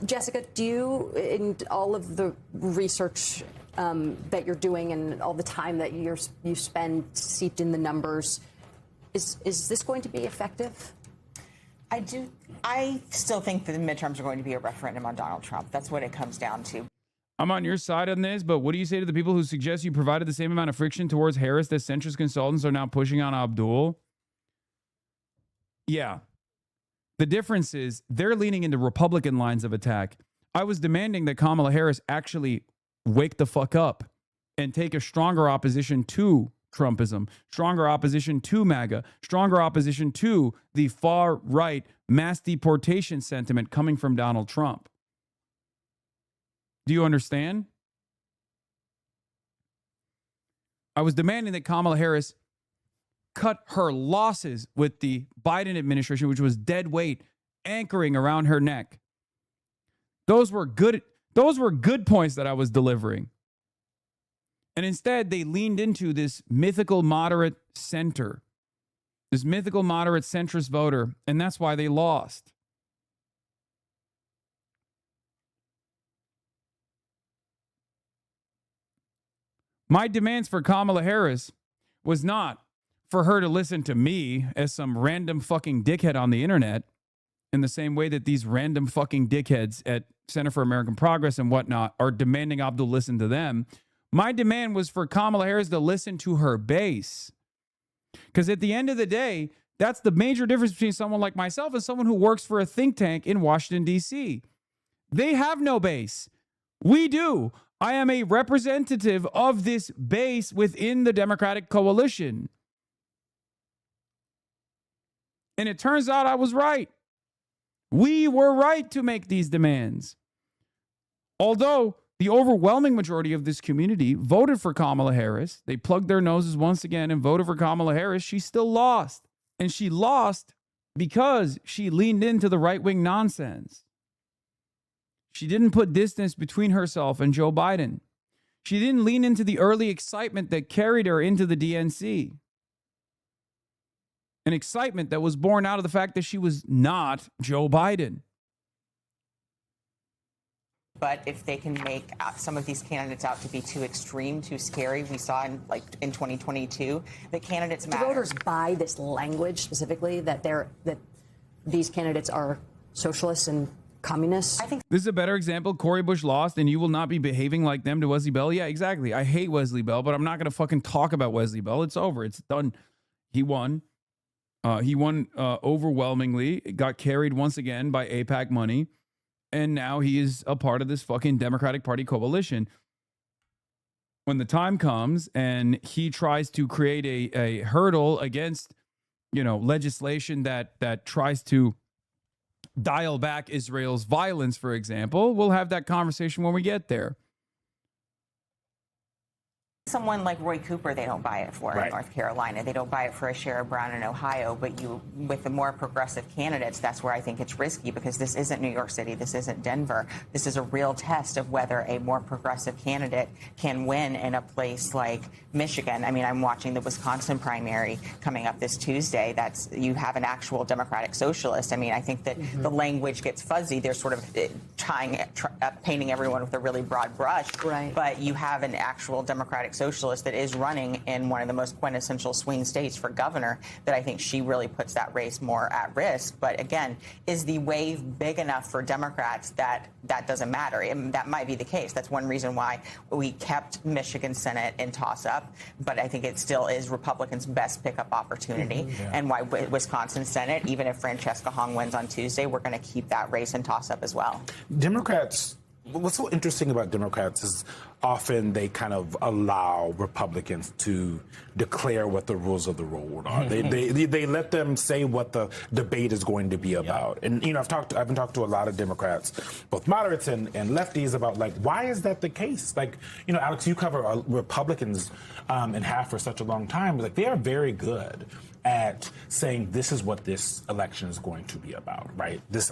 Jessica, do you, in all of the research that you're doing and all the time that you spend seeped in the numbers, is this going to be effective? I do. I still think that the midterms are going to be a referendum on Donald Trump. That's what it comes down to. I'm on your side on this, but what do you say to the people who suggest you provided the same amount of friction towards Harris that centrist consultants are now pushing on Abdul? Yeah. The difference is they're leaning into Republican lines of attack. I was demanding that Kamala Harris actually wake the fuck up and take a stronger opposition to Trumpism, stronger opposition to MAGA, stronger opposition to the far right mass deportation sentiment coming from Donald Trump. Do you understand? I was demanding that Kamala Harris cut her losses with the Biden administration, which was dead weight anchoring around her neck. Those were good points that I was delivering. And instead, they leaned into this mythical moderate center, this mythical moderate centrist voter, and that's why they lost. My demands for Kamala Harris was not for her to listen to me as some random fucking dickhead on the internet in the same way that these random fucking dickheads at Center for American Progress and whatnot are demanding Abdul listen to them. My demand was for Kamala Harris to listen to her base. Because at the end of the day, that's the major difference between someone like myself and someone who works for a think tank in Washington, D.C. They have no base. We do. I am a representative of this base within the Democratic coalition. And it turns out I was right. We were right to make these demands. Although the overwhelming majority of this community voted for Kamala Harris, they plugged their noses once again and voted for Kamala Harris, she still lost. And she lost because she leaned into the right-wing nonsense. She didn't put distance between herself and Joe Biden. She didn't lean into the early excitement that carried her into the DNC. An excitement that was born out of the fact that she was not Joe Biden. But if they can make some of these candidates out to be too extreme, too scary, we saw in 2022 that candidates matter. Do voters buy this language specifically that these candidates are socialists and communists? I think this is a better example. Cori Bush lost, and you will not be behaving like them to Wesley Bell. Yeah, exactly. I hate Wesley Bell, but I'm not going to fucking talk about Wesley Bell. It's over. It's done. He won. He won overwhelmingly. It got carried once again by AIPAC money. And now he is a part of this fucking Democratic Party coalition. When the time comes and he tries to create a hurdle against, legislation that tries to dial back Israel's violence, for example, we'll have that conversation when we get there. someone like Roy Cooper, they don't buy it for in North Carolina. They don't buy it for a Sherrod Brown in Ohio. But with the more progressive candidates, that's where I think it's risky, because this isn't New York City. This isn't Denver. This is a real test of whether a more progressive candidate can win in a place like Michigan. I mean, I'm watching the Wisconsin primary coming up this Tuesday. You have an actual Democratic socialist. I mean, I think that the language gets fuzzy. They're sort of painting everyone with a really broad brush. Right. But you have an actual Democratic socialist that is running in one of the most quintessential swing states for governor, that I think she really puts that race more at risk. But again, is the wave big enough for Democrats that doesn't matter? That might be the case. That's one reason why we kept Michigan Senate in toss-up. But I think it still is Republicans' best pickup opportunity. And why Wisconsin Senate, even if Francesca Hong wins on Tuesday, we're going to keep that race in toss-up as well. Democrats, what's so interesting about Democrats is often they kind of allow Republicans to declare what the rules of the road are. They let them say what the debate is going to be about. And I've been talking to a lot of Democrats, both moderates and lefties, about like, why is that the case? Like, Alex, you cover Republicans in half for such a long time. Like, they are very good at saying this is what this election is going to be about, right? This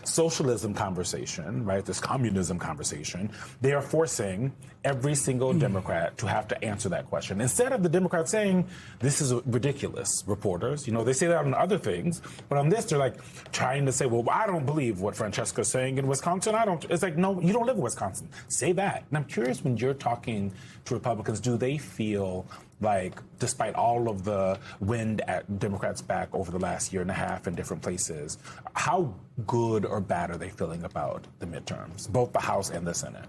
socialism conversation, right? This communism conversation, they are forcing every single Democrat to have to answer that question. Instead of the Democrats saying, this is ridiculous, reporters, they say that on other things, but on this, they're like trying to say, well, I don't believe what Francesca's saying in Wisconsin. It's like, no, you don't live in Wisconsin. Say that. And I'm curious, when you're talking to Republicans, do they feel like, despite all of the wind at Democrats' back over the last year and a half in different places, how good or bad are they feeling about the midterms, both the House and the Senate?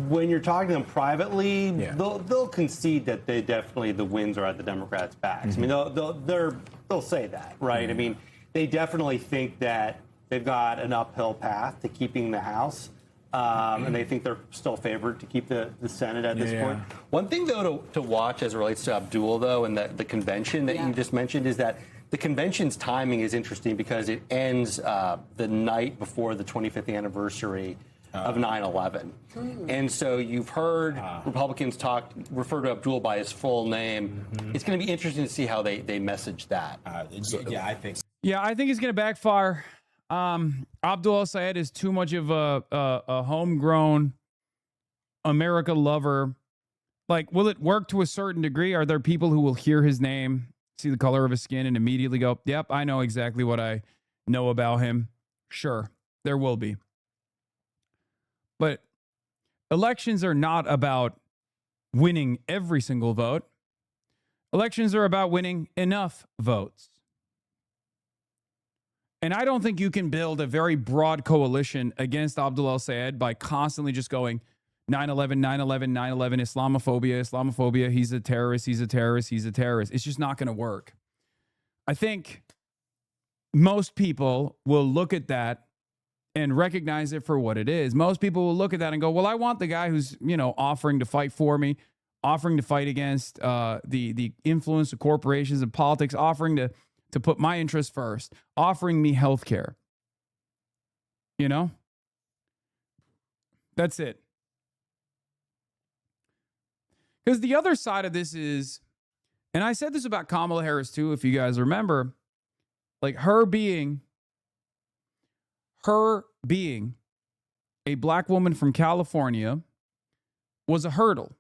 When you're talking to them privately, they'll concede that the winds are at the Democrats' backs. I mean, they'll say that, right? I mean, they definitely think that they've got an uphill path to keeping the House. And they think they're still favored to keep the Senate at this point. One thing, though, to watch as it relates to Abdul, though, and the convention that you just mentioned, is that the convention's timing is interesting because it ends the night before the 25th anniversary of 9/11. And so you've heard Republicans refer to Abdul by his full name. It's going to be interesting to see how they message that. I think so. Yeah, I think it's going to backfire. Abdul al-Sayed is too much of a homegrown America lover. Like, will it work to a certain degree? Are there people who will hear his name, see the color of his skin, and immediately go, yep, I know exactly what I know about him? Sure, there will be. But elections are not about winning every single vote. Elections are about winning enough votes. And I don't think you can build a very broad coalition against Abdul al-Sayed by constantly just going 9/11, 9/11, 9/11, Islamophobia, Islamophobia, he's a terrorist, he's a terrorist, he's a terrorist. It's just not going to work. I think most people will look at that and recognize it for what it is. Most people will look at that and go, well, I want the guy who's, offering to fight for me, offering to fight against the influence of corporations and politics, offering to put my interests first, offering me health care. That's it. Because the other side of this is, and I said this about Kamala Harris too, if you guys remember, like her being a black woman from California was a hurdle.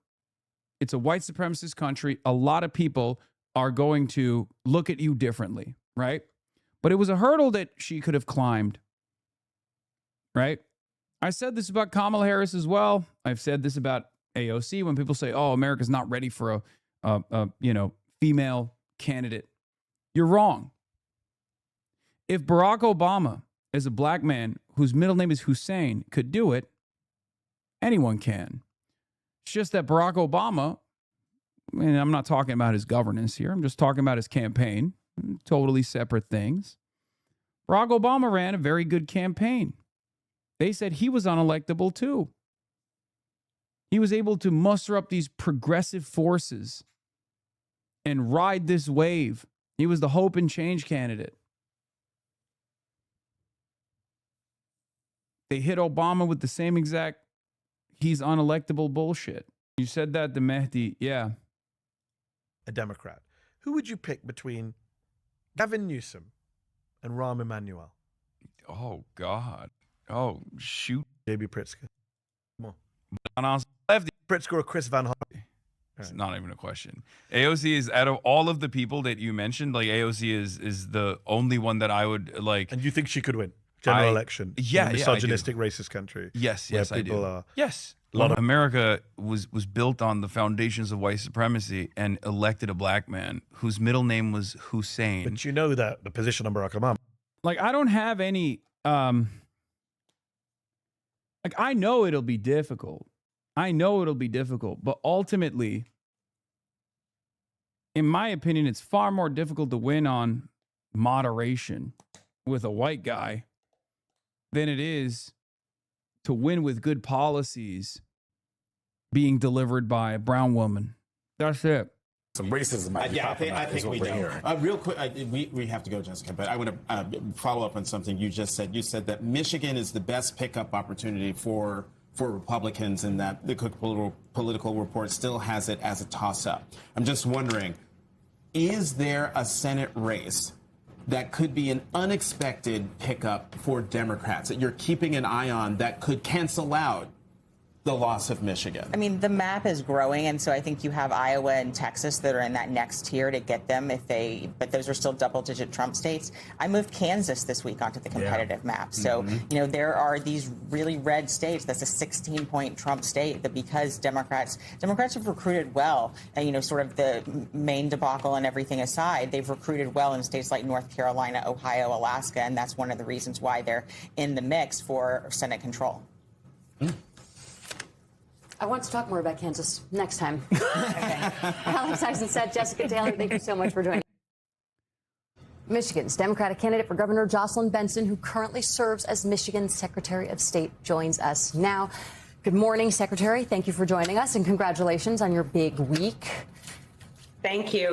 It's a white supremacist country. A lot of people are going to look at you differently, right? But it was a hurdle that she could have climbed, right? I said this about Kamala Harris as well. I've said this about AOC when people say, oh, America's not ready for a female candidate. You're wrong. If Barack Obama, as a black man whose middle name is Hussein, could do it, anyone can. It's just that Barack Obama, and I'm not talking about his governance here, I'm just talking about his campaign, totally separate things. Barack Obama ran a very good campaign. They said he was unelectable too. He was able to muster up these progressive forces and ride this wave. He was the hope and change candidate. They hit Obama with the same exact he's unelectable bullshit. You said that to Mehdi, yeah. A Democrat. Who would you pick between Gavin Newsom and Rahm Emanuel? Oh, God. Oh, shoot. JB Pritzker. Come on. Lefty. Pritzker or Chris Van Hollen? It's not even a question. AOC is, out of all of the people that you mentioned, like AOC is the only one that I would like. And you think she could win? General election. Yeah, in a misogynistic, racist country. Yes, I do. Are, yes. A lot of America was built on the foundations of white supremacy and elected a black man whose middle name was Hussein. But you know that the position on Barack Obama. Like, I don't have any, like, I know it'll be difficult. But ultimately, in my opinion, it's far more difficult to win on moderation with a white guy than it is to win with good policies being delivered by a brown woman. That's it. Some racism might be I think we do. Real quick, we have to go, Jessica, but I want to follow up on something you just said. You said that Michigan is the best pickup opportunity for Republicans, and that the Cook Political Report still has it as a toss-up. I'm just wondering, is there a Senate race that could be an unexpected pickup for Democrats that you're keeping an eye on that could cancel out the loss of Michigan? I mean, the map is growing, and so I think you have Iowa and Texas that are in that next tier to get them but those are still double-digit Trump states. I moved Kansas this week onto the competitive map. So, there are these really red states. That's a 16-point Trump state that because Democrats have recruited well, and, sort of the Maine debacle and everything aside, they've recruited well in states like North Carolina, Ohio, Alaska, and that's one of the reasons why they're in the mix for Senate control. I want to talk more about Kansas next time. Okay. Alex Eisenstadt, Jessica Taylor, thank you so much for joining. Michigan's Democratic candidate for Governor Jocelyn Benson, who currently serves as Michigan's Secretary of State, joins us now. Good morning, Secretary. Thank you for joining us, and congratulations on your big week. Thank you.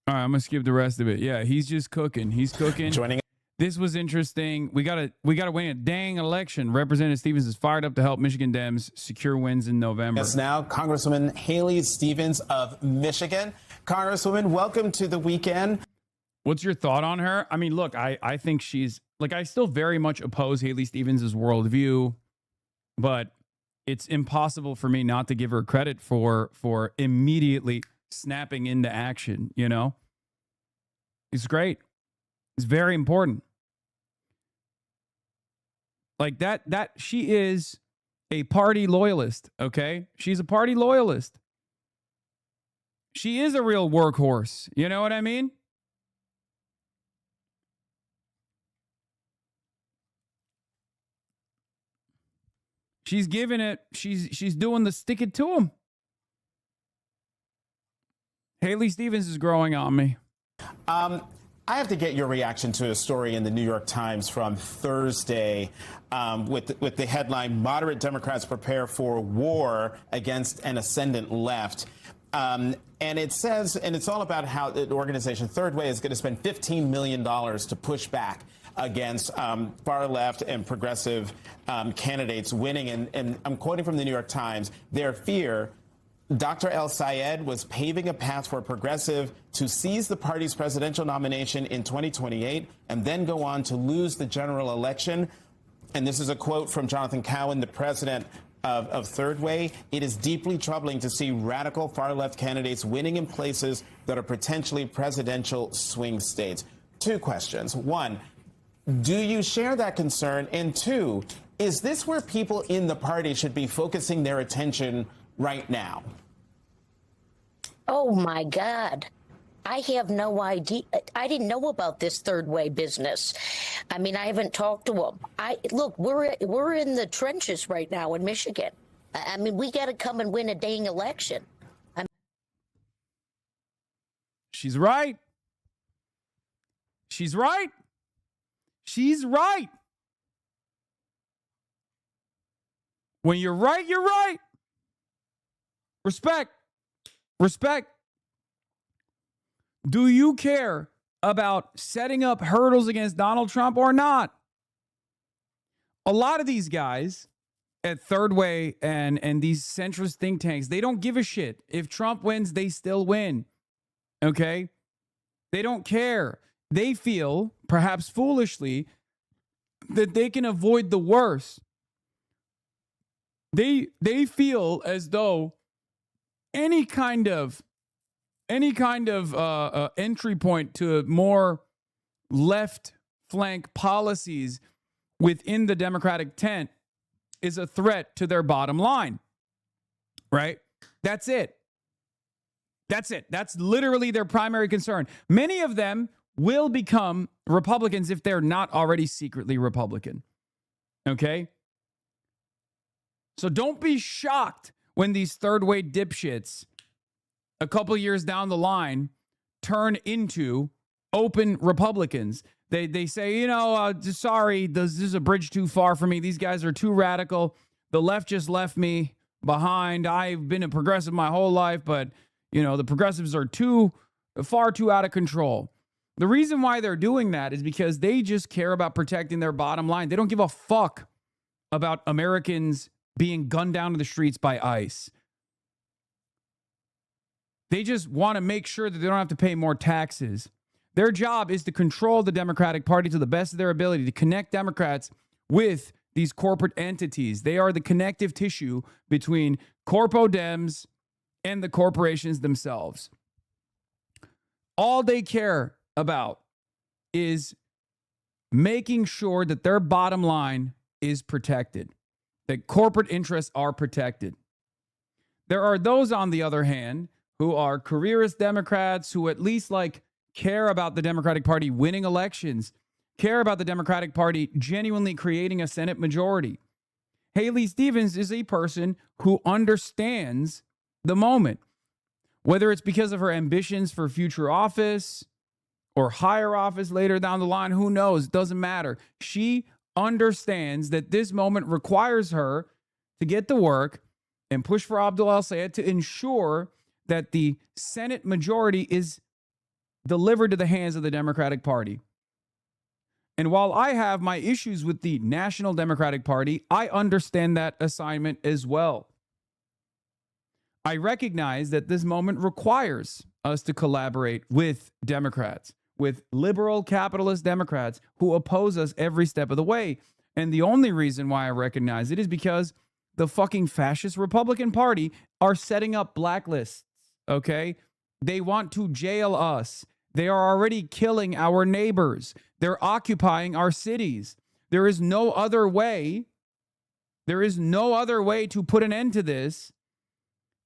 All right, I'm gonna skip the rest of it. Yeah, he's just cooking. He's cooking. Joining. This was interesting. We gotta win a dang election. Representative Stevens is fired up to help Michigan Dems secure wins in November. Yes, now Congresswoman Haley Stevens of Michigan. Congresswoman, welcome to the weekend. What's your thought on her? I mean, look, I think she's I still very much oppose Haley Stevens' worldview, but it's impossible for me not to give her credit for immediately snapping into action. It's great. It's very important. Like that she is a party loyalist, okay? She's a party loyalist. She is a real workhorse. You know what I mean? She's giving it, she's doing the stick it to him. Haley Stevens is growing on me. I have to get your reaction to a story in the New York Times from Thursday with the headline, "Moderate Democrats Prepare for War Against an Ascendant Left." And it says, and it's all about how the organization Third Way is going to spend $15 million to push back against far left and progressive candidates winning. And I'm quoting from the New York Times, their fear: Dr. El Sayed was paving a path for a progressive to seize the party's presidential nomination in 2028 and then go on to lose the general election. And this is a quote from Jonathan Cowan, the president of Third Way. "It is deeply troubling to see radical far-left candidates winning in places that are potentially presidential swing states." Two questions. One, do you share that concern? And two, is this where people in the party should be focusing their attention right now? Oh, my God. I have no idea. I didn't know about this Third Way business. I mean, I haven't talked to them. Look, we're in the trenches right now in Michigan. I mean, we got to come and win a dang election. She's right. She's right. She's right. When you're right, you're right. Respect. Respect. Do you care about setting up hurdles against Donald Trump or not? A lot of these guys at Third Way and these centrist think tanks, they don't give a shit. If Trump wins, they still win. Okay? They don't care. They feel, perhaps foolishly, that they can avoid the worst. They feel as though any kind of entry point to more left flank policies within the Democratic tent is a threat to their bottom line, right? That's it. That's it. That's literally their primary concern. Many of them will become Republicans if they're not already secretly Republican, okay? So don't be shocked when these Third Way dipshits a couple years down the line turn into open Republicans. They say, sorry, this is a bridge too far for me. These guys are too radical. The left just left me. behind. I've been a progressive my whole life, but, you know, the progressives are far too out of control. The reason why they're doing that is because they just care about protecting their bottom line. They don't give a fuck about Americans being gunned down to the streets by ICE. They just want to make sure that they don't have to pay more taxes. Their job is to control the Democratic Party to the best of their ability, to connect Democrats with these corporate entities. They are the connective tissue between Corpo Dems and the corporations themselves. All they care about is making sure that their bottom line is protected, that corporate interests are protected. There are those, on the other hand, who are careerist Democrats who at least care about the Democratic Party winning elections, care about the Democratic Party genuinely creating a Senate majority. Haley Stevens is a person who understands the moment, whether it's because of her ambitions for future office or higher office later down the line, who knows? It doesn't matter. She understands that this moment requires her to get to work and push for Abdul El-Sayed to ensure that the Senate majority is delivered to the hands of the Democratic Party. And while I have my issues with the National Democratic Party, I understand that assignment as well. I recognize that this moment requires us to collaborate with Democrats, with liberal capitalist Democrats who oppose us every step of the way. And the only reason why I recognize it is because the fucking fascist Republican Party are setting up blacklists, okay? They want to jail us. They are already killing our neighbors. They're occupying our cities. There is no other way. There is no other way to put an end to this.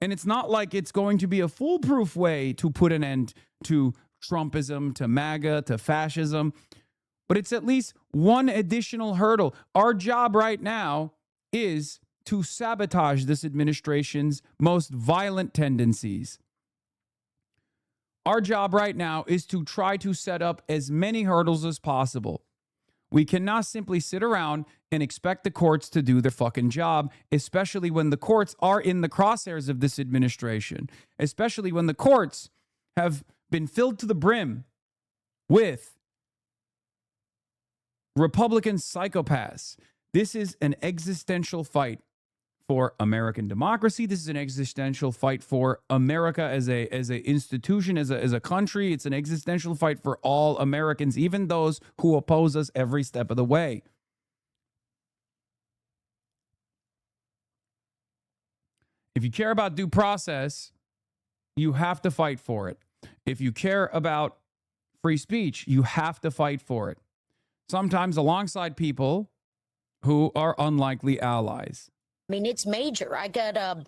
And it's not like it's going to be a foolproof way to put an end to Trumpism, to MAGA, to fascism. But it's at least one additional hurdle. Our job right now is to sabotage this administration's most violent tendencies. Our job right now is to try to set up as many hurdles as possible. We cannot simply sit around and expect the courts to do their fucking job, especially when the courts are in the crosshairs of this administration, especially when the courts have been filled to the brim with Republican psychopaths. This is an existential fight for American democracy. This is an existential fight for America as a institution, as a country. It's an existential fight for all Americans, even those who oppose us every step of the way. If you care about due process, you have to fight for it. If you care about free speech, you have to fight for it. Sometimes alongside people who are unlikely allies. I mean, it's major. I got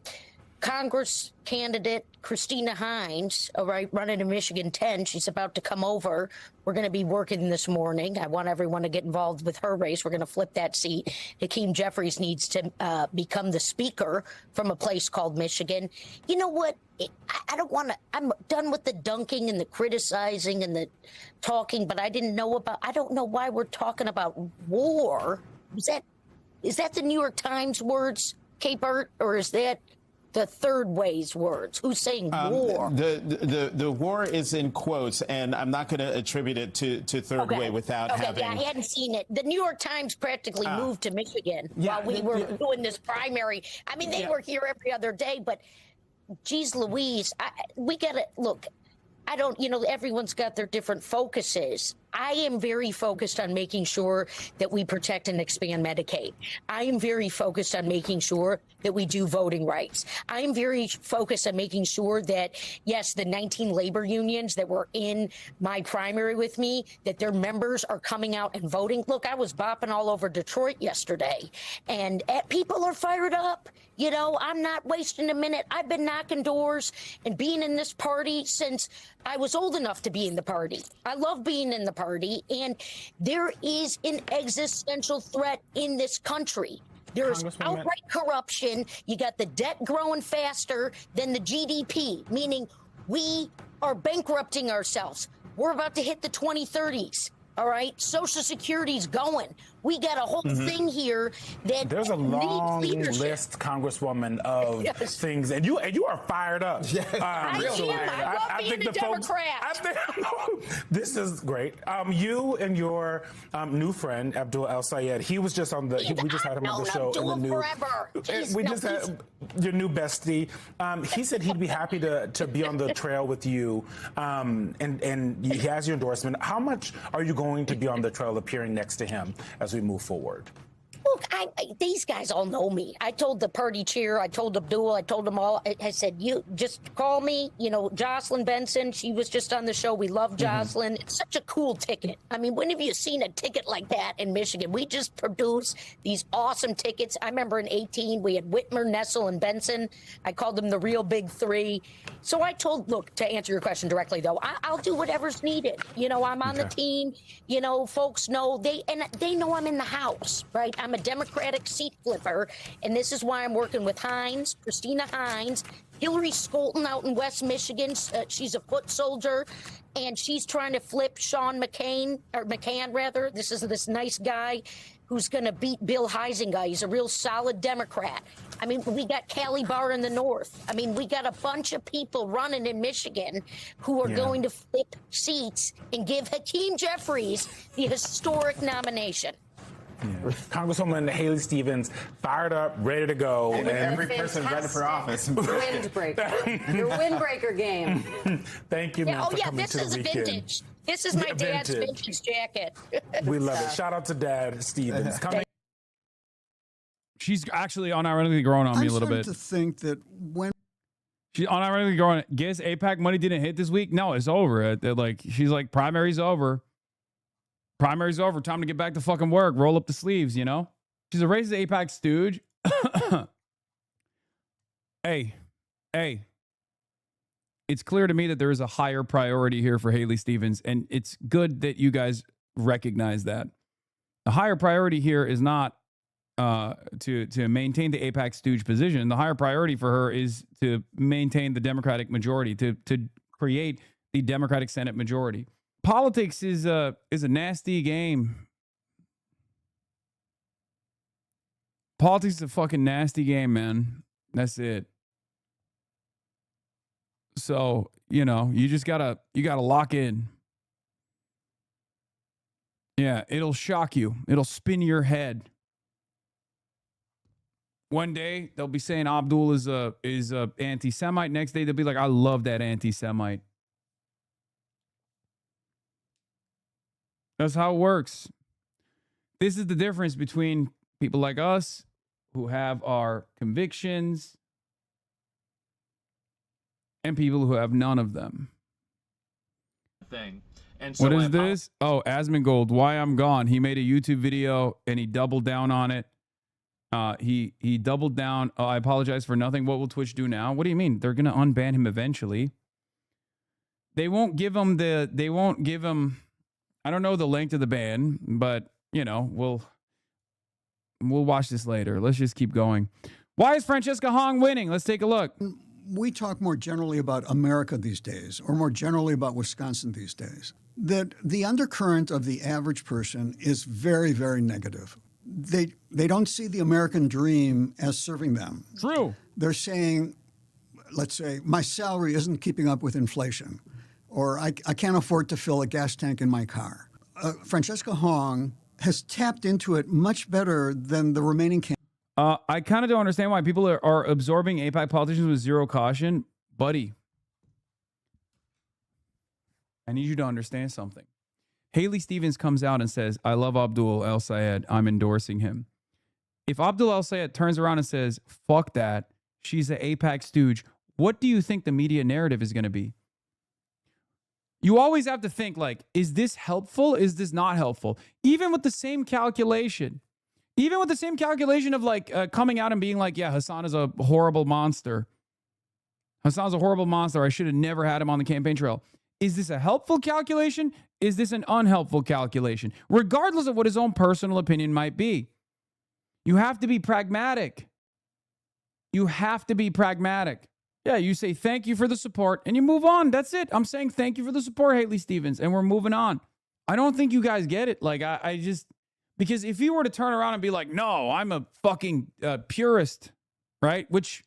Congress candidate Christina Hines, running in Michigan 10. She's about to come over. We're going to be working this morning. I want everyone to get involved with her race. We're going to flip that seat. Hakeem Jeffries needs to become the speaker from a place called Michigan. You know what? I don't want to. I'm done with the dunking and the criticizing and the talking, but I don't know why we're talking about war. Is that the New York Times words, Capert, or is that the Third Way's words? Who's saying war? The war is in quotes, and I'm not going to attribute it to Third Way without having. Yeah, I hadn't seen it. The New York Times practically moved to Michigan while we were doing this primary. I mean, they were here every other day, but geez Louise, we got to look. Everyone's got their different focuses. I am very focused on making sure that we protect and expand Medicaid. I am very focused on making sure that we do voting rights. I am very focused on making sure that, yes, the 19 labor unions that were in my primary with me, that their members are coming out and voting. Look, I was bopping all over Detroit yesterday, and people are fired up. I'm not wasting a minute. I've been knocking doors and being in this party since I was old enough to be in the party. I love being in the party, and there is an existential threat in this country. There's outright corruption. You got the debt growing faster than the GDP, meaning we are bankrupting ourselves. We're about to hit the 2030s. All right, Social Security's going. We got a whole thing here that there's a long needs leadership. list, Congresswoman, of things, and you are fired up. I love being a Democrat. This is great. You and your new friend Abdul El Sayed. He was just on the. We just had him on the show. Abdul in the new, forever. We just had your new bestie. He said he'd be happy to be on the trail with you, and he has your endorsement. How much are you going to be on the trail, appearing next to him as we move forward? Look, these guys all know me. I told the party chair, I told Abdul, I told them all. I said, you just call me. You know, Jocelyn Benson, she was just on the show. We love Jocelyn. It's such a cool ticket. I mean, when have you seen a ticket like that in Michigan? We just produce these awesome tickets. I remember in 18, we had Whitmer, Nessel, and Benson. I called them the real big three. So I told, look, to answer your question directly, though, I'll do whatever's needed. You know, I'm on the team. You know, folks know, they know I'm in the House, right? I'm a Democratic seat flipper, and this is why I'm working with Hines, Christina Hines, Hillary Skolton out in West Michigan. She's a foot soldier, and she's trying to flip Sean McCann. This is this nice guy who's going to beat Bill Huizenga. He's a real solid Democrat. I mean, we got Callie Barr in the North. I mean, we got a bunch of people running in Michigan who are going to flip seats and give Hakeem Jeffries the historic nomination. Yeah. Congresswoman Haley Stevens, fired up, ready to go. And every person running for office. Windbreaker. Your windbreaker game. Thank you, man, for coming to the weekend. This is vintage. This is my dad's vintage jacket. We love it. Shout out to Dad Stevens. She's actually unironically growing on me a little bit. I'm starting to think that when she's unironically growing, guess AIPAC money didn't hit this week. No, it's over. She's like, primary's over. Primary's over. Time to get back to fucking work. Roll up the sleeves, you know? She's a racist AIPAC stooge. Hey. It's clear to me that there is a higher priority here for Haley Stevens, and it's good that you guys recognize that. The higher priority here is not to maintain the AIPAC stooge position. The higher priority for her is to maintain the Democratic majority, to create the Democratic Senate majority. Politics is a nasty game. Politics is a fucking nasty game, man. That's it. So, you know, you gotta lock in. Yeah, it'll shock you. It'll spin your head. One day they'll be saying Abdul is a anti-Semite. Next day they'll be like, I love that anti-Semite. That's how it works. This is the difference between people like us who have our convictions and people who have none of them. And so what is this? Oh, Asmongold, why I'm gone. He made a YouTube video and he doubled down on it. He doubled down. I apologize for nothing. What will Twitch do now? What do you mean? They're gonna unban him eventually. They won't give him I don't know the length of the ban, but you know, we'll watch this later. Let's just keep going. Why is Francesca Hong winning? Let's take a look. We talk more generally about America these days, or more generally about Wisconsin these days, that the undercurrent of the average person is very, very negative. They don't see the American dream as serving them. True. They're saying, let's say, my salary isn't keeping up with inflation, or I can't afford to fill a gas tank in my car. Francesca Hong has tapped into it much better than the remaining candidates. I kind of don't understand why people are absorbing AIPAC politicians with zero caution. Buddy, I need you to understand something. Haley Stevens comes out and says, I love Abdul El Sayed. I'm endorsing him. If Abdul El Sayed turns around and says, fuck that, she's an AIPAC stooge, what do you think the media narrative is going to be? You always have to think, like, is this helpful? Is this not helpful? Even with the same calculation. Even with the same calculation of, like, coming out and being like, yeah, Hassan is a horrible monster. Hassan's a horrible monster. I should have never had him on the campaign trail. Is this a helpful calculation? Is this an unhelpful calculation? Regardless of what his own personal opinion might be. You have to be pragmatic. You have to be pragmatic. Yeah, you say thank you for the support and you move on. That's it. I'm saying thank you for the support, Haley Stevens, and we're moving on. I don't think you guys get it. Like, I just, because if you were to turn around and be like, no, I'm a fucking purist, right? Which,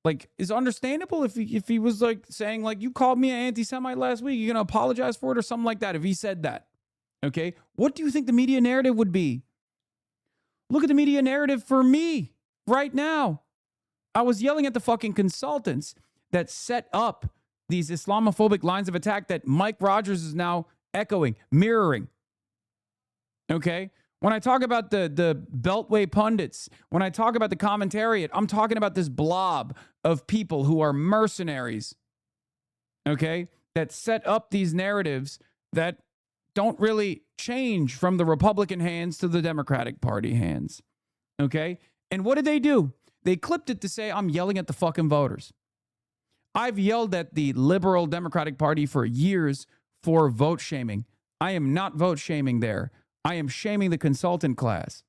like, is understandable if he was like saying, like, you called me an anti-Semite last week, you're going to apologize for it or something like that. If he said that, okay, what do you think the media narrative would be? Look at the media narrative for me right now. I was yelling at the fucking consultants that set up these Islamophobic lines of attack that Mike Rogers is now echoing, mirroring. Okay? When I talk about the Beltway pundits, when I talk about the commentariat, I'm talking about this blob of people who are mercenaries, okay, that set up these narratives that don't really change from the Republican hands to the Democratic Party hands, okay? And what did they do? They clipped it to say, I'm yelling at the fucking voters. I've yelled at the liberal Democratic Party for years for vote shaming. I am not vote shaming there. I am shaming the consultant class.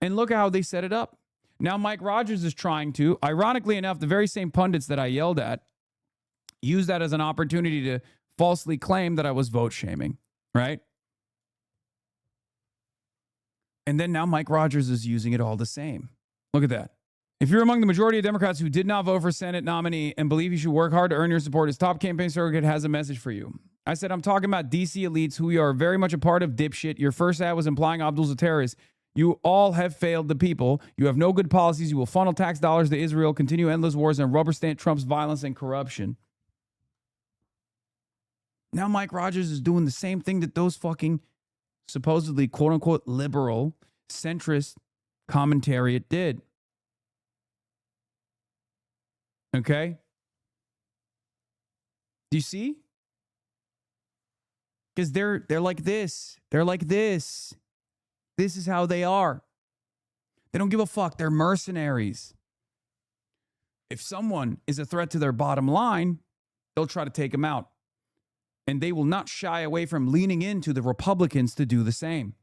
And look at how they set it up. Now Mike Rogers is trying to, ironically enough, the very same pundits that I yelled at, use that as an opportunity to falsely claim that I was vote shaming, right? And then now Mike Rogers is using it all the same. Look at that. If you're among the majority of Democrats who did not vote for Senate nominee and believe you should work hard to earn your support, his top campaign surrogate has a message for you. I said, I'm talking about DC elites who are very much a part of dipshit. Your first ad was implying Abdul's a terrorist. You all have failed the people. You have no good policies. You will funnel tax dollars to Israel, continue endless wars, and rubber stamp Trump's violence and corruption. Now Mike Rogers is doing the same thing that those fucking supposedly quote-unquote liberal, centrist commentariat did. Okay? Do you see? Because they're like this. They're like this. This is how they are. They don't give a fuck. They're mercenaries. If someone is a threat to their bottom line, they'll try to take them out. And they will not shy away from leaning into the Republicans to do the same.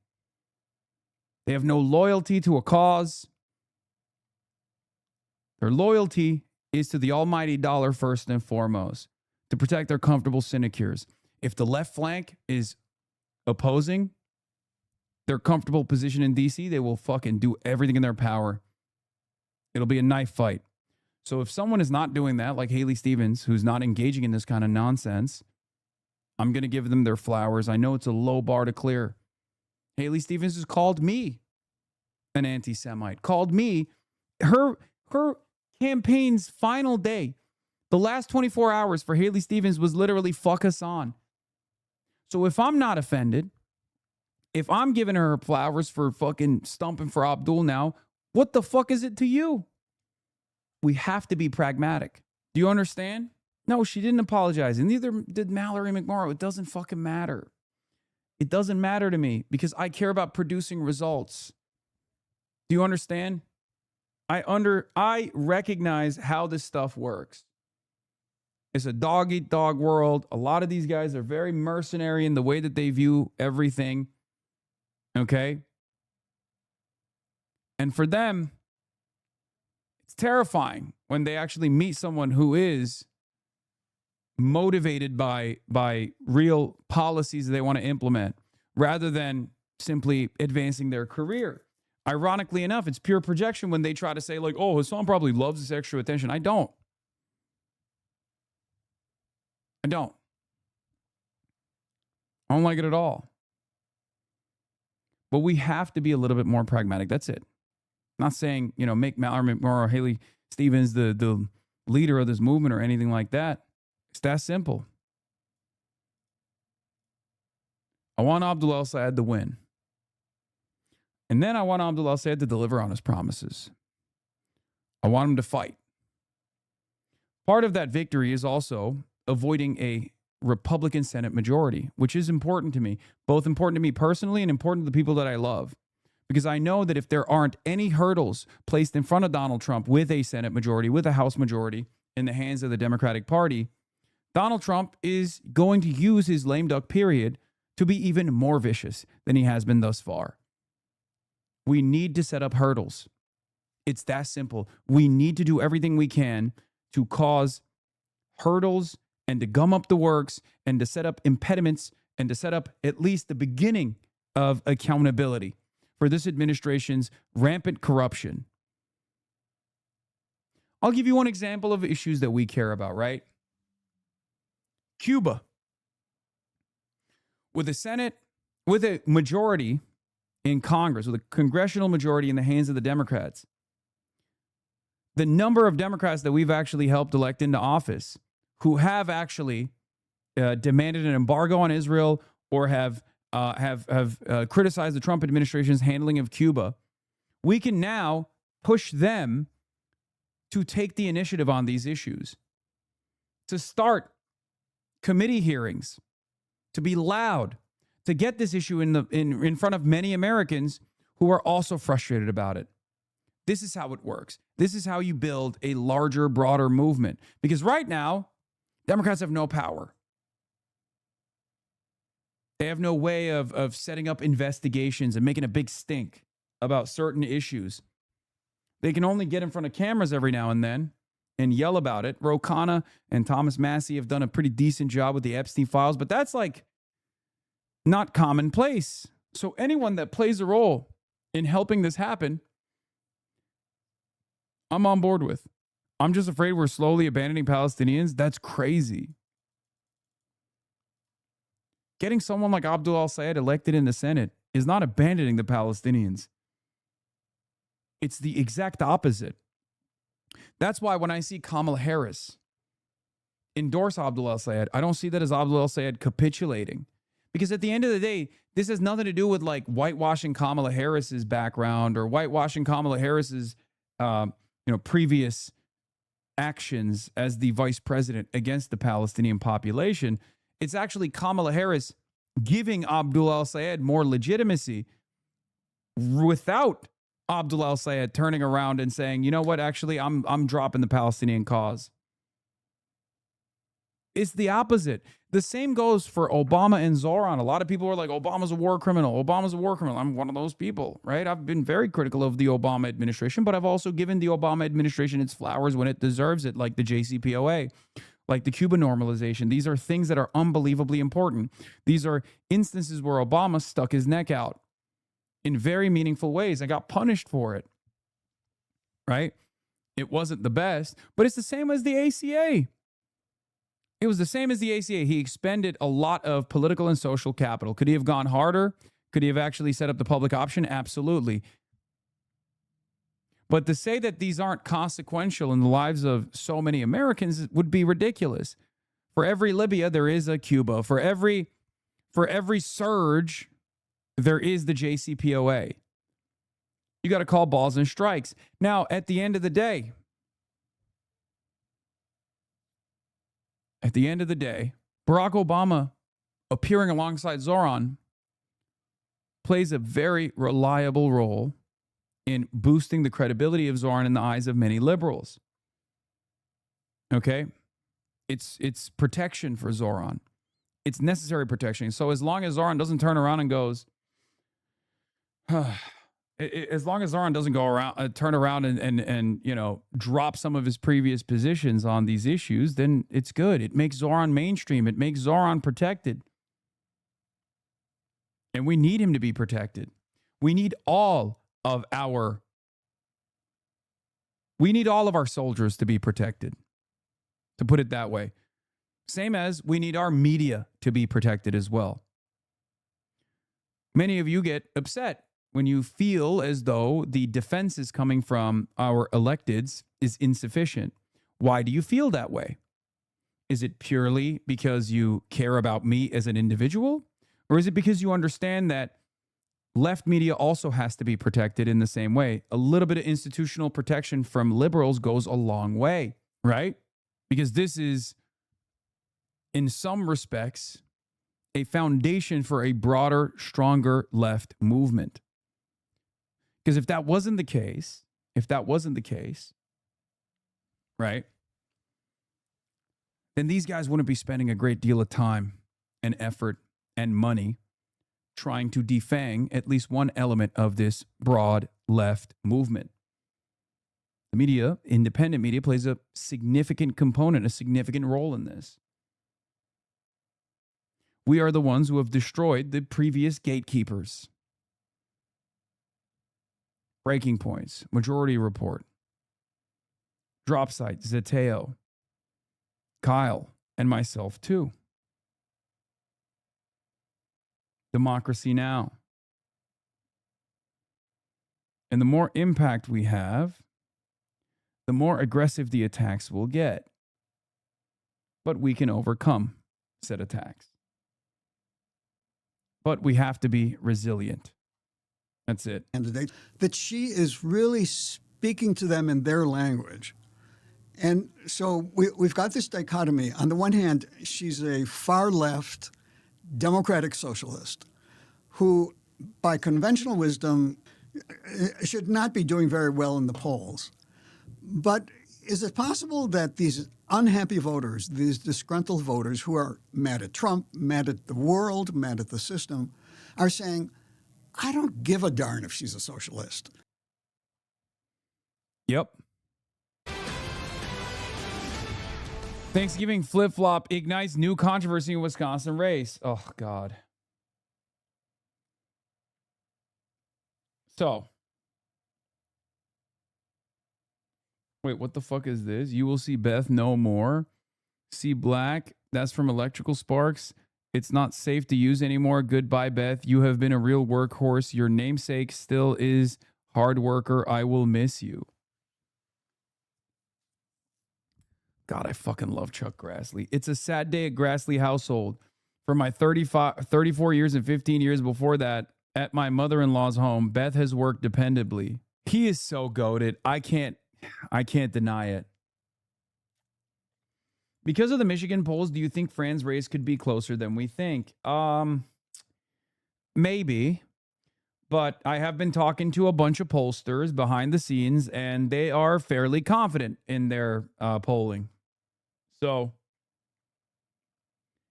They have no loyalty to a cause. Their loyalty is to the almighty dollar first and foremost, to protect their comfortable sinecures. If the left flank is opposing their comfortable position in DC, they will fucking do everything in their power. It'll be a knife fight. So if someone is not doing that, like Haley Stevens, who's not engaging in this kind of nonsense, I'm going to give them their flowers. I know it's a low bar to clear. Haley Stevens has called me an anti-Semite, called me her campaign's final day. The last 24 hours for Haley Stevens was literally fuck us on. So if I'm not offended, if I'm giving her flowers for fucking stumping for Abdul now, what the fuck is it to you? We have to be pragmatic. Do you understand? No, she didn't apologize. And neither did Mallory McMorrow. It doesn't fucking matter. It doesn't matter to me because I care about producing results. Do you understand? I recognize how this stuff works. It's a dog-eat-dog world. A lot of these guys are very mercenary in the way that they view everything. Okay? And for them, it's terrifying when they actually meet someone who is motivated by real policies that they want to implement rather than simply advancing their career. Ironically enough, it's pure projection when they try to say like, oh, Hassan probably loves this extra attention. I don't. I don't like it at all. But we have to be a little bit more pragmatic. That's it. I'm not saying, make Mallory McMorrow or Haley Stevens the leader of this movement or anything like that. It's that simple. I want Abdul El-Sayed to win. And then I want Abdul El-Sayed to deliver on his promises. I want him to fight. Part of that victory is also avoiding a Republican Senate majority, which is important to me, both important to me personally and important to the people that I love. Because I know that if there aren't any hurdles placed in front of Donald Trump with a Senate majority, with a House majority in the hands of the Democratic Party, Donald Trump is going to use his lame duck period to be even more vicious than he has been thus far. We need to set up hurdles. It's that simple. We need to do everything we can to cause hurdles and to gum up the works and to set up impediments and to set up at least the beginning of accountability for this administration's rampant corruption. I'll give you one example of issues that we care about, right? Cuba. With a Senate, with a majority in Congress, with a congressional majority in the hands of the Democrats, the number of Democrats that we've actually helped elect into office who have actually demanded an embargo on Israel or have criticized the Trump administration's handling of Cuba, we can now push them to take the initiative on these issues, to start committee hearings, to be loud, to get this issue in front of many Americans who are also frustrated about it. This is how it works. This is how you build a larger, broader movement. Because right now, Democrats have no power. They have no way of setting up investigations and making a big stink about certain issues. They can only get in front of cameras every now and then and yell about it. Ro Khanna and Thomas Massie have done a pretty decent job with the Epstein files, but that's like not commonplace. So anyone that plays a role in helping this happen, I'm on board with. I'm just afraid we're slowly abandoning Palestinians. That's crazy. Getting someone like Abdul al-Sayed elected in the Senate is not abandoning the Palestinians. It's the exact opposite. That's why when I see Kamala Harris endorse Abdul al-Sayed, I don't see that as Abdul al-Sayed capitulating. Because at the end of the day, this has nothing to do with like whitewashing Kamala Harris's background or whitewashing Kamala Harris's previous actions as the vice president against the Palestinian population. It's actually Kamala Harris giving Abdul al-Sayed more legitimacy without Abdul al-Sayed turning around and saying, you know what, actually, I'm dropping the Palestinian cause. It's the opposite. The same goes for Obama and Zoran. A lot of people are like, Obama's a war criminal. Obama's a war criminal. I'm one of those people, right? I've been very critical of the Obama administration, but I've also given the Obama administration its flowers when it deserves it, like the JCPOA, like the Cuba normalization. These are things that are unbelievably important. These are instances where Obama stuck his neck out in very meaningful ways and got punished for it, right? It wasn't the best, but it's the same as the ACA. It was the same as the ACA. He expended a lot of political and social capital. Could he have gone harder? Could he have actually set up the public option? Absolutely. But to say that these aren't consequential in the lives of so many Americans would be ridiculous. For every Libya, there is a Cuba. For every surge, there is the JCPOA. You got to call balls and strikes. Now, at the end of the day, Barack Obama appearing alongside Zoran plays a very reliable role in boosting the credibility of Zoran in the eyes of many liberals. Okay? It's protection for Zoran. It's necessary protection. So as long as Zoran doesn't turn around and goes, as long as Zoran doesn't go around, turn around and drop some of his previous positions on these issues, then it's good. It makes Zoran mainstream. It makes Zoran protected. And we need him to be protected. We need all of our soldiers to be protected, to put it that way. Same as we need our media to be protected as well. Many of you get upset when you feel as though the defenses coming from our electeds is insufficient. Why do you feel that way? Is it purely because you care about me as an individual? Or is it because you understand that left media also has to be protected in the same way? A little bit of institutional protection from liberals goes a long way, right? Because this is, in some respects, a foundation for a broader, stronger left movement. Because if that wasn't the case, right, then these guys wouldn't be spending a great deal of time and effort and money trying to defang at least one element of this broad left movement. The media, independent media, plays a significant component, a significant role in this. We are the ones who have destroyed the previous gatekeepers. Breaking points, majority report. Drop site, Zeteo, Kyle, and myself too. Democracy Now! And the more impact we have, the more aggressive the attacks will get. But we can overcome said attacks. But we have to be resilient. That's it. Candidate, that she is really speaking to them in their language. And so we've got this dichotomy. On the one hand, she's a far left democratic socialist who, by conventional wisdom, should not be doing very well in the polls. But is it possible that these unhappy voters, these disgruntled voters who are mad at Trump, mad at the world, mad at the system, are saying, I don't give a darn if she's a socialist? Yep. Thanksgiving flip-flop ignites new controversy in Wisconsin race. Oh, God. So. Wait, what the fuck is this? You will see Beth no more. See black. That's from Electrical Sparks. It's not safe to use anymore. Goodbye, Beth. You have been a real workhorse. Your namesake still is hard worker. I will miss you. God, I fucking love Chuck Grassley. It's a sad day at Grassley household. For my 34 years and 15 years before that, at my mother-in-law's home, Beth has worked dependably. He is so goated. I can't deny it. Because of the Michigan polls, do you think Fran's race could be closer than we think? Maybe. But I have been talking to a bunch of pollsters behind the scenes, and they are fairly confident in their polling. So,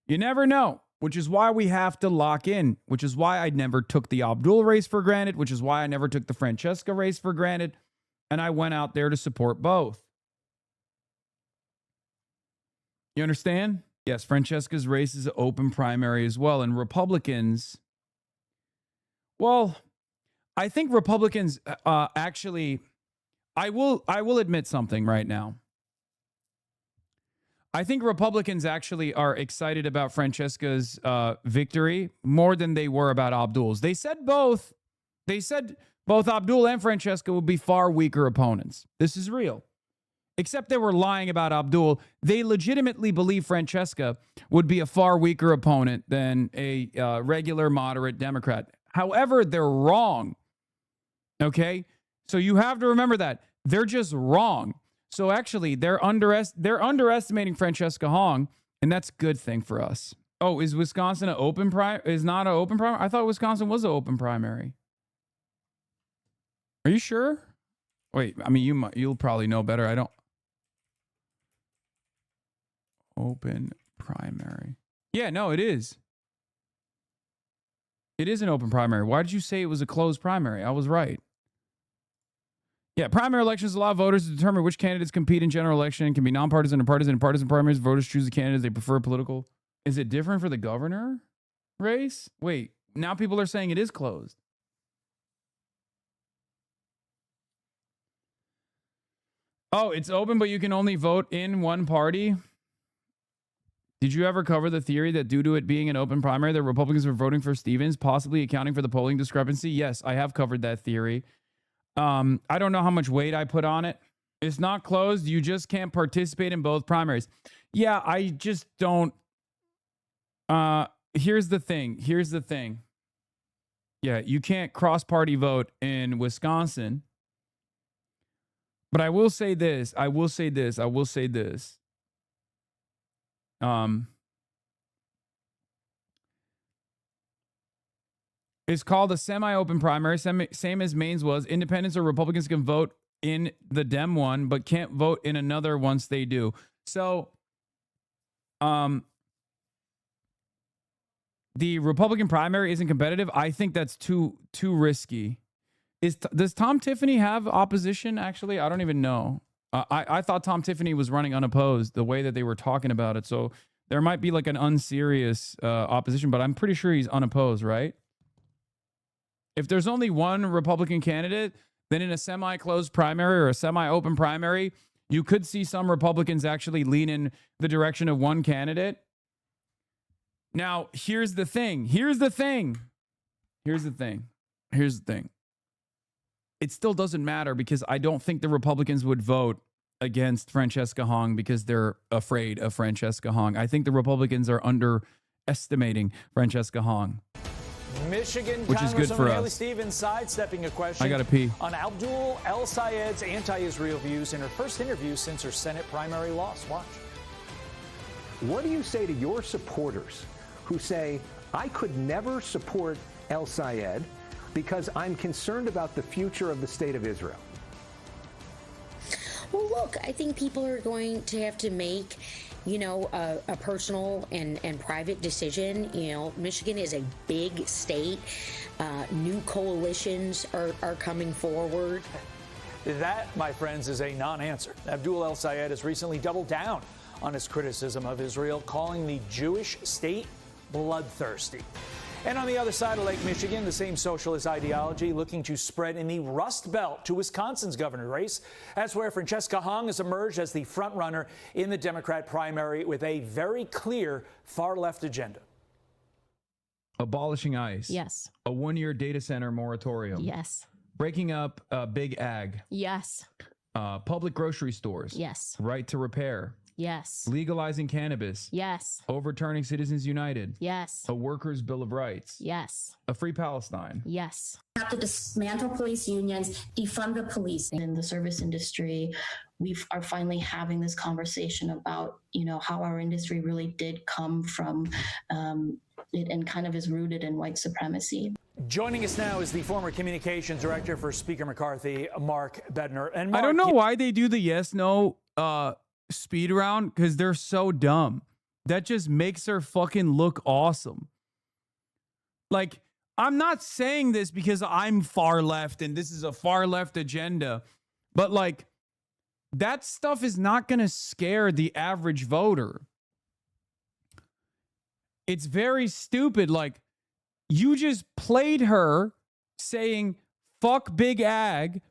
you never know, which is why we have to lock in, which is why I never took the Abdul race for granted, which is why I never took the Francesca race for granted, and I went out there to support both. You understand? Yes, Francesca's race is an open primary as well, and Republicans, well, I think Republicans actually, I will admit something right now. I think Republicans actually are excited about Francesca's victory more than they were about Abdul's. They said both Abdul and Francesca would be far weaker opponents. This is real. Except they were lying about Abdul. They legitimately believe Francesca would be a far weaker opponent than a regular moderate Democrat. However, they're wrong. Okay? So you have to remember that. They're just wrong. So actually, they're underestimating Francesca Hong, and that's a good thing for us. Oh, is Wisconsin an open primary? Is not an open primary? I thought Wisconsin was an open primary. Are you sure? Wait, I mean, you'll probably know better. I don't. Open primary. Yeah, no, it is. It is an open primary. Why did you say it was a closed primary? I was right. Yeah, primary elections allow voters to determine which candidates compete in general election and can be nonpartisan or partisan. In partisan primaries, voters choose the candidates they prefer political. Is it different for the governor race? Wait, now people are saying it is closed. Oh, it's open, but you can only vote in one party? Did you ever cover the theory that due to it being an open primary, the Republicans were voting for Stevens, possibly accounting for the polling discrepancy? Yes, I have covered that theory. I don't know how much weight I put on it. It's not closed. You just can't participate in both primaries. Yeah, I just don't. Here's the thing. Yeah, you can't cross-party vote in Wisconsin. But I will say this. It's called a semi-open primary, same as Maine's was. Independents or Republicans can vote in the Dem one, but can't vote in another once they do. So, the Republican primary isn't competitive. I think that's too risky. Does Tom Tiffany have opposition? Actually, I don't even know. I thought Tom Tiffany was running unopposed the way that they were talking about it. So There might be like an unserious opposition, but I'm pretty sure he's unopposed, right? If there's only one Republican candidate, then in a semi-closed primary or a semi-open primary, you could see some Republicans actually lean in the direction of one candidate. Now, here's the thing. It still doesn't matter because I don't think the Republicans would vote against Francesca Hong because they're afraid of Francesca Hong. I think the Republicans are underestimating Francesca Hong. Michigan which is good for Haley us. Stevens sidestepping a question I gotta pee. on Abdul El Sayed's anti-Israel views in her first interview since her Senate primary loss. Watch. What do you say to your supporters who say, I could never support El Sayed because I'm concerned about the future of the state of Israel? Well, look, I think people are going to have to make, a personal and private decision. Michigan is a big state. New coalitions are coming forward. That, my friends, is a non-answer. Abdul El Sayed has recently doubled down on his criticism of Israel, calling the Jewish state bloodthirsty. And on the other side of Lake Michigan, the same socialist ideology looking to spread in the Rust Belt to Wisconsin's governor race. That's where Francesca Hong has emerged as the frontrunner in the Democrat primary with a very clear far-left agenda. Abolishing ICE. Yes. A one-year data center moratorium. Yes. Breaking up big ag. Yes. Public grocery stores. Yes. Right to repair. Yes. Legalizing cannabis. Yes. Overturning Citizens United. Yes. A workers' bill of rights. Yes. A free Palestine. Yes. We have to dismantle police unions, defund the police. In the service industry, we are finally having this conversation about, how our industry really did come from it and kind of is rooted in white supremacy. Joining us now is the former communications director for Speaker McCarthy, Mark Bednar. And Mark, I don't know why they do the yes/no speed round, because they're so dumb. That just makes her fucking look awesome. Like, I'm not saying this because I'm far left and this is a far left agenda, but like, that stuff is not going to scare the average voter. It's very stupid. Like, you just played her saying fuck big ag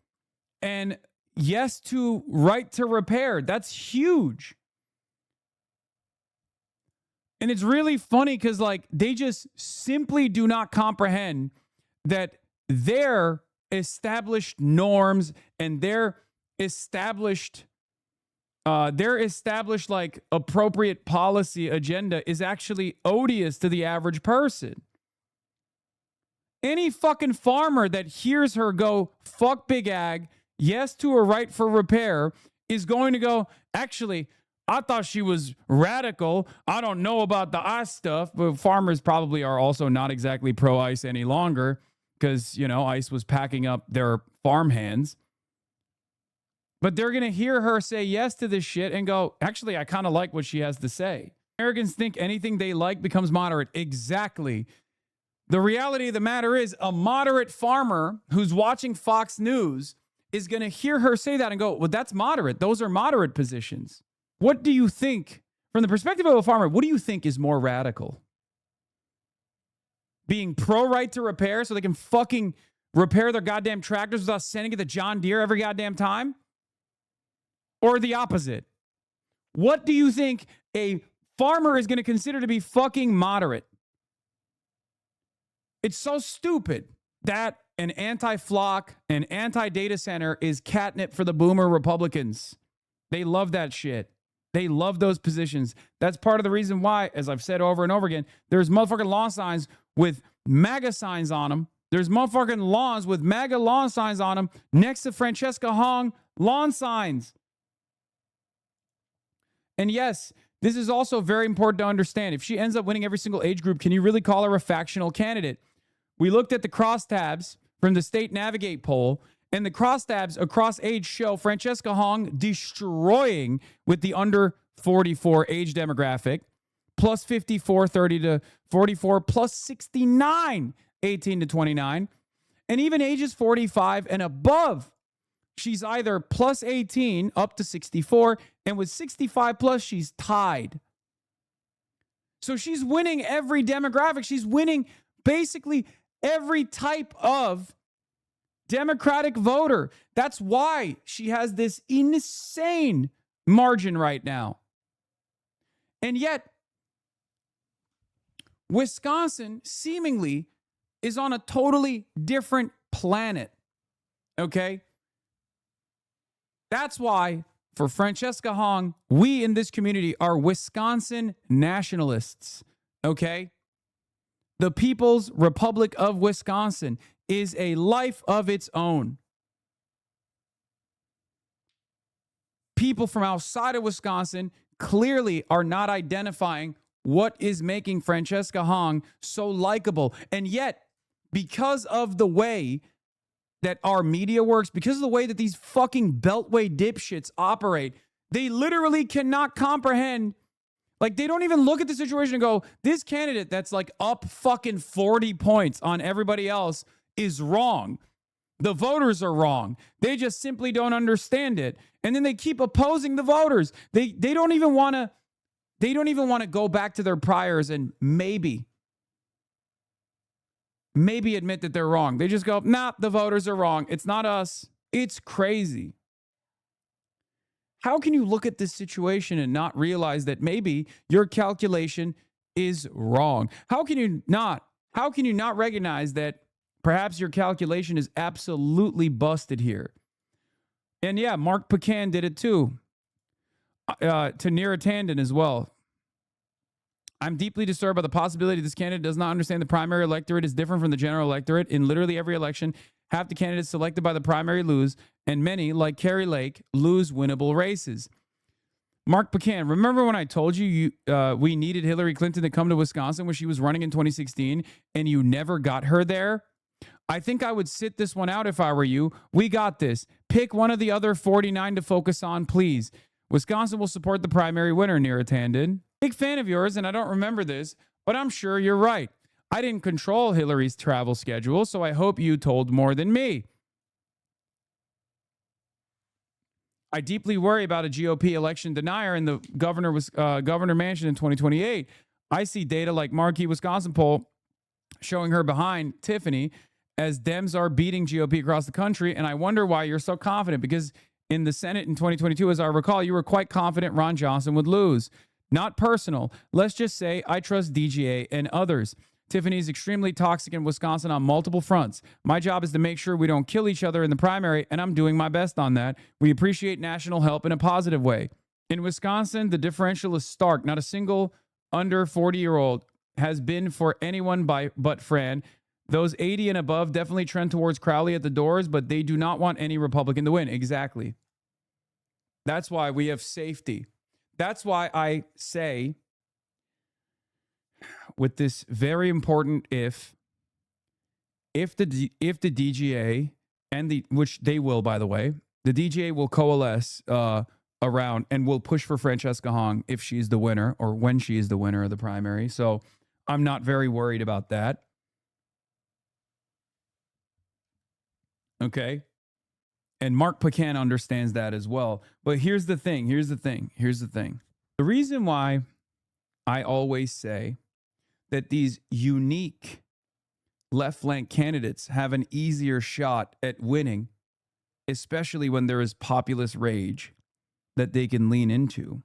and yes to right to repair. That's huge. And it's really funny because, like, they just simply do not comprehend that their established norms and their established like appropriate policy agenda is actually odious to the average person. Any fucking farmer that hears her go fuck big ag, yes to a right for repair, is going to go, actually, I thought she was radical. I don't know about the ICE stuff, but farmers probably are also not exactly pro-ICE any longer because, ICE was packing up their farm hands. But they're going to hear her say yes to this shit and go, actually, I kind of like what she has to say. Americans think anything they like becomes moderate. Exactly. The reality of the matter is a moderate farmer who's watching Fox News is going to hear her say that and go, well, that's moderate. Those are moderate positions. What do you think, from the perspective of a farmer, what do you think is more radical? Being pro-right to repair so they can fucking repair their goddamn tractors without sending it to John Deere every goddamn time? Or the opposite? What do you think a farmer is going to consider to be fucking moderate? It's so stupid that an anti-flock, an anti-data center is catnip for the boomer Republicans. They love that shit. They love those positions. That's part of the reason why, as I've said over and over again, there's motherfucking lawn signs with MAGA signs on them. There's motherfucking lawns with MAGA lawn signs on them next to Francesca Hong lawn signs. And yes, this is also very important to understand. If she ends up winning every single age group, can you really call her a factional candidate? We looked at the crosstabs from the State Navigate poll, and the crosstabs across age show Francesca Hong destroying with the under 44 age demographic, plus 54, 30 to 44, plus 69, 18 to 29, and even ages 45 and above. She's either plus 18 up to 64, and with 65 plus, she's tied. So she's winning every demographic. She's winning basically every type of Democratic voter. That's why she has this insane margin right now. And yet, Wisconsin seemingly is on a totally different planet. Okay? That's why, for Francesca Hong, we in this community are Wisconsin nationalists. Okay? The People's Republic of Wisconsin is a life of its own. People from outside of Wisconsin clearly are not identifying what is making Francesca Hong so likable. And yet, because of the way that our media works, because of the way that these fucking Beltway dipshits operate, they literally cannot comprehend. Like, they don't even look at the situation and go, this candidate that's like up fucking 40 points on everybody else is wrong. The voters are wrong. They just simply don't understand it. And then they keep opposing the voters. They don't even want to go back to their priors and maybe admit that they're wrong. They just go, nah, the voters are wrong. It's not us. It's crazy. How can you look at this situation and not realize that maybe your calculation is wrong? How can you not recognize that perhaps your calculation is absolutely busted here? And yeah, Mark Pecan did it too. To Neera Tanden as well. I'm deeply disturbed by the possibility this candidate does not understand the primary electorate is different from the general electorate. In literally every election, half the candidates selected by the primary lose, and many, like Carrie Lake, lose winnable races. Mark Pecan, remember when I told you we needed Hillary Clinton to come to Wisconsin when she was running in 2016, and you never got her there? I think I would sit this one out if I were you. We got this. Pick one of the other 49 to focus on, please. Wisconsin will support the primary winner, Neera Tanden. Big fan of yours, and I don't remember this, but I'm sure you're right. I didn't control Hillary's travel schedule, so I hope you told more than me. I deeply worry about a GOP election denier in the governor mansion in 2028. I see data like Marquee, Wisconsin poll showing her behind Tiffany as Dems are beating GOP across the country, and I wonder why you're so confident, because in the Senate in 2022, as I recall, you were quite confident Ron Johnson would lose. Not personal. Let's just say I trust DGA and others. Tiffany is extremely toxic in Wisconsin on multiple fronts. My job is to make sure we don't kill each other in the primary, and I'm doing my best on that. We appreciate national help in a positive way. In Wisconsin, the differential is stark. Not a single under 40-year-old has been for anyone but Fran. Those 80 and above definitely trend towards Crowley at the doors, but they do not want any Republican to win. Exactly. That's why we have safety. That's why I say, with this very important if the DGA and which they will, by the way, the DGA will coalesce around and will push for Francesca Hong if she's the winner or when she is the winner of the primary. So I'm not very worried about that. Okay. And Mark Pecan understands that as well. But here's the thing. The reason why I always say that these unique left flank candidates have an easier shot at winning, especially when there is populist rage that they can lean into,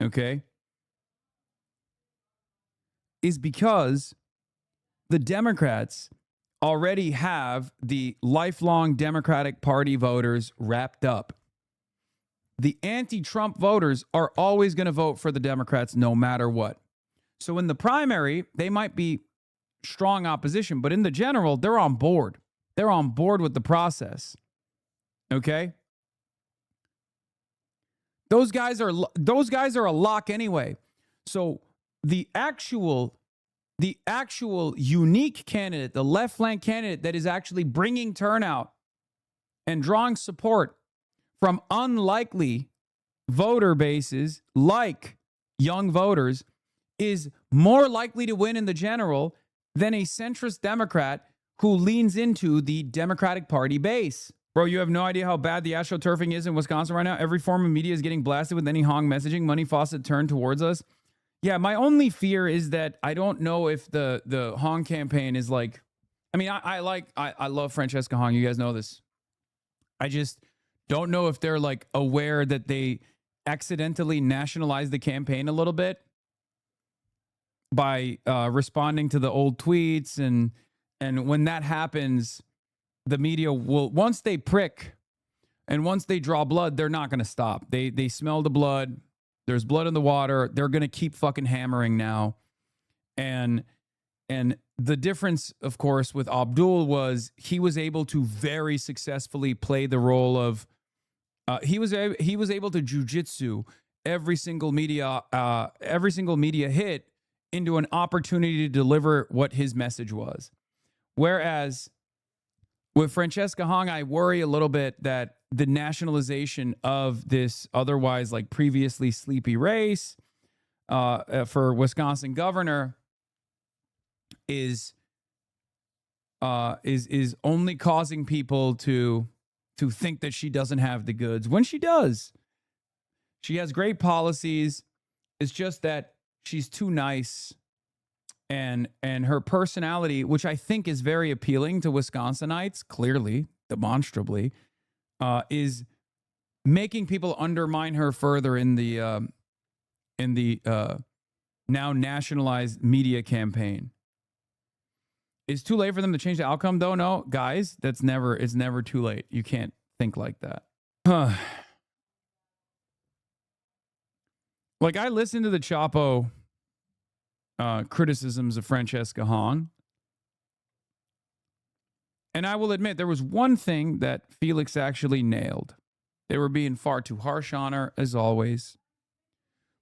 okay, is because the Democrats already have the lifelong Democratic Party voters wrapped up. The anti-Trump voters are always going to vote for the Democrats no matter what. So in the primary, they might be strong opposition, but in the general, they're on board. They're on board with the process. Okay? Those guys are a lock anyway. So the actual unique candidate, the left flank candidate that is actually bringing turnout and drawing support from unlikely voter bases like young voters is more likely to win in the general than a centrist Democrat who leans into the Democratic Party base. Bro, you have no idea how bad the astroturfing is in Wisconsin right now. Every form of media is getting blasted with any Hong messaging. Money faucet turned towards us. Yeah, my only fear is that I don't know if the Hong campaign is like, I mean, I love Francesca Hong. You guys know this. I just don't know if they're like aware that they accidentally nationalized the campaign a little bit by responding to the old tweets, and when that happens, the media will, once they prick and once they draw blood, they're not going to stop. They smell the blood. There's blood in the water. They're going to keep fucking hammering now. And the difference, of course, with Abdul was he was able to very successfully play the role of he was able to jujitsu every single media hit into an opportunity to deliver what his message was. Whereas with Francesca Hong, I worry a little bit that the nationalization of this otherwise like previously sleepy race for Wisconsin governor is only causing people to think that she doesn't have the goods when she does. She has great policies. It's just that she's too nice, and her personality, which I think is very appealing to Wisconsinites, clearly, demonstrably, is making people undermine her further in the now nationalized media campaign. It's too late for them to change the outcome, though. No, guys, it's never too late. You can't think like that. Like, I listened to the Chapo criticisms of Francesca Hong, and I will admit there was one thing that Felix actually nailed. They were being far too harsh on her, as always.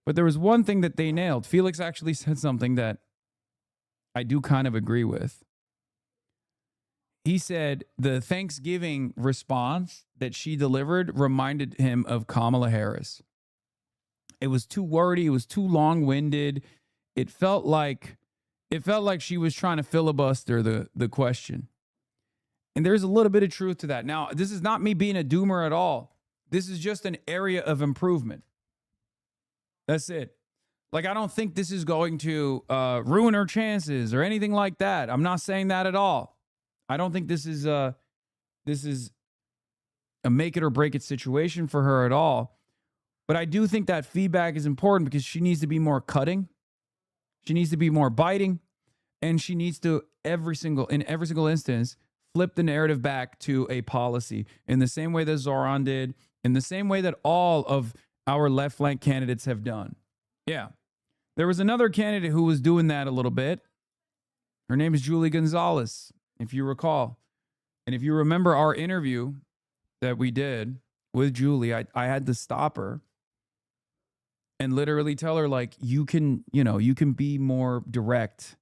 But there was one thing that they nailed. Felix actually said something that I do kind of agree with. He said the Thanksgiving response that she delivered reminded him of Kamala Harris. It was too wordy. It was too long-winded. It felt like she was trying to filibuster the question. And there's a little bit of truth to that. Now, this is not me being a doomer at all. This is just an area of improvement. That's it. Like, I don't think this is going to ruin her chances or anything like that. I'm not saying that at all. I don't think this is a make it or break it situation for her at all. But I do think that feedback is important because she needs to be more cutting. She needs to be more biting. And she needs to, in every single instance, flip the narrative back to a policy in the same way that Zoran did, in the same way that all of our left flank candidates have done. Yeah. There was another candidate who was doing that a little bit. Her name is Julie Gonzalez, if you recall. And if you remember our interview that we did with Julie, I had to stop her and literally tell her, like, you can be more direct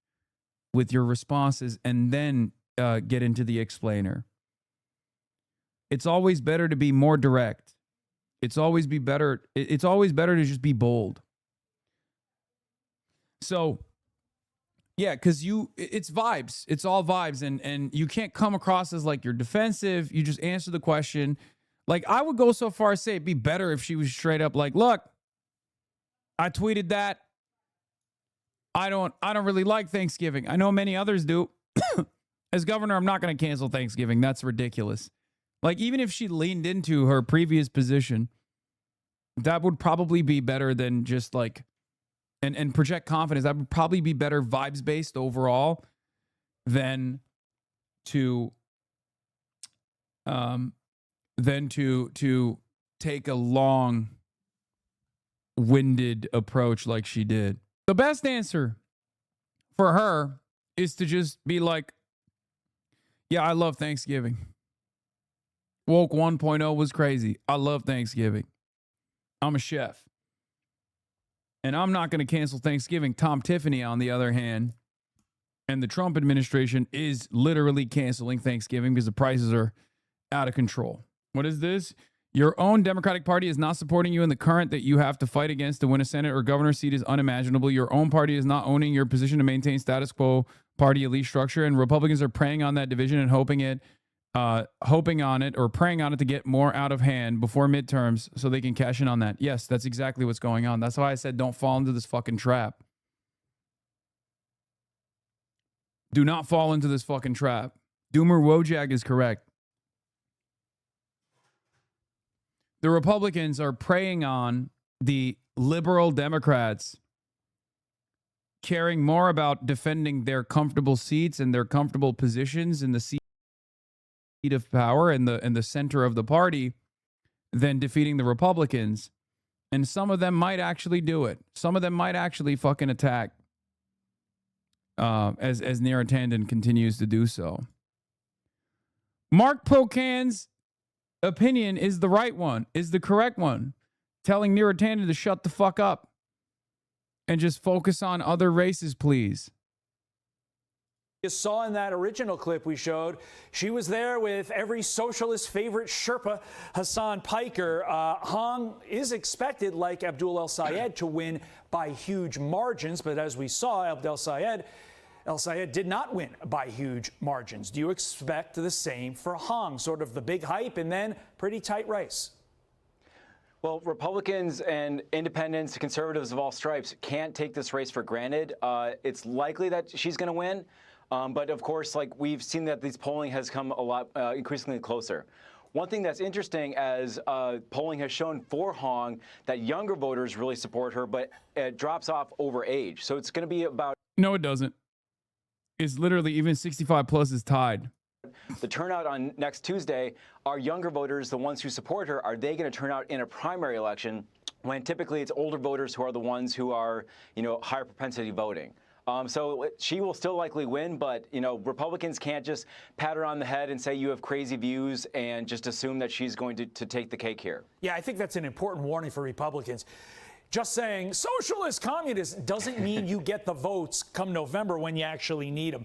with your responses and then get into the explainer. It's always better to be more direct. It's always better to just be bold. So, yeah, because it's vibes. It's all vibes. And you can't come across as like you're defensive. You just answer the question. Like, I would go so far as say it'd be better if she was straight up like, look, I tweeted that. I don't really like Thanksgiving. I know many others do. As governor, I'm not going to cancel Thanksgiving. That's ridiculous. Like, even if she leaned into her previous position, that would probably be better than just like, and project confidence. That would probably be better vibes based overall than to take a long winded approach like she did. The best answer for her is to just be like, yeah, I love Thanksgiving. Woke 1.0 was crazy. I love Thanksgiving. I'm a chef. And I'm not going to cancel Thanksgiving. Tom Tiffany, on the other hand, and the Trump administration is literally canceling Thanksgiving because the prices are out of control. What is this? Your own Democratic Party is not supporting you in the current that you have to fight against to win a Senate or governor seat is unimaginable. Your own party is not owning your position to maintain status quo party elite structure, and Republicans are preying on that division and hoping on it or preying on it to get more out of hand before midterms so they can cash in on that. Yes, that's exactly what's going on. That's why I said don't fall into this fucking trap. Do not fall into this fucking trap. Doomer Wojak is correct. The Republicans are preying on the liberal Democrats, caring more about defending their comfortable seats and their comfortable positions in the seat of power and the center of the party than defeating the Republicans. And some of them might actually do it. Some of them might actually fucking attack as Neera Tanden continues to do so. Mark Pocan's opinion is the right one, is the correct one. Telling Neera Tanden to shut the fuck up and just focus on other races, please. You saw in that original clip we showed, she was there with every socialist favorite Sherpa, Hassan Piker. Hong is expected, like Abdul El-Sayed, to win by huge margins. But as we saw, El-Sayed did not win by huge margins. Do you expect the same for Hong? Sort of the big hype and then pretty tight race. Well, Republicans and independents, conservatives of all stripes can't take this race for granted. It's likely that she's going to win. But of course, like we've seen that these polling has come a lot increasingly closer. One thing that's interesting as polling has shown for Hong that younger voters really support her, but it drops off over age. So it's going to be about. No, it doesn't. It's literally even 65 plus is tied. The turnout on next Tuesday, are younger voters, the ones who support her, are they going to turn out in a primary election when typically it's older voters who are the ones who are, higher propensity voting? So she will still likely win, but, Republicans can't just pat her on the head and say you have crazy views and just assume that she's going to take the cake here. Yeah, I think that's an important warning for Republicans. Just saying socialist, communist doesn't mean you get the votes come November when you actually need them.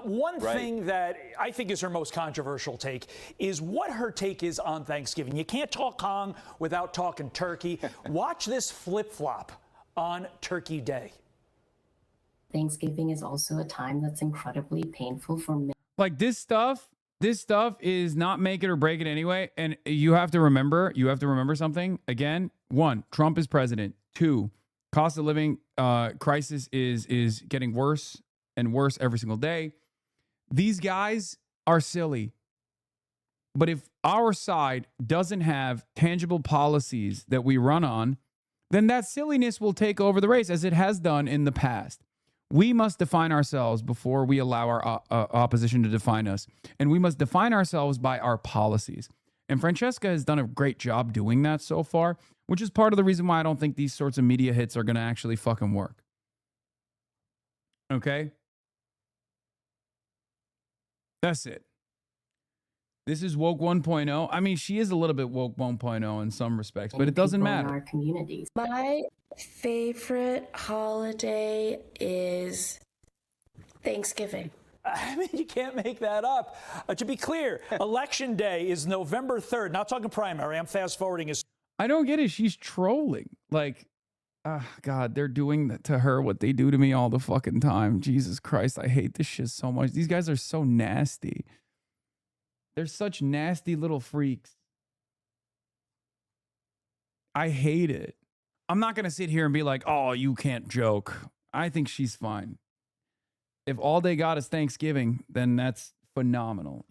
One thing that I think is her most controversial take is what her take is on Thanksgiving. You can't talk Hong without talking turkey. Watch this flip-flop on Turkey Day. Thanksgiving is also a time that's incredibly painful for me. Like this stuff is not make it or break it anyway. And you have to remember something. Again, 1, Trump is president. 2, cost of living crisis is getting worse and worse every single day. These guys are silly. But if our side doesn't have tangible policies that we run on, then that silliness will take over the race as it has done in the past. We must define ourselves before we allow our opposition to define us. And we must define ourselves by our policies. And Francesca has done a great job doing that so far, which is part of the reason why I don't think these sorts of media hits are going to actually fucking work. Okay? That's it. This is Woke 1.0. I mean, she is a little bit Woke 1.0 in some respects, but it doesn't matter. Our communities. My favorite holiday is Thanksgiving. I mean, you can't make that up. To be clear, Election Day is November 3rd. Not talking primary. I'm fast forwarding. I don't get it. She's trolling. Like, God, they're doing to her what they do to me all the fucking time. Jesus Christ, I hate this shit so much. These guys are so nasty. They're such nasty little freaks. I hate it. I'm not going to sit here and be like, oh, you can't joke. I think she's fine. If all they got is Thanksgiving, then that's phenomenal,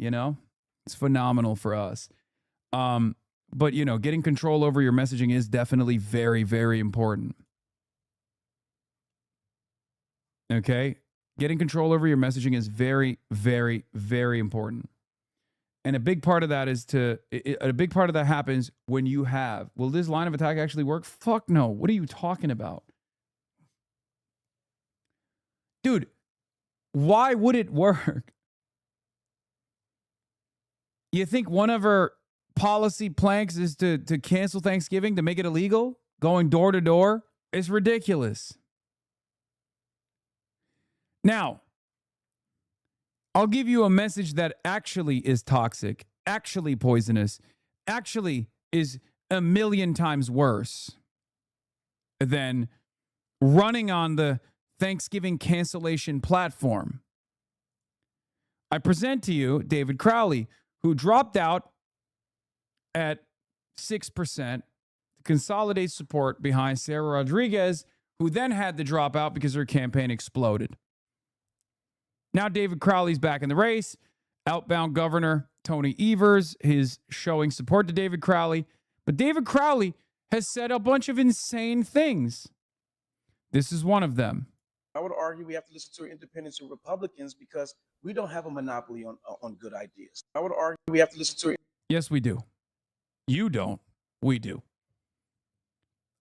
It's phenomenal for us. But, getting control over your messaging is definitely very, very important. Okay? Getting control over your messaging is very, very, very important. And a big part of that happens when you have, will this line of attack actually work? Fuck no. What are you talking about? Dude, why would it work? You think one of her policy planks is to cancel Thanksgiving, to make it illegal? Going door to door? It's ridiculous. Now, I'll give you a message that actually is toxic, actually poisonous, actually is a million times worse than running on the Thanksgiving cancellation platform. I present to you David Crowley, who dropped out at 6% to consolidate support behind Sarah Rodriguez, who then had to drop out because her campaign exploded. Now David Crowley's back in the race. Outbound Governor Tony Evers is showing support to David Crowley. But David Crowley has said a bunch of insane things. This is one of them. I would argue we have to listen to independents and Republicans because we don't have a monopoly on good ideas. I would argue we have to listen to. Yes, we do. You don't. We do.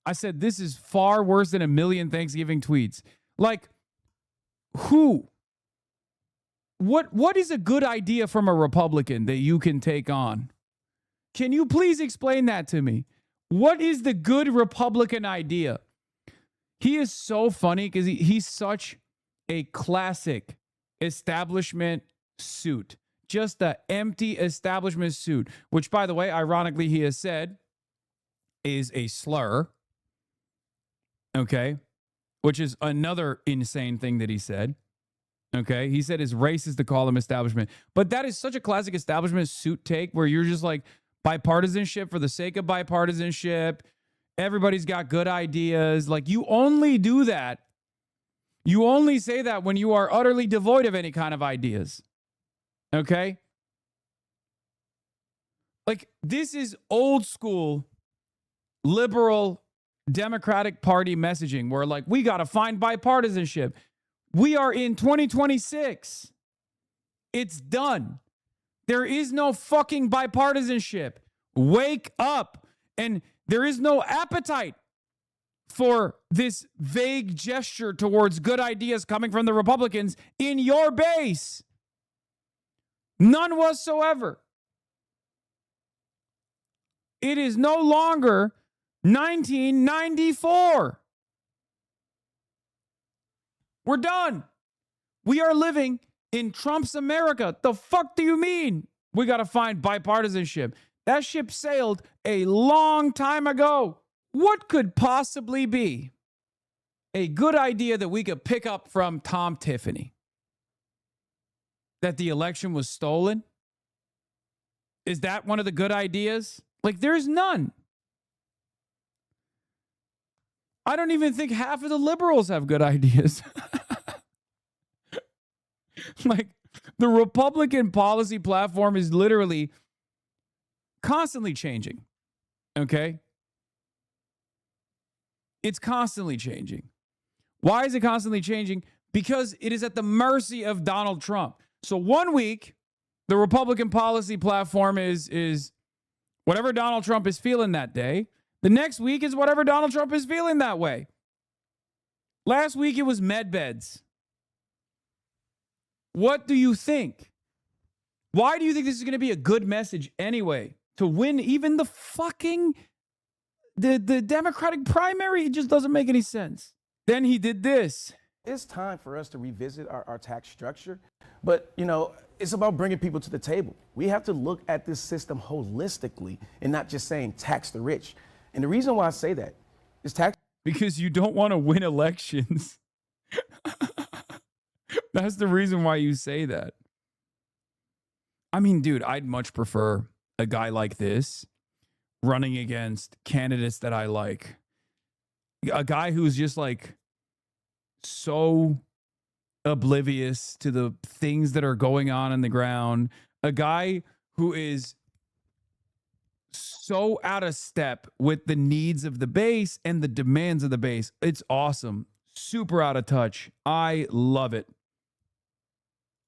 I said this is far worse than a million Thanksgiving tweets. Like, who? What is a good idea from a Republican that you can take on? Can you please explain that to me? What is the good Republican idea? He is so funny because he's such a classic establishment suit. Just an empty establishment suit, which, by the way, ironically, he has said is a slur. Okay. Which is another insane thing that he said. Okay. He said it's racist to call him establishment. But that is such a classic establishment suit take where you're just like bipartisanship for the sake of bipartisanship. Everybody's got good ideas. Like, you only do that. You only say that when you are utterly devoid of any kind of ideas. Okay? Like, this is old school liberal Democratic Party messaging where, like, we got to find bipartisanship. We are in 2026. It's done. There is no fucking bipartisanship. Wake up. And there is no appetite for this vague gesture towards good ideas coming from the Republicans in your base. None whatsoever. It is no longer 1994. We're done. We are living in Trump's America. The fuck do you mean? We got to find bipartisanship. That ship sailed a long time ago. What could possibly be a good idea that we could pick up from Tom Tiffany? That the election was stolen? Is that one of the good ideas? Like, there's none. I don't even think half of the liberals have good ideas. Like, the Republican policy platform is literally constantly changing. Okay? It's constantly changing. Why is it constantly changing? Because it is at the mercy of Donald Trump. So one week, the Republican policy platform is whatever Donald Trump is feeling that day. The next week is whatever Donald Trump is feeling that way. Last week, it was med beds. What do you think? Why do you think this is going to be a good message anyway? To win even the fucking the Democratic primary? It just doesn't make any sense. Then he did this. It's time for us to revisit our tax structure. But, you know, it's about bringing people to the table. We have to look at this system holistically and not just saying tax the rich. And the reason why I say that is tax. Because you don't want to win elections. That's the reason why you say that. I mean, dude, I'd much prefer a guy like this running against candidates that I like. A guy who's just like so oblivious to the things that are going on in the ground. A guy who is so out of step with the needs of the base and the demands of the base. It's awesome. Super out of touch. I love it.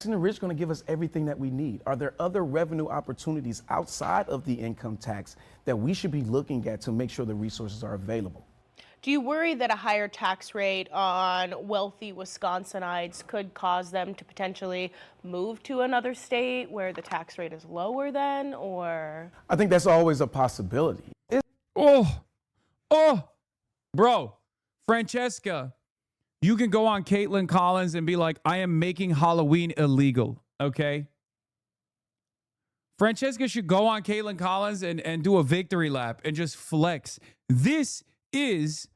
The rich going to give us everything that we need. Are there other revenue opportunities outside of the income tax that we should be looking at to make sure the resources are available? Do you worry that a higher tax rate on wealthy Wisconsinites could cause them to potentially move to another state where the tax rate is lower then, or? I think that's always a possibility. Bro, Francesca, you can go on Caitlin Collins and be like, I am making Halloween illegal, okay? Francesca should go on Caitlin Collins and do a victory lap and just flex. This is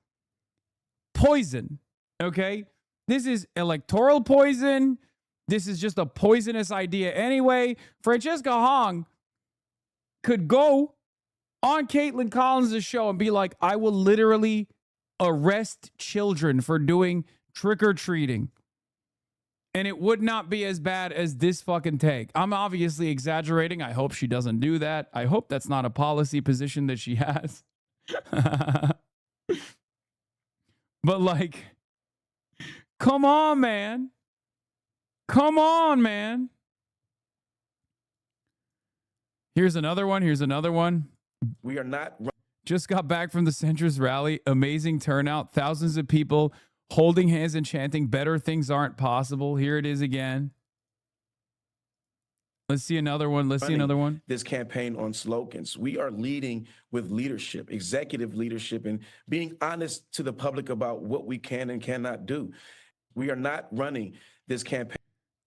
poison, okay? This is electoral poison. This is just a poisonous idea anyway. Francesca Hong could go on Caitlin Collins' show and be like, I will literally arrest children for doing trick-or-treating. And it would not be as bad as this fucking take. I'm obviously exaggerating. I hope she doesn't do that. I hope that's not a policy position that she has. But like, come on, man. Come on, man. Here's another one. Here's another one. We are not. Just got back from the centrist rally. Amazing turnout. Thousands of people holding hands and chanting, better things aren't possible. Here it is again. Let's see another one. Let's see another one. This campaign on slogans. We are leading with leadership, executive leadership, and being honest to the public about what we can and cannot do. We are not running this campaign.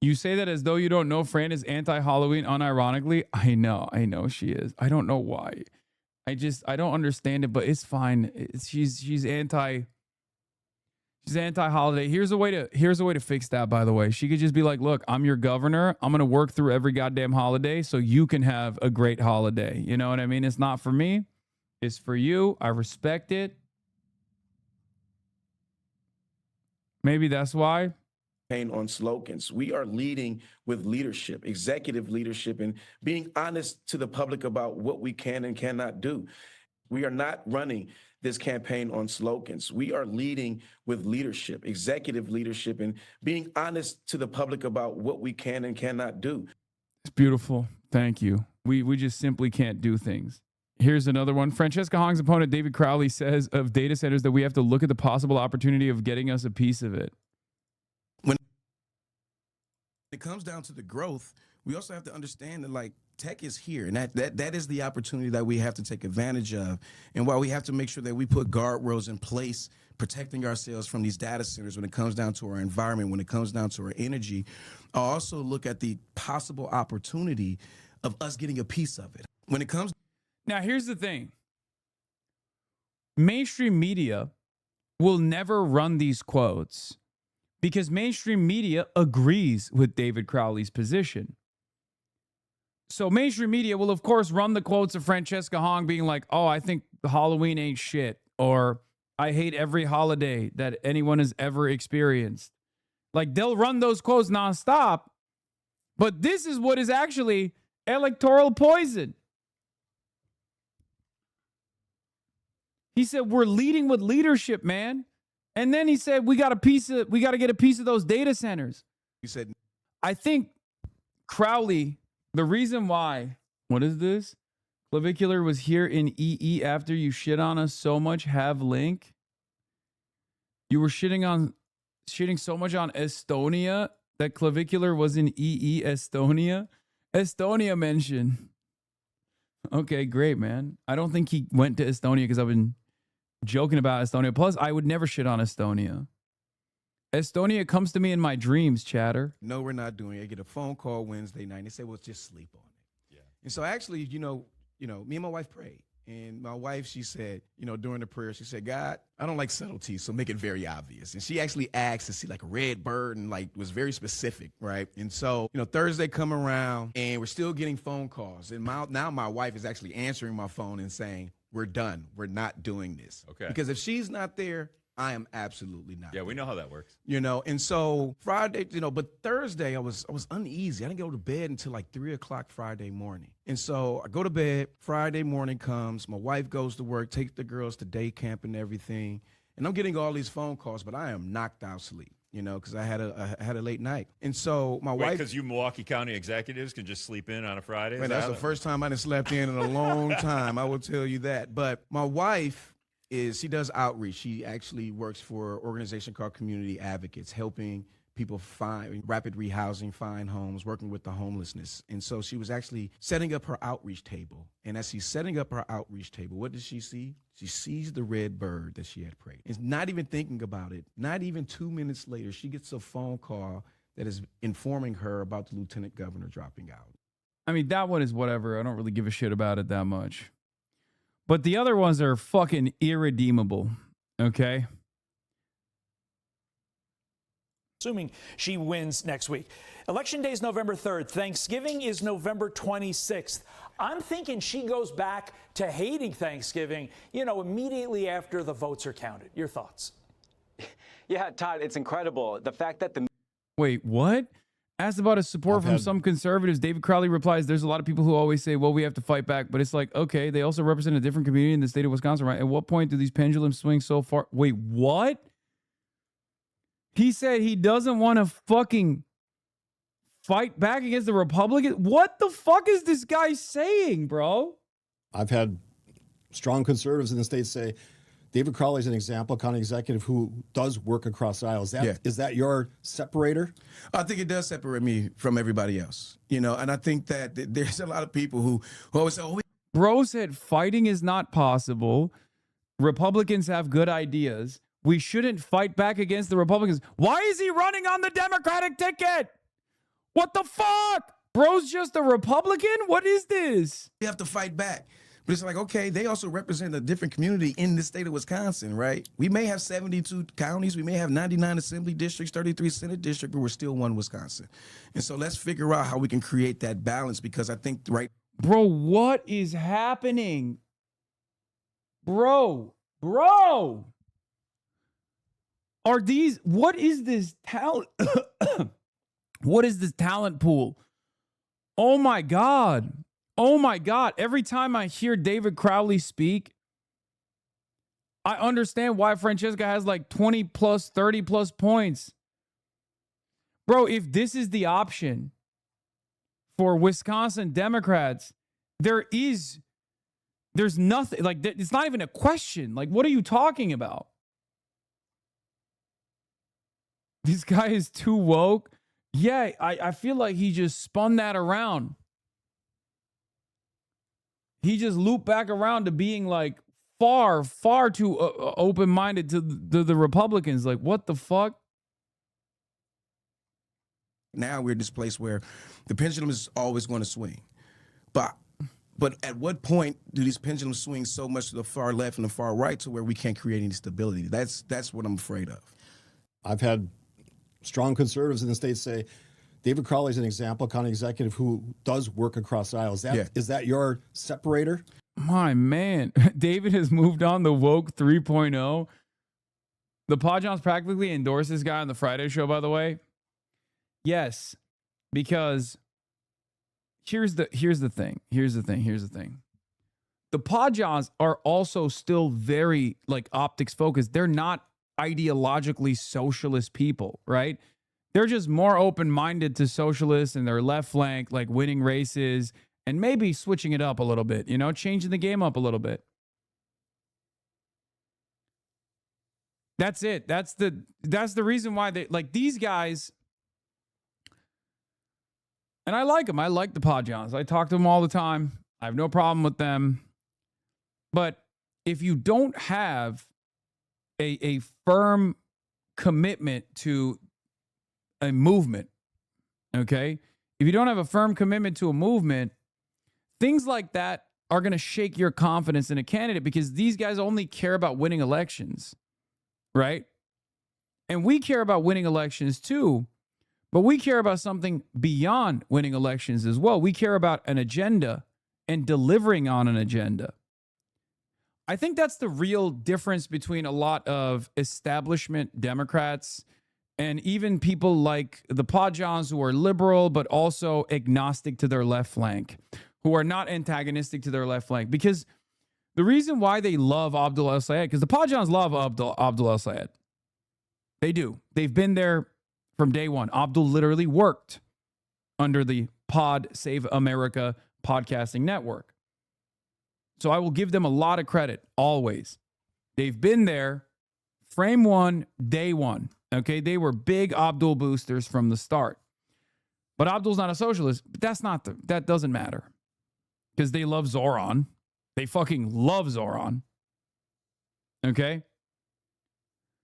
You say that as though you don't know Fran is anti-Halloween unironically. I know she is. I don't know why. I don't understand it, but it's fine. She's anti-holiday. Here's a way to fix that, by the way. She could just be like, look, I'm your governor. I'm going to work through every goddamn holiday so you can have a great holiday. You know what I mean? It's not for me. It's for you. I respect it. Maybe that's why. On slogans. We are leading with leadership, executive leadership, and being honest to the public about what we can and cannot do. We are not running this campaign on slogans. We are leading with leadership, executive leadership, and being honest to the public about what we can and cannot do. It's beautiful. Thank you. We just simply can't do things. Here's another one. Francesca Hong's opponent, David Crowley, says of data centers that we have to look at the possible opportunity of getting us a piece of it. When it comes down to the growth, we also have to understand that, like, tech is here, and that is the opportunity that we have to take advantage of. And while we have to make sure that we put guardrails in place, protecting ourselves from these data centers when it comes down to our environment, when it comes down to our energy, I also look at the possible opportunity of us getting a piece of it. When it comes... Now, here's the thing. Mainstream media will never run these quotes because mainstream media agrees with David Crowley's position. So mainstream media will, of course, run the quotes of Francesca Hong being like, oh, I think Halloween ain't shit, or I hate every holiday that anyone has ever experienced. Like, they'll run those quotes nonstop, but this is what is actually electoral poison. He said, we're leading with leadership, man. And then he said, we got to get a piece of those data centers. He said, I think Crowley, the reason why, what is this? Clavicular was here in EE after you shit on us so much. Have link. You were shitting so much on Estonia that Clavicular was in EE Estonia. Estonia mention. Okay, great, man. I don't think he went to Estonia because I've been joking about Estonia. Plus, I would never shit on Estonia. Estonia comes to me in my dreams, chatter. No, we're not doing it. I get a phone call Wednesday night. And they say, well, just sleep on it. Yeah. And so actually, me and my wife prayed. And my wife, she said, during the prayer, she said, God, I don't like subtleties, so make it very obvious. And she actually asked to see like a red bird and like was very specific, right? And so, Thursday come around and we're still getting phone calls. And now my wife is actually answering my phone and saying, we're done. We're not doing this. Okay. Because if she's not there, I am absolutely not. Yeah, we know how that works. And so Friday, but Thursday I was uneasy. I didn't go to bed until like 3 o'clock Friday morning. And so I go to bed, Friday morning comes, my wife goes to work, takes the girls to day camp and everything. And I'm getting all these phone calls, but I am knocked out sleep, because I had a late night. And so my wife... Because you Milwaukee County executives can just sleep in on a Friday? Man, that's the first time I done slept in a long time, I will tell you that. But my wife... she does outreach. She actually works for an organization called Community Advocates, helping people find rapid rehousing, find homes, working with the homelessness. And so she was actually setting up her outreach table. And as she's setting up her outreach table, what does she see? She sees the red bird that she had prayed. And not even thinking about it, not even 2 minutes later, she gets a phone call that is informing her about the lieutenant governor dropping out. I mean, that one is whatever. I don't really give a shit about it that much. But the other ones are fucking irredeemable, okay? Assuming she wins next week. Election Day is November 3rd. Thanksgiving is November 26th. I'm thinking she goes back to hating Thanksgiving, immediately after the votes are counted. Your thoughts? Yeah, Todd, it's incredible. The fact that the Wait, what? Asked about a support from some conservatives, David Crowley replies, there's a lot of people who always say, well, we have to fight back. But it's like, okay, they also represent a different community in the state of Wisconsin, right? At what point do these pendulums swing so far? Wait, what? He said he doesn't want to fucking fight back against the Republicans? What the fuck is this guy saying, bro? I've had strong conservatives in the state say, David Crowley is an example, county executive who does work across aisles. Is that your separator? I think it does separate me from everybody else, you know, and I think that there's a lot of people who always say, oh, bro said fighting is not possible. Republicans have good ideas. We shouldn't fight back against the Republicans. Why is he running on the Democratic ticket? What the fuck? Bro's just a Republican? What is this? we have to fight back. But it's like, okay, they also represent a different community in the state of Wisconsin, right? We may have 72 counties, we may have 99 assembly districts, 33 Senate districts, but we're still one Wisconsin. And so let's figure out how we can create that balance, because I think, right? Bro, what is happening? Bro. Are these, what is this talent? What is this talent pool? Oh my God. Oh my God. Every time I hear David Crowley speak, I understand why Francesca has like 20 plus, 30 plus points. Bro, if this is the option for Wisconsin Democrats, there's nothing, like, it's not even a question. Like, what are you talking about? This guy is too woke. Yeah, I feel like he just spun that around. He just looped back around to being like far too open-minded to the Republicans. Like, what the fuck? Now we're in this place where the pendulum is always going to swing. But at what point do these pendulums swing so much to the far left and the far right to where we can't create any stability? That's what I'm afraid of. I've had strong conservatives in the state say, David Crowley is an example, county executive who does work across aisles. Is that your separator? My man, David has moved on the woke 3.0. The Podjons practically endorsed this guy on the Friday show, by the way. Yes, because here's the thing. The Podjons are also still very like optics focused. They're not ideologically socialist people, right? They're just more open-minded to socialists and their left flank, like winning races and maybe switching it up a little bit, you know, changing the game up a little bit. That's it. That's the reason why they, like, these guys, and I like them. I like the Podjons. I talk to them all the time. I have no problem with them. But if you don't have a firm commitment to a movement, okay? If you don't have a firm commitment to a movement, things like that are going to shake your confidence in a candidate, because these guys only care about winning elections, right? And we care about winning elections too, but we care about something beyond winning elections as well. We care about an agenda and delivering on an agenda. I think that's the real difference between a lot of establishment Democrats and even people like the Podjons, who are liberal but also agnostic to their left flank, who are not antagonistic to their left flank. Because the reason why they love Abdul El-Sayed, because the Podjons love Abdul El-Sayed. They do. They've been there from day one. Abdul literally worked under the Pod Save America podcasting network. So I will give them a lot of credit, always. They've been there, frame one, day one. Okay, they were big Abdul boosters from the start. But Abdul's not a socialist. But that doesn't matter. Because they love Zoran. They fucking love Zoran. Okay?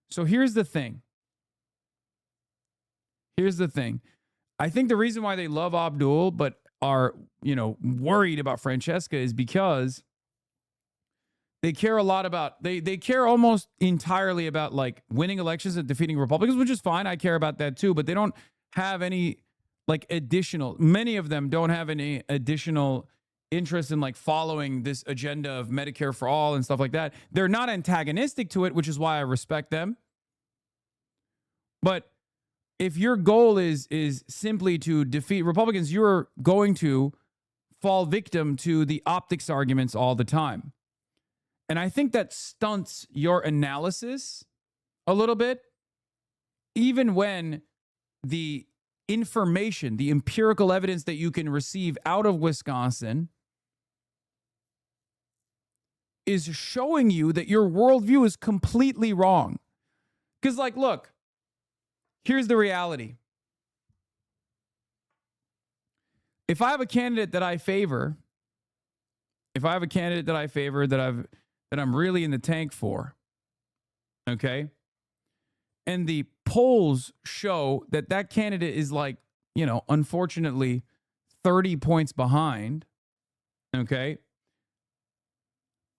So here's the thing. I think the reason why they love Abdul but are, worried about Francesca is because they care a lot about, they care almost entirely about like winning elections and defeating Republicans, which is fine. I care about that too, but they don't have any like additional, many of them don't have any additional interest in like following this agenda of Medicare for all and stuff like that. They're not antagonistic to it, which is why I respect them. But if your goal is simply to defeat Republicans, you're going to fall victim to the optics arguments all the time. And I think that stunts your analysis a little bit, even when the information, the empirical evidence that you can receive out of Wisconsin is showing you that your worldview is completely wrong. Because, like, look, here's the reality. If I have a candidate that I favor, that I'm really in the tank for, okay, and the polls show that that candidate is, like, you know, unfortunately 30 points behind, okay,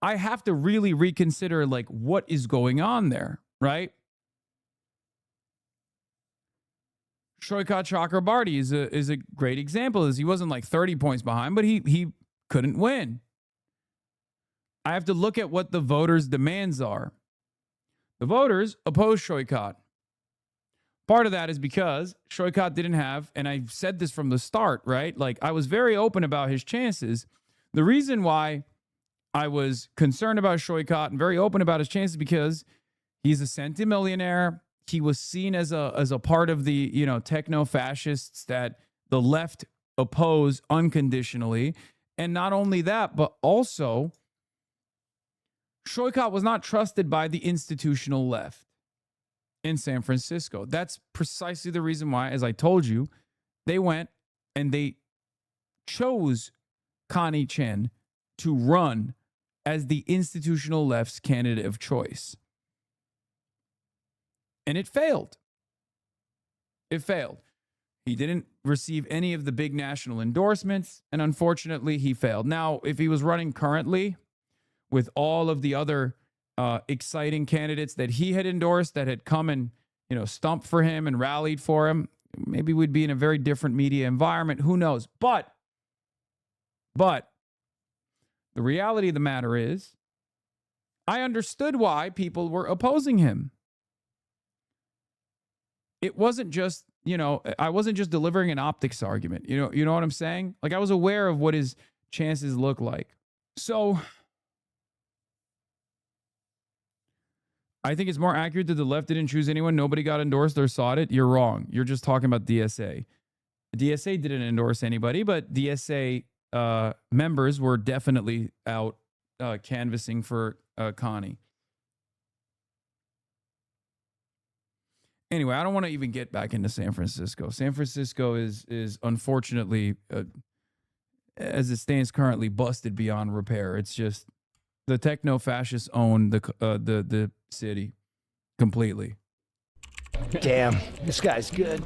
I have to really reconsider, like, what is going on there, right? Shoykat Chakrabarty is a great example. He wasn't like 30 points behind, but he couldn't win. I have to look at what the voters' demands are. The voters oppose Shoykat. Part of that is because Shoykat didn't have, and I said this from the start, right? Like, I was very open about his chances. The reason why I was concerned about Shoykat and very open about his chances because he's a centimillionaire. He was seen as a part of the, you know, techno-fascists that the left oppose unconditionally. And not only that, but also Shoykat was not trusted by the institutional left in San Francisco. That's precisely the reason why, as I told you, they went and they chose Connie Chen to run as the institutional left's candidate of choice. And it failed. It failed. He didn't receive any of the big national endorsements, and unfortunately, he failed. Now, if he was running currently with all of the other exciting candidates that he had endorsed that had come and, you know, stumped for him and rallied for him, maybe we'd be in a very different media environment. Who knows? But the reality of the matter is, I understood why people were opposing him. It wasn't just, you know, I wasn't just delivering an optics argument. You know what I'm saying? Like, I was aware of what his chances look like. So I think it's more accurate that the left didn't choose anyone. Nobody got endorsed or sought it. You're wrong. You're just talking about DSA. DSA didn't endorse anybody, but DSA members were definitely out canvassing for Connie. Anyway, I don't want to even get back into San Francisco. San Francisco is unfortunately, as it stands currently, busted beyond repair. It's just the techno-fascists own the city completely. Damn, this guy's good.